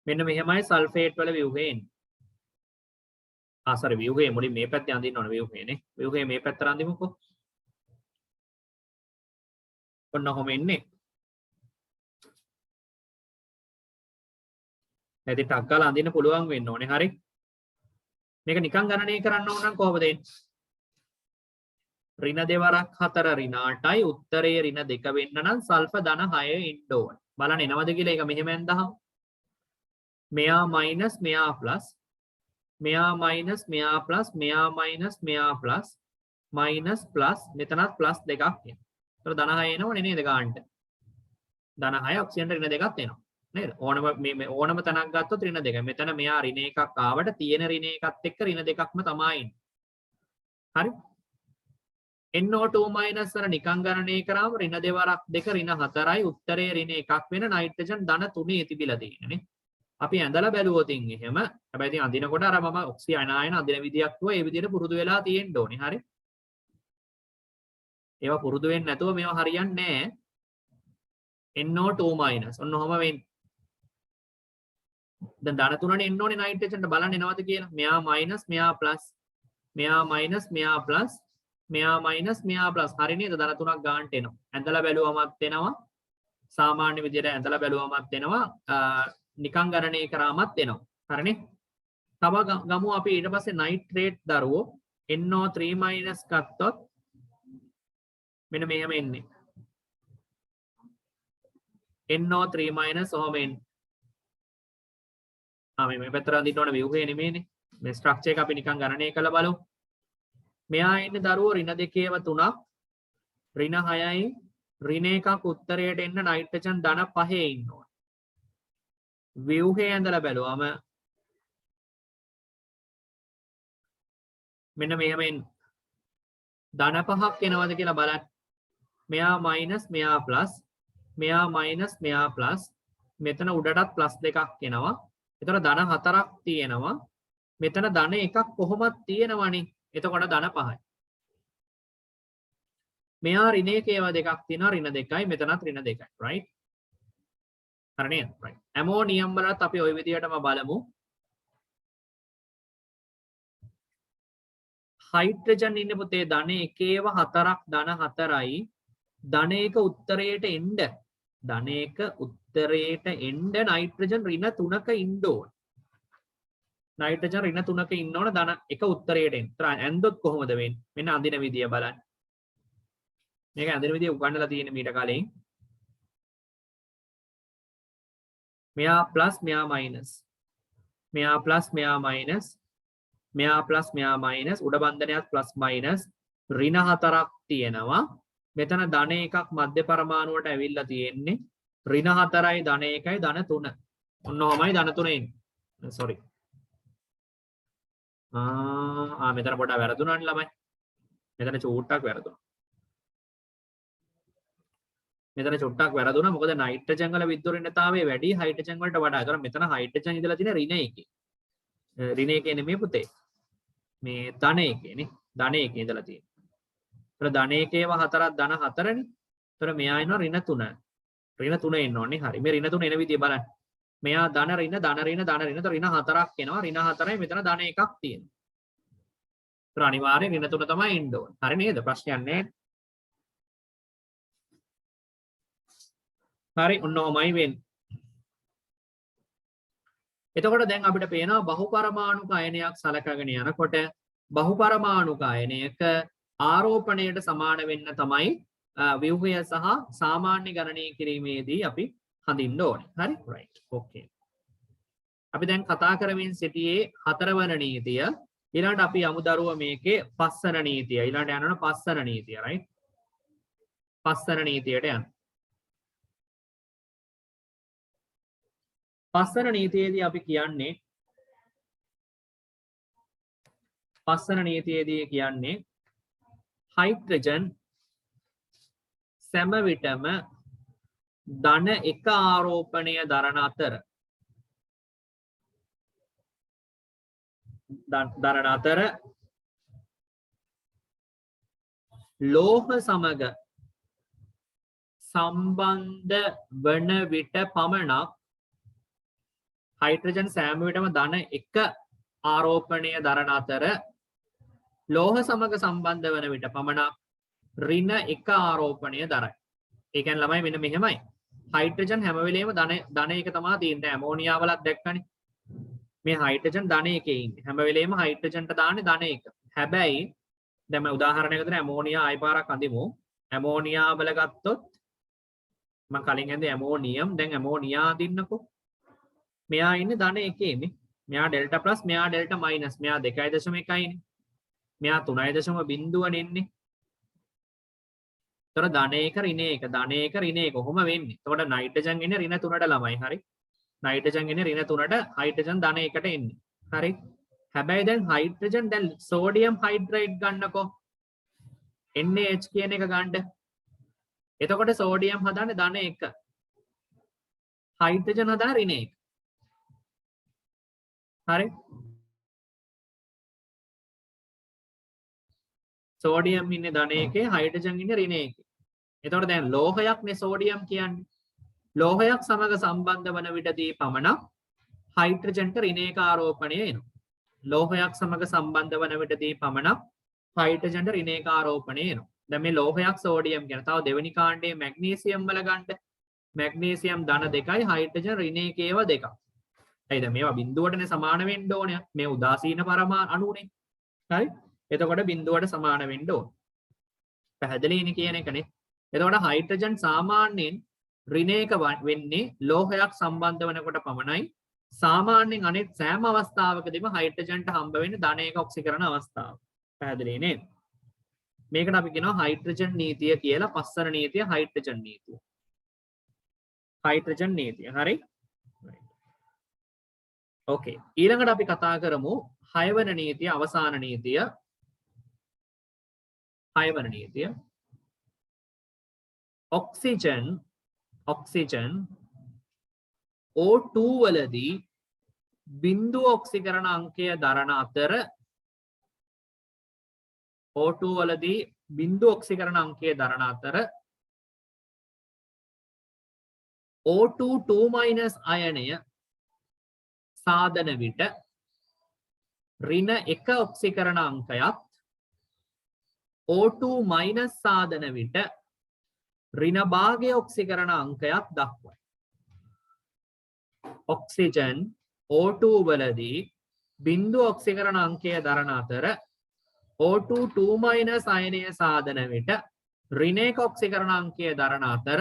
මෙන්න මෙහෙමයි සල්ෆේට් වල ව්‍යුහය එන්නේ sorry ව්‍යුහය මුලින් මේ පැත්තේ අඳින්න ඕන ව්‍යුහයනේ ව්‍යුහය මේ පැත්තට අඳිමුකෝ ඔන්න ඔහොම එන්නේ නැති ටක් ගාලා අඳින්න පුළුවන් වෙන්න ඕනේ හරි මේක නිකන් ගණනය කරන්න ඕන නම් කොහොමද එන්නේ ඍණ දෙවරක් 4 ඍණ 8යි උත්තරේ ඍණ 2 වෙන්න නම් සල්ෆ ධන 6 ඉන්න ඕන බලන්න එනවද කියලා ඒක මෙහෙම ඇඳහම මෙයා මයිනස් මෙයා ප්ලස් මෙයා මයිනස් මෙයා ප්ලස් මෙයා මයිනස් මෙයා ප්ලස් මයිනස් ප්ලස් මෙතනත් ප්ලස් දෙකක් එනවා. ඒතර ධන 6 එනවනේ නේද ගන්නට. ධන 6 ඔක්සිජන් ඍණ දෙකක් එනවා. නේද? ඕනම තැනක් ගත්තොත් ඍණ දෙක. මෙතන මෙයා ඍණ එකක් ආවට තියෙන ඍණ එකත් එක්ක ඍණ දෙකක්ම තමයි ඉන්නේ. හරි? NO2- වල නිකං ගණනය කරාම ඍණ දෙවරක් 2 ඍණ 4යි උත්තරේ ඍණ එකක් වෙන නයිට්‍රජන් ධන 3 තිබිලා තියෙන්නේ. අපි ඇඳලා බැලුවොත් එහෙම හැබැයි ඉතින් අඳිනකොට අර මම ඔක්සිජන් ආයන අඳින විදියක් තුව ඒ විදිහට පුරුදු වෙලා තියෙන්න ඕනේ හරි ඒවා පුරුදු වෙන්නේ නැතුව මේවා හරියන්නේ නැහැ NO2- ඔන්න ඔහම වෙන්නේ දැන් ධන 3නේ එන්න ඕනේ නයිට්‍රජන්ට බලන්න එනවද කියලා මෙයා මයිනස් මෙයා ප්ලස් මෙයා මයිනස් මෙයා ප්ලස් මෙයා මයිනස් මෙයා ප්ලස් හරි නේද ධන 3ක් ගන්නට එනවා ඇඳලා බැලුවමත් එනවා සාමාන්‍ය විදිහට ඇඳලා බැලුවමත් එනවා නිකං ගණනය කරාමත් එනවා හරිනේ තව ගමු අපි ඊට පස්සේ නයිට්‍රේට් දරුවෝ NO3- ගත්තොත් මෙන්න මෙහෙම එන්නේ NO3- ඔහොම එන්නේ මේ පැත්තට අඳින්න ඕන ව්‍යුහය නෙමෙයිනේ මේ ස්ට්‍රක්චර් එක අපි නිකං ගණනය කරලා බලමු මෙයා ඉන්නේ දරුවෝ ඍණ 2ව 3ක් ඍණ 6යි ඍණ 1ක් උත්තරයට එන්න නයිට්‍රජන් ධන 5 ඉන්නවා ව්‍යුහය ඇඳලා බැලුවම මෙන්න මෙහෙම ධන 5ක් එනවද කියලා බලන්න මෙයා මයිනස් මෙයා ප්ලස් මෙයා මයිනස් මෙයා ප්ලස් මෙතන උඩටත් ප්ලස් 2ක් එනවා එතන ධන 4ක් තියෙනවා මෙතන ධන 1ක් කොහොමද තියෙනවනේ එතකොට ධන 5යි මෙයා ඍණ 1 ඒවා දෙකක් තියෙනවා ඍණ 2යි මෙතනත් ඍණ 2යි right හරි නේද right ඇමෝනියම් වලත් අපි ওই විදිහටම බලමු හයිඩ්‍රජන් ඉන්නේ පුතේ ධන 1ව 4ක් ධන 4යි ධන 1 උත්තරයට එන්න ධන 1 උත්තරයට එන්න නයිට්‍රජන් ඍණ 3ක ඉන්න ඕන නයිට්‍රජන් ඍණ 3ක ඉන්න ඕන ධන 1 උත්තරයට එන්න ඇන්දොත් කොහොමද වෙන්නේ මෙන්න අඳින විදිය බලන්න මේක අඳින විදිය උගන්වලා තියෙන මීට කලින් මෙයා ප්ලස් මෙයා මයිනස් මෙයා ප්ලස් මෙයා මයිනස් මෙයා ප්ලස් මෙයා මයිනස් උඩ බන්ධනයත් ප්ලස් මයිනස් ඍණ 4ක් තියෙනවා මෙතන ධන 1ක් මධ්‍ය පරමාණුවට ඇවිල්ලා තියෙන්නේ ඍණ 4යි ධන 1යි ධන 3 ඔන්න ඔහමයි ධන 3 එන්නේ sorry මෙතන පොඩ්ඩක් වැරදුනානේ ළමයි මෙතන චූට්ටක් වැරදුනා මෙතන චුට්ටක් වැරදුනා මොකද නයිට්‍රජන් වල විද්‍යුරිණතාවය වැඩි හයිඩ්‍රජන් වලට වඩා. ඒතර මෙතන හයිඩ්‍රජන් ඉඳලා තියෙන ඍණ 1. ඍණ 1 නෙමෙයි පුතේ. මේ ධන 1 නේ. ධන 1 ඉඳලා තියෙන. ඒතර ධන 1 4ක් ධන 4නේ. ඒතර මෙයා එනවා ඍණ 3. ඍණ 3 එන්න ඕනේ. හරි. මේ ඍණ 3 එන විදිය බලන්න. මෙයා ධන ඍණ ධන ඍණ ධන ඍණ. ඒතර ඍණ 4ක් එනවා. ඍණ 4යි මෙතන ධන 1ක් තියෙනවා. ඒතර අනිවාර්යෙන් ඍණ 3 තමයි එන්න ඕනේ. හරි නේද? ප්‍රශ්නයක් නැහැ. හරි ඔන්න ඔහමයි වෙන්නේ. එතකොට දැන් අපිට පේනවා බහුපරමාණුක අයනයක් සලකගෙන යනකොට බහුපරමාණුක අයනයක ආරෝපණයට සමාන වෙන්න තමයි ව්‍යුහය සහ සාමාන්‍ය ගණනය කිරීමේදී අපි හඳින්න ඕනේ. හරි? right. okay. අපි දැන් කතා කරමින් සිටියේ 4 වන නීතිය. ඊළඟට අපි යමු දරුව මේකේ 5 වන නීතිය. ඊළඟට යනවා 5 වන නීතිය. right? 5 වන නීතියට යන්න. 5 වන නීතියේදී අපි කියන්නේ 5 වන නීතියේදී කියන්නේ හයිඩ්‍රජන් සෑම විටම ධන 1 ආරෝපණය දරන අතර ලෝහ සමග සම්බන්ධ වන විට පමණක් හයිඩ්‍රජන් සෑම විටම ධන 1 ආරෝපණය දරන අතර ලෝහ සමග සම්බන්ධ වන විට පමණක් ඍණ 1 ආරෝපණය දරයි. ඒ කියන්නේ ළමයි මෙන්න මෙහෙමයි. හයිඩ්‍රජන් හැම වෙලේම ධන 1 තමයි තියෙන්නේ. ඇමෝනියා වලත් දැක්කනේ. මේ හයිඩ්‍රජන් ධන 1 ඉන්නේ. හැම වෙලේම හයිඩ්‍රජන්ට දාන්නේ ධන 1. හැබැයි දැන් මම උදාහරණයකට දෙන ඇමෝනියා ආයි පාරක් අඳිමු. ඇමෝනියා වල ගත්තොත් මම කලින් ඇඳේ ඇමෝනියම්. දැන් ඇමෝනියා අඳින්නකෝ. මෙයා ඉන්නේ ධන 1 නේ. මෙයා ඩෙල්ටා ප්ලස් මෙයා ඩෙල්ටා මයිනස්. මෙයා 2.1 නේ. මෙයා 3.0 නෙන්නේ. තොර ධන 1 ඍණ 1 ධන 1 ඍණ 1 කොහොම වෙන්නේ? එතකොට නයිට්‍රජන් එන්නේ ඍණ 3ට ළමයි. හරි. නයිට්‍රජන් එන්නේ ඍණ 3ට හයිඩ්‍රජන් ධන 1ට එන්නේ. හරි. හැබැයි දැන් හයිඩ්‍රජන් දැන් සෝඩියම් හයිඩ්‍රයිඩ් ගන්නකො. NaH කියන එක ගන්න. එතකොට සෝඩියම් හදන්නේ ධන 1. හයිඩ්‍රජන් හදන ඍණ 1. හරි. සෝඩියම් ඉන්නේ ධන 1, හයිඩ්‍රජන් ඉන්නේ ඍණ 1. එතකොට දැන් ලෝහයක් නේ සෝඩියම් කියන්නේ. ලෝහයක් සමග සම්බන්ධ වන විටදී පමණක් හයිඩ්‍රජන්ට ඍණ 1 ආරෝපණය එනවා. ලෝහයක් සමග සම්බන්ධ වන විටදී පමණක් හයිඩ්‍රජන්ට ඍණ 1 ආරෝපණය එනවා. දැන් මේ ලෝහයක් සෝඩියම් කියන. තව දෙවෙනි කාණ්ඩයේ මැග්නීසියම් වල ගන්න. මැග්නීසියම් ධන 2යි හයිඩ්‍රජන් ඍණ 1 ඒවා 2ක්. හරිද? මේවා බිඳුවටනේ සමාන වෙන්න ඕනේ. මේ උදාසීන පරමාණු අණුනේ. හරි? එතකොට බිඳුවට සමාන වෙන්න ඕන. පැහැදිලිනේ කියන එකනේ. එතකොට හයිඩ්‍රජන් සාමාන්‍යයෙන් ඍණ 1 වෙන්නේ ලෝහයක් සම්බන්ධ වෙනකොට පමණයි. සාමාන්‍යයෙන් අනෙක් සෑම අවස්ථාවකදීම හයිඩ්‍රජන්ට හම්බ වෙන්නේ ධන 1 ඔක්සිකරණ අවස්ථාව. පැහැදිලි නේද? මේකට අපි කියනවා හයිඩ්‍රජන් නීතිය කියලා. 5 වන නීතිය හයිඩ්‍රජන් නීතිය. හයිඩ්‍රජන් නීතිය. හරි? ඕකේ. ඊළඟට අපි කතා කරමු 6 වන නීතිය, අවසාන නීතිය. 6 වන නීතිය. ඔක්සිජන් O2 වලදී බිඳුව ඔක්සිකරණ අංකය දරන අතර O2 වලදී බිඳුව ඔක්සිකරණ අංකය දරන අතර O2 2- අයනය සාදන විට ඍණ 1 ඔක්සිකරණ අංකයත් O2- සාදන විට ඍණ භාගය ඔක්සිකරණ අංකයක් දක්වයි. ඔක්සිජන් O2 වලදී බිඳුව ඔක්සිකරණ අංකය දරන අතර O2 2- අයනය සාදන විට ඍණ 1 ඔක්සිකරණ අංකය දරන අතර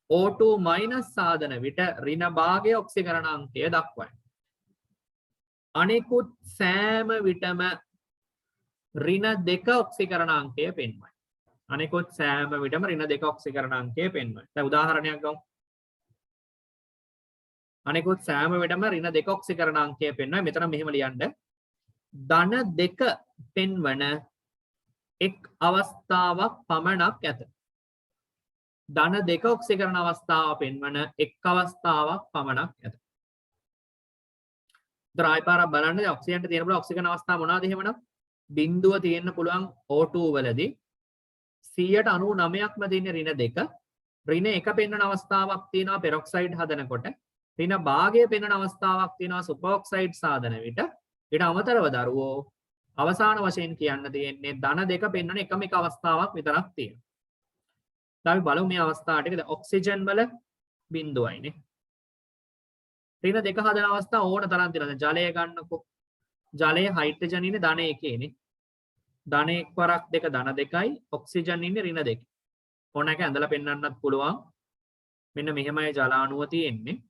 O2- සාදන විට ඍණ භාගය ඔක්සිකරණ අංකය දක්වයි. අනෙකුත් සෑම විටම ඍණ 2 ඔක්සිකරණ අංකය පෙන්වයි. අනෙකුත් සෑම විටම ඍණ 2 ඔක්සිකරණ අංකය පෙන්වයි. දැන් උදාහරණයක් ගමු. අනෙකුත් සෑම විටම ඍණ 2 ඔක්සිකරණ අංකය පෙන්වයි. මෙතන මෙහෙම ලියන්න. ධන 2 පෙන්වන එක් අවස්ථාවක් පමණක් ඇත. ධන 2 ඔක්සිකරණ අවස්ථාව පෙන්වන එක් අවස්ථාවක් පමණක් ඇත. ආයි පාරක් බලන්න. ඔක්සිජන්ට තියෙන පුළුවන් ඔක්සිකරණ අවස්ථා මොනවාද එහෙමනම්? බිඳුව තියෙන්න පුළුවන් O2 වලදී. 199ක්ම දෙන්නේ ඍණ 2. ඍණ 1 පෙන්වන අවස්ථාවක් තියෙනවා පෙරොක්සයිඩ් හදනකොට. ඍණ භාගය පෙන්වන අවස්ථාවක් තියෙනවා සුපර්օක්සයිඩ් සාදන විට. ඊට අමතරව දරුවෝ අවසාන වශයෙන් කියන්න තියෙන්නේ ධන 2 පෙන්වන එකම එක අවස්ථාවක් විතරක් තියෙනවා. දැන් අපි බලමු මේ අවස්ථාව ටික. ඔක්සිජන් වල බිඳුවයිනේ. ඍණ 2 හදන අවස්ථා ඕන තරම් තියෙනවා. ජලය ගන්නකො. ජලයේ හයිඩ්‍රජන් ඉන්නේ ධන 1නේ. ධන 1 වරක් 2 ධන 2යි. ඔක්සිජන් ඉන්නේ ඍණ 2. ඕන එක ඇඳලා පෙන්වන්නත් පුළුවන්. මෙන්න මෙහෙමයි ජල අණුව තියෙන්නේ.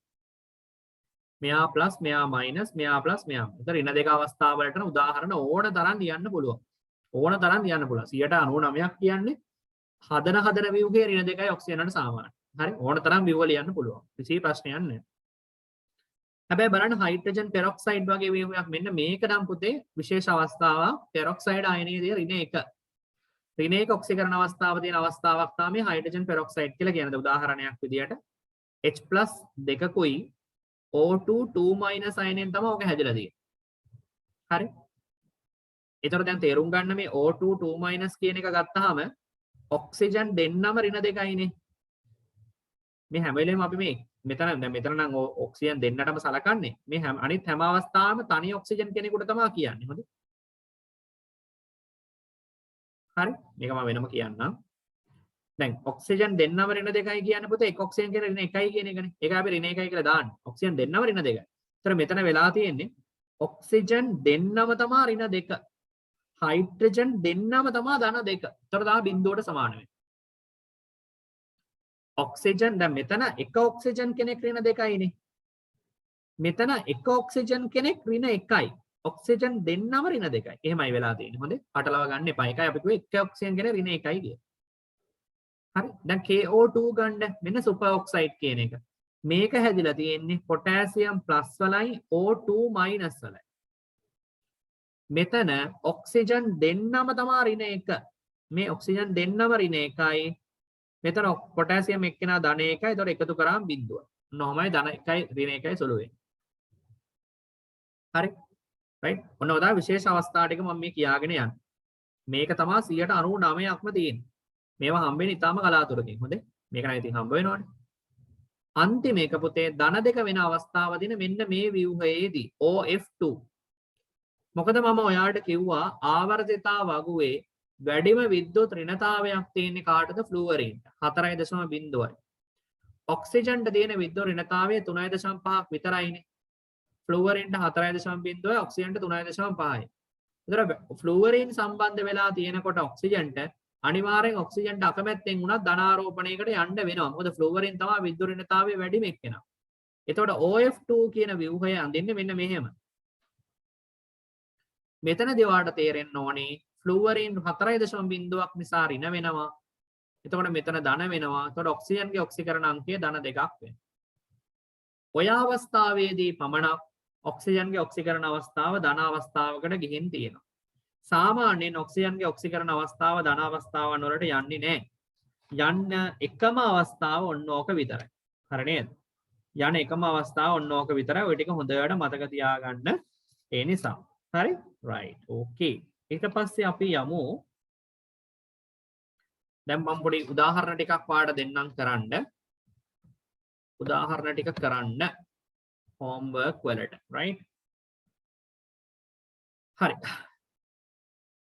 මෙයා ප්ලස් මෙයා මයිනස් මෙයා ප්ලස් මෙයා. ඒතර ඍණ 2 අවස්ථාවලට උදාහරණ ඕන තරම් ලියන්න පුළුවන්. ඕන තරම් ලියන්න පුළුවන්. 99ක් කියන්නේ හදන ව්‍යුහයේ ඍණ 2යි ඔක්සිජන්ට සමානයි. හරි ඕන තරම් ව්‍යුහ ලියන්න පුළුවන්. කිසි ප්‍රශ්නයක් නැහැ. හැබැයි බලන්න හයිඩ්‍රජන් පෙරොක්සයිඩ් වගේ ව්‍යුහයක් මෙන්න මේක නම් පුතේ විශේෂ අවස්ථාවක්. පෙරොක්සයිඩ් ආයනයේදී ඍණ 1. ඍණ 1 ඔක්සිකරණ අවස්ථාව තියෙන අවස්ථාවක් තමයි හයිඩ්‍රජන් පෙරොක්සයිඩ් කියලා කියන්නේ. උදාහරණයක් විදියට H+ 2කුයි O2 2- අයනයෙන් තමයි ඔක හැදිලා තියෙන්නේ. හරි. ඒතර දැන් තේරුම් ගන්න මේ O2 2- කියන එක ගත්තාම ඔක්සිජන් දෙන්නම ඍණ 2යිනේ. මේ හැම වෙලේම අපි මේ මෙතන නම් ඔක්සිජන් දෙන්නටම සලකන්නේ. මේ අනිත් හැම අවස්ථාවෙම තනි ඔක්සිජන් කෙනෙකුට තමයි කියන්නේ. හොඳයි. හරි. මේක මම වෙනම කියන්නම්. දැන් ඔක්සිජන් දෙන්නම ඍණ 2යි කියන්නේ පුතේ එක ඔක්සිජන් කියන ඍණ 1යි කියන එකනේ. ඒක අපි ඍණ 1යි කියලා දාන්නේ. ඔක්සිජන් දෙන්නම ඍණ 2යි. ඒතර මෙතන වෙලා තියෙන්නේ ඔක්සිජන් දෙන්නම තමයි ඍණ 2. හයිඩ්‍රජන් දෙන්නම තමයි ධන 2. ඒතර තමයි බිඳුවට සමාන වෙන්නේ. ඔක්සිජන් දැන් මෙතන එක ඔක්සිජන් කෙනෙක් ඍණ 2යිනේ. මෙතන එක ඔක්සිජන් කෙනෙක් ඍණ 1යි. ඔක්සිජන් දෙන්නම ඍණ 2යි. එහෙමයි වෙලා තියෙන්නේ. හොඳේ. පටලවා ගන්න එපා. එකයි අපි කිව්වේ එක ඔක්සිජන් කෙනෙක් ඍණ 1යි කියලා. හරි. දැන් KO2 ගන්න මෙන්න සුපර් ඔක්සයිඩ් කියන එක. මේක හැදිලා තියෙන්නේ පොටෑසියම් ප්ලස් වලයි O2 මයිනස් වලයි. මෙතන ඔක්සිජන් දෙන්නම තමයි ඍණ 1. මේ ඔක්සිජන් දෙන්නම ඍණ 1යි. මෙතන පොටෑසියම් එක්කෙනා ධන 1යි. ඒතකොට එකතු කරාම බිඳුව. නොමයි ධන 1යි ඍණ 1යි සුළු වෙන්නේ. හරි. රයිට්. ඔන්න ඔය විශේෂ අවස්ථා ටික මම මේ කියාගෙන යන්නේ. මේක තමයි 99%ක්ම තියෙන්නේ. මේවා හම්බෙන්නේ ඊටාම කලාතුරකින්. හොඳේ. මේක නම් ඉතින් හම්බ වෙනවනේ. අන්තිම එක පුතේ ධන 2 වෙන අවස්ථාවදී මෙන්න මේ ව්‍යුහයේදී OF2. මොකද මම ඔයාලට කිව්වා ආවර්තිතා වගුවේ වැඩිම විද්‍යුත් ඍණතාවයක් තියෙන්නේ කාටද? ෆ්ලුවරින්ට. 4.0යි. ඔක්සිජන්ට තියෙන විද්‍යුත් ඍණතාවය 3.5ක් විතරයිනේ. ෆ්ලුවරින්ට 4.0යි ඔක්සිජන්ට 3.5යි. ඒතර ෆ්ලුවරින් සම්බන්ධ වෙලා තියෙනකොට ඔක්සිජන්ට අනිවාර්යෙන් ඔක්සිජන්ට අකමැත්තෙන් වුණත් ධනාරෝපණයකට යන්න වෙනවා. මොකද ෆ්ලුවරින් තමයි විද්‍යුත් ඍණතාවය වැඩිම එක්කෙනා. එතකොට OF2 කියන ව්‍යුහය අඳින්නේ මෙන්න මෙහෙම. මෙතනදී ඔයාලට තේරෙන්න ඕනේ ෆ්ලුවරින් 4.0ක් නිසා ඍණ වෙනවා. එතකොට මෙතන ධන වෙනවා. එතකොට ඔක්සිජන්ගේ ඔක්සිකරණ අංකය ධන 2ක් වෙනවා. ඔය අවස්ථාවේදී පමණක් ඔක්සිජන්ගේ ඔක්සිකරණ අවස්ථාව ධන අවස්ථාවකට ගිහින් තියෙනවා. සාමාන්‍යයෙන් ඔක්සිජන්ගේ ඔක්සිකරණ අවස්ථාව ධන අවස්ථාවන් වලට යන්නේ නැහැ. යන්න එකම අවස්ථාව ඔන්න ඕක විතරයි. හරි නේද? යන එකම අවස්ථාව ඔන්න ඕක විතරයි. ওই ටික හොඳට මතක තියාගන්න. ඒ නිසා. හරි? right. okay. ඊට පස්සේ අපි යමු. දැන් මම පොඩි උදාහරණ ටිකක් වාට දෙන්නම් කරන්න. උදාහරණ ටික කරන්න. homework වලට. right? හරි.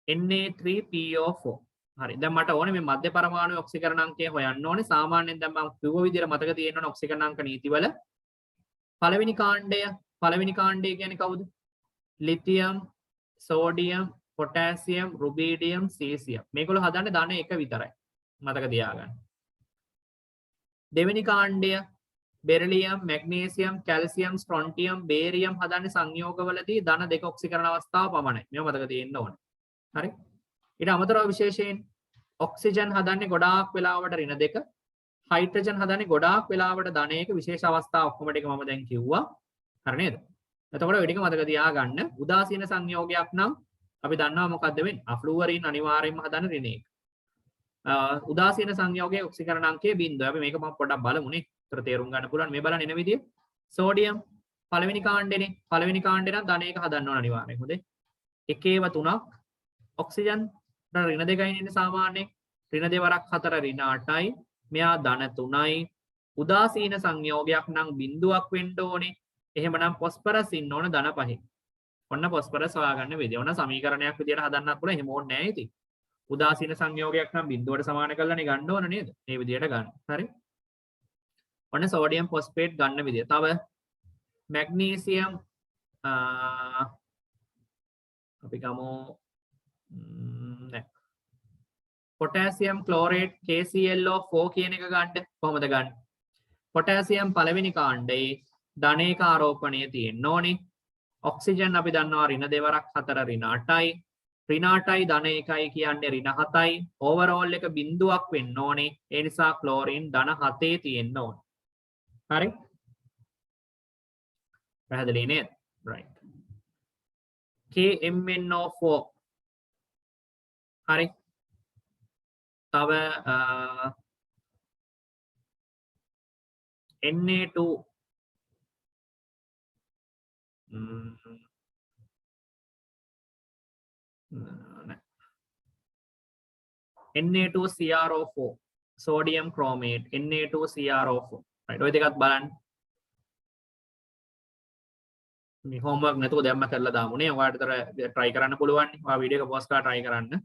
Na3PO4. හරි. දැන් මට ඕනේ මේ මධ්‍ය පරමාණු ඔක්සිකරණ අංකය හොයන්න ඕනේ. සාමාන්‍යයෙන් දැන් මම කිව්ව විදිහට මතක තියෙන්න ඕනේ ඔක්සිකරණ අංක නීතිවල පළවෙනි කාණ්ඩය කියන්නේ කවුද? Lithium, sodium, potassium, රුබීඩියම්, සීසියම්. මේගොල්ලෝ හදන්නේ ධන 1 විතරයි. මතක තියාගන්න. දෙවෙනි කාණ්ඩය බෙරිලියම්, මැග්නීසියම්, කැල්සියම්, ස්ට්‍රොන්ටියම්, බේරියම් හදන්නේ සංයෝගවලදී ධන 2 ඔක්සිකරණ අවස්ථාව පමණයි. මේව මතක තියෙන්න ඕනේ. හරි. ඊට අමතරව විශේෂයෙන් ඔක්සිජන් හදන්නේ ගොඩාක් වෙලාවට ඍණ 2. හයිඩ්‍රජන් හදන්නේ ගොඩාක් වෙලාවට ධන 1 විශේෂ අවස්ථා ඔක්කොම ටික මම දැන් කිව්වා. හරි නේද? එතකොට ඔය ටික මතක තියාගන්න. උදාසීන සංයෝගයක් නම් අපි දන්නවා මොකද්ද වෙන්නේ? ෆ්ලුවරින් අනිවාර්යයෙන්ම හදන ඍණ 1. උදාසීන සංයෝගයේ ඔක්සිකරණ අංකය 0. අපි මේක මම පොඩ්ඩක් බලමුනේ. ඒතර තේරුම් ගන්න පුළුවන්. මේ බලන්න එන විදිය. සෝඩියම් පළවෙනි කාණ්ඩේනේ. පළවෙනි කාණ්ඩේ නම් ධන 1 හදන්න ඕන අනිවාර්යයෙන්. හොඳේ. එකේව 3ක් ඔක්සිජන් ඍණ 2යි ඉන්නේ සාමාන්‍යයෙන්. ඍණ දෙවරක් 4 ඍණ 8යි. මෙයා ධන 3යි. උදාසීන සංයෝගයක් නම් බිඳුවක් වෙන්න ඕනේ. එහෙමනම් ෆොස්ෆරස් ඉන්න ඕන ධන 5. ඔන්න ෆොස්ෆරස් හොයාගන්න විදිය. ඔන්න සමීකරණයක් විදියට හදන්නත් පුළුවන්. එහෙම ඕනේ නැහැ ඉතින්. උදාසීන සංයෝගයක් නම් බිඳුවට සමාන කරලානේ ගන්න ඕන නේද? මේ විදියට ගන්න. හරි. ඔන්න සෝඩියම් ෆොස්ෆේට් ගන්න විදිය. තව මැග්නීසියම් අපි ගමු පොටෑසියම් ක්ලෝරේට් KClO4 කියන එක ගන්න. කොහොමද ගන්න? පොටෑසියම් පළවෙනි කාණ්ඩයේ ධනේක ආරෝපණය තියෙන්න ඕනේ. ඔක්සිජන් අපි දන්නවා ඍණ දෙවරක් 4 ඍණ 8යි. ඍණ 8යි ධන 1යි කියන්නේ ඍණ 7යි. ඕවරෝල් එක බිඳුවක් වෙන්න ඕනේ. ඒ නිසා ක්ලෝරින් ධන 7 තියෙන්න ඕනේ. හරි? පැහැදිලි නේද? right. KMnO4 හරි. තව Na2 Na2CrO4 sodium chromate Na2CrO4 right ඔය දෙකත් බලන්න මේ homework නැතුව දැම්ම කරලා දාමු නේ ඔයාලට try කරන්න පුළුවන් නේ ඔයා වීඩියෝ එක පොස්ට් කරලා try කරන්න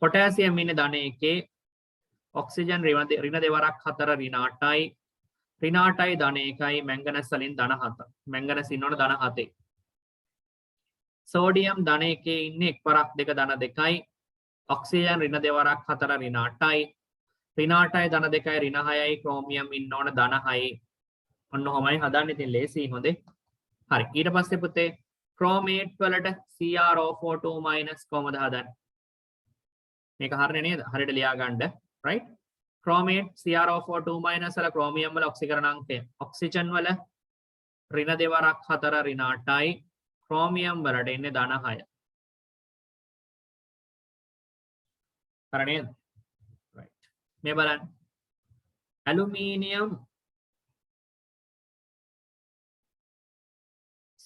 potassium ඉන්නේ ධන 1 oxygen ඍණ දෙවරක් 4 ඍණ 8යි ඍණ 8යි ධන 1යි manganese වලින් ධන 7 manganese ඉන්නවනේ ධන 7 sodium ධන 1 ඉන්නේ එක් වරක් දෙක ධන 2යි oxygen ඍණ දෙවරක් 4 ඍණ 8යි ඍණ 8යි ධන 2යි ඍණ 6යි chromium ඉන්න ඕන ධන 6යි ඔන්න ඔහමයි හදන්නේ ඉතින් ලේසි හොඳේ හරි ඊට පස්සේ පුතේ chromate වලට CrO4 2- කොහමද හදන්නේ මේක හරිනේ නේද හරියට ලියා ගන්න right chromate CrO4 2- වල chromium වල ඔක්සිකරණාංකය oxygen වල ඍණ දෙවරක් 4 ඍණ 8යි chromium වලට එන්නේ ධන 6 හරි නේද right මේ බලන්න aluminium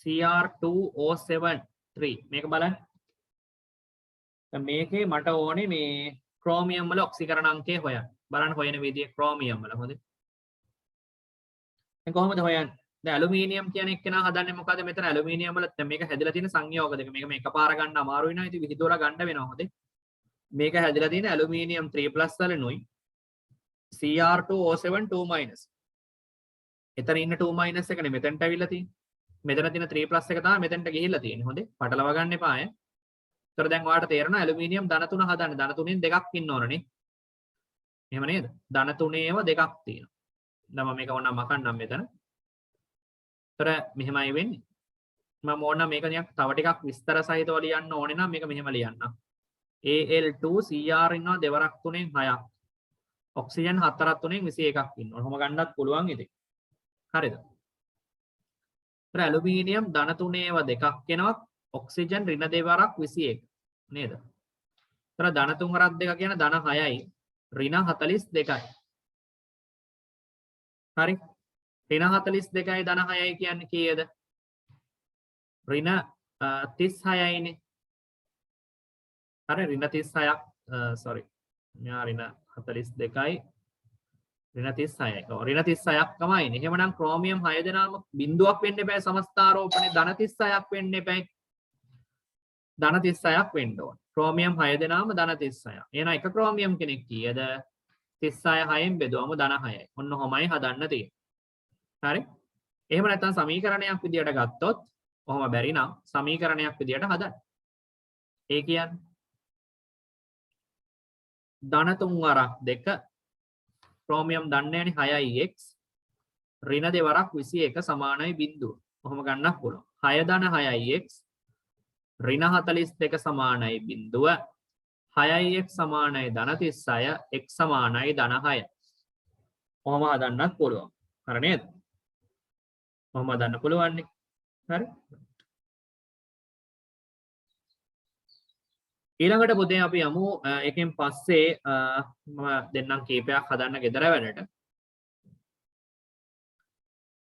Cr2O7 3 මේක බලන්න මේකේ මට ඕනේ මේ chromium වල ඔක්සිකරණාංකය හොයන්න බලන්න හොයන විදිය chromium වල හොඳේ දැන් කොහොමද හොයන්නේ දැන් ඇලුමිනියම් කියන එක්කෙනා හදන්නේ මොකද මෙතන ඇලුමිනියම් වල දැන් මේක හැදලා තියෙන සංයෝග දෙක මේක මේ එකපාර ගන්න අමාරු වෙනවා ඉතින් විහිදුවලා ගන්න වෙනවා හොඳේ මේක හැදලා තියෙන ඇලුමිනියම් 3+ වලිනුයි Cr2O7 2-. එතන ඉන්න 2- එකනේ මෙතනට ඇවිල්ලා තියෙන්නේ මෙතන තියෙන 3+ එක තමයි මෙතනට ගිහිල්ලා තියෙන්නේ හොඳේ පටලවා ගන්න එපා ඈ ඒතර දැන් ඔයාලට තේරෙනවා ඇලුමිනියම් ධන 3 හදන්න ධන 3න් දෙකක් ඉන්න ඕනනේ එහෙම නේද ධන 3ඒව දෙකක් තියෙනවා දැන් මම මේක ඕනනම් මකන්නම් මෙතන ඒතර මෙහෙමයි වෙන්නේ මම ඕනනම් මේක නිකන් තව ටිකක් විස්තර සහිතව ලියන්න ඕනේ නම් මේක මෙහෙම ලියන්න Al2Cr ඉන්නවා දෙවරක් 3න් 6ක් ඔක්සිජන් 4ක් 3න් 21ක් ඉන්නවා ඔහොම ගන්නත් පුළුවන් ඉතින් හරිද ඒතර ඇලුමිනියම් ධන 3ඒව දෙකක් එනවා ඔක්සිජන් ඍණ දෙවරක් 21 නේද? ඒතර ධන 3 වරක් දෙක කියන ධන 6යි ඍණ 42යි. හරි? ඍණ 42යි ධන 6යි කියන්නේ කීයද? ඍණ 36යිනේ. හරි ඍණ 36ක් sorry. මෙයා ඍණ 42යි ඍණ 36යි. ඔව් ඍණ 36ක් තමයිනේ. එහෙමනම් ක්‍රෝමියම් 6 දෙනාම බිඳුවක් වෙන්න එපා සමස්තාරෝපණේ ධන 36ක් වෙන්න එපා. ධන 36ක් වෙන්න ඕන. ක්‍රෝමියම් 6 දෙනාම ධන 36. එහෙනම් එක ක්‍රෝමියම් කෙනෙක් කීයද? 36 6න් බෙදුවම ධන 6යි. ඔන්න ඔහොමයි හදන්න තියෙන්නේ. හරි? එහෙම නැත්නම් සමීකරණයක් විදියට ගත්තොත් ඔහොම බැරි නම් සමීකරණයක් විදියට හදන්න. ඒ කියන්නේ ධන 3 වරක් 2 ක්‍රෝමියම් දන්නේ නැණි 6ix ඍණ 2 වරක් 21 සමානයි බිඳුව. ඔහොම ගන්නත් පුළුවන්. 6 ධන 6ix ඍණ 42 සමානයි බිඳුව 6ix සමානයි ධන 36 x සමානයි ධන 6. ඔහොම හදන්නත් පුළුවන්. හරි නේද? ඔහොම හදන්න පුළුවන් නේ. හරි? ඊළඟට පුතේ අපි යමු එකෙන් පස්සේ මම දෙන්නම් කීපයක් හදන්න ගෙදර වැඩට.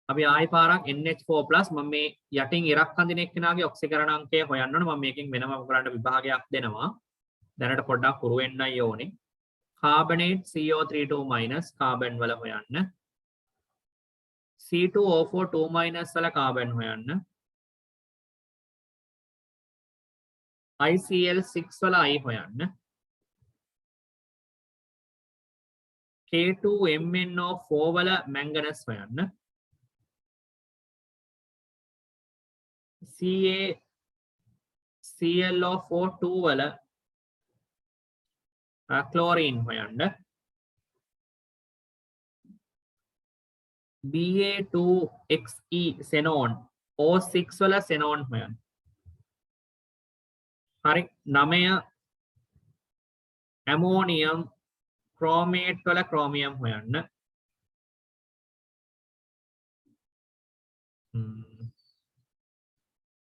අපි ආයි පාරක් NH4+ මම මේ යටින් ඉරක් අඳින එක්කෙනාගේ ඔක්සිකරණාංකය හොයන්න ඕන. මම මේකෙන් වෙනම ඔයගලන්ට විභාගයක් දෙනවා. දැනට පොඩ්ඩක් හුරු වෙන්නයි ඕනේ. කාබනේට් CO32 minus කාබන් වල හොයන්න. C2O4 2 minus වල කාබන් හොයන්න. ICl6 වල I හොයන්න. K2MnO4 වල මැංගනස් හොයන්න. CaClO4 2 වල क्लोरीन හොයන්න. Ba2Xe xenon O6 වල xenon හොයන්න. හරි 9 ඇමෝනියම් ක්‍රෝමේට් වල ක්‍රෝමියම් හොයන්න.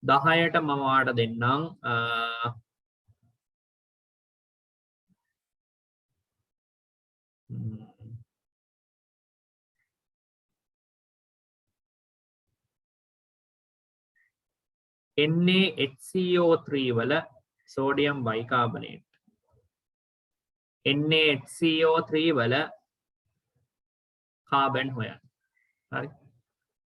10ට මම ඔයාලට දෙන්නම් NaHCO3 වල sodium bicarbonate. NaHCO3 වල carbon හොයන්න. හරි.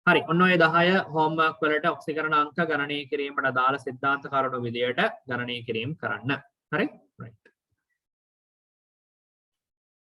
හරි. ඔන්න ඔය 10 homework වලට ඔක්සිකරණ අංක ගණනය කිරීමට අදාළ සිද්ධාන්ත කරුණු විදියට ගණනය කිරීම කරන්න. හරි? right.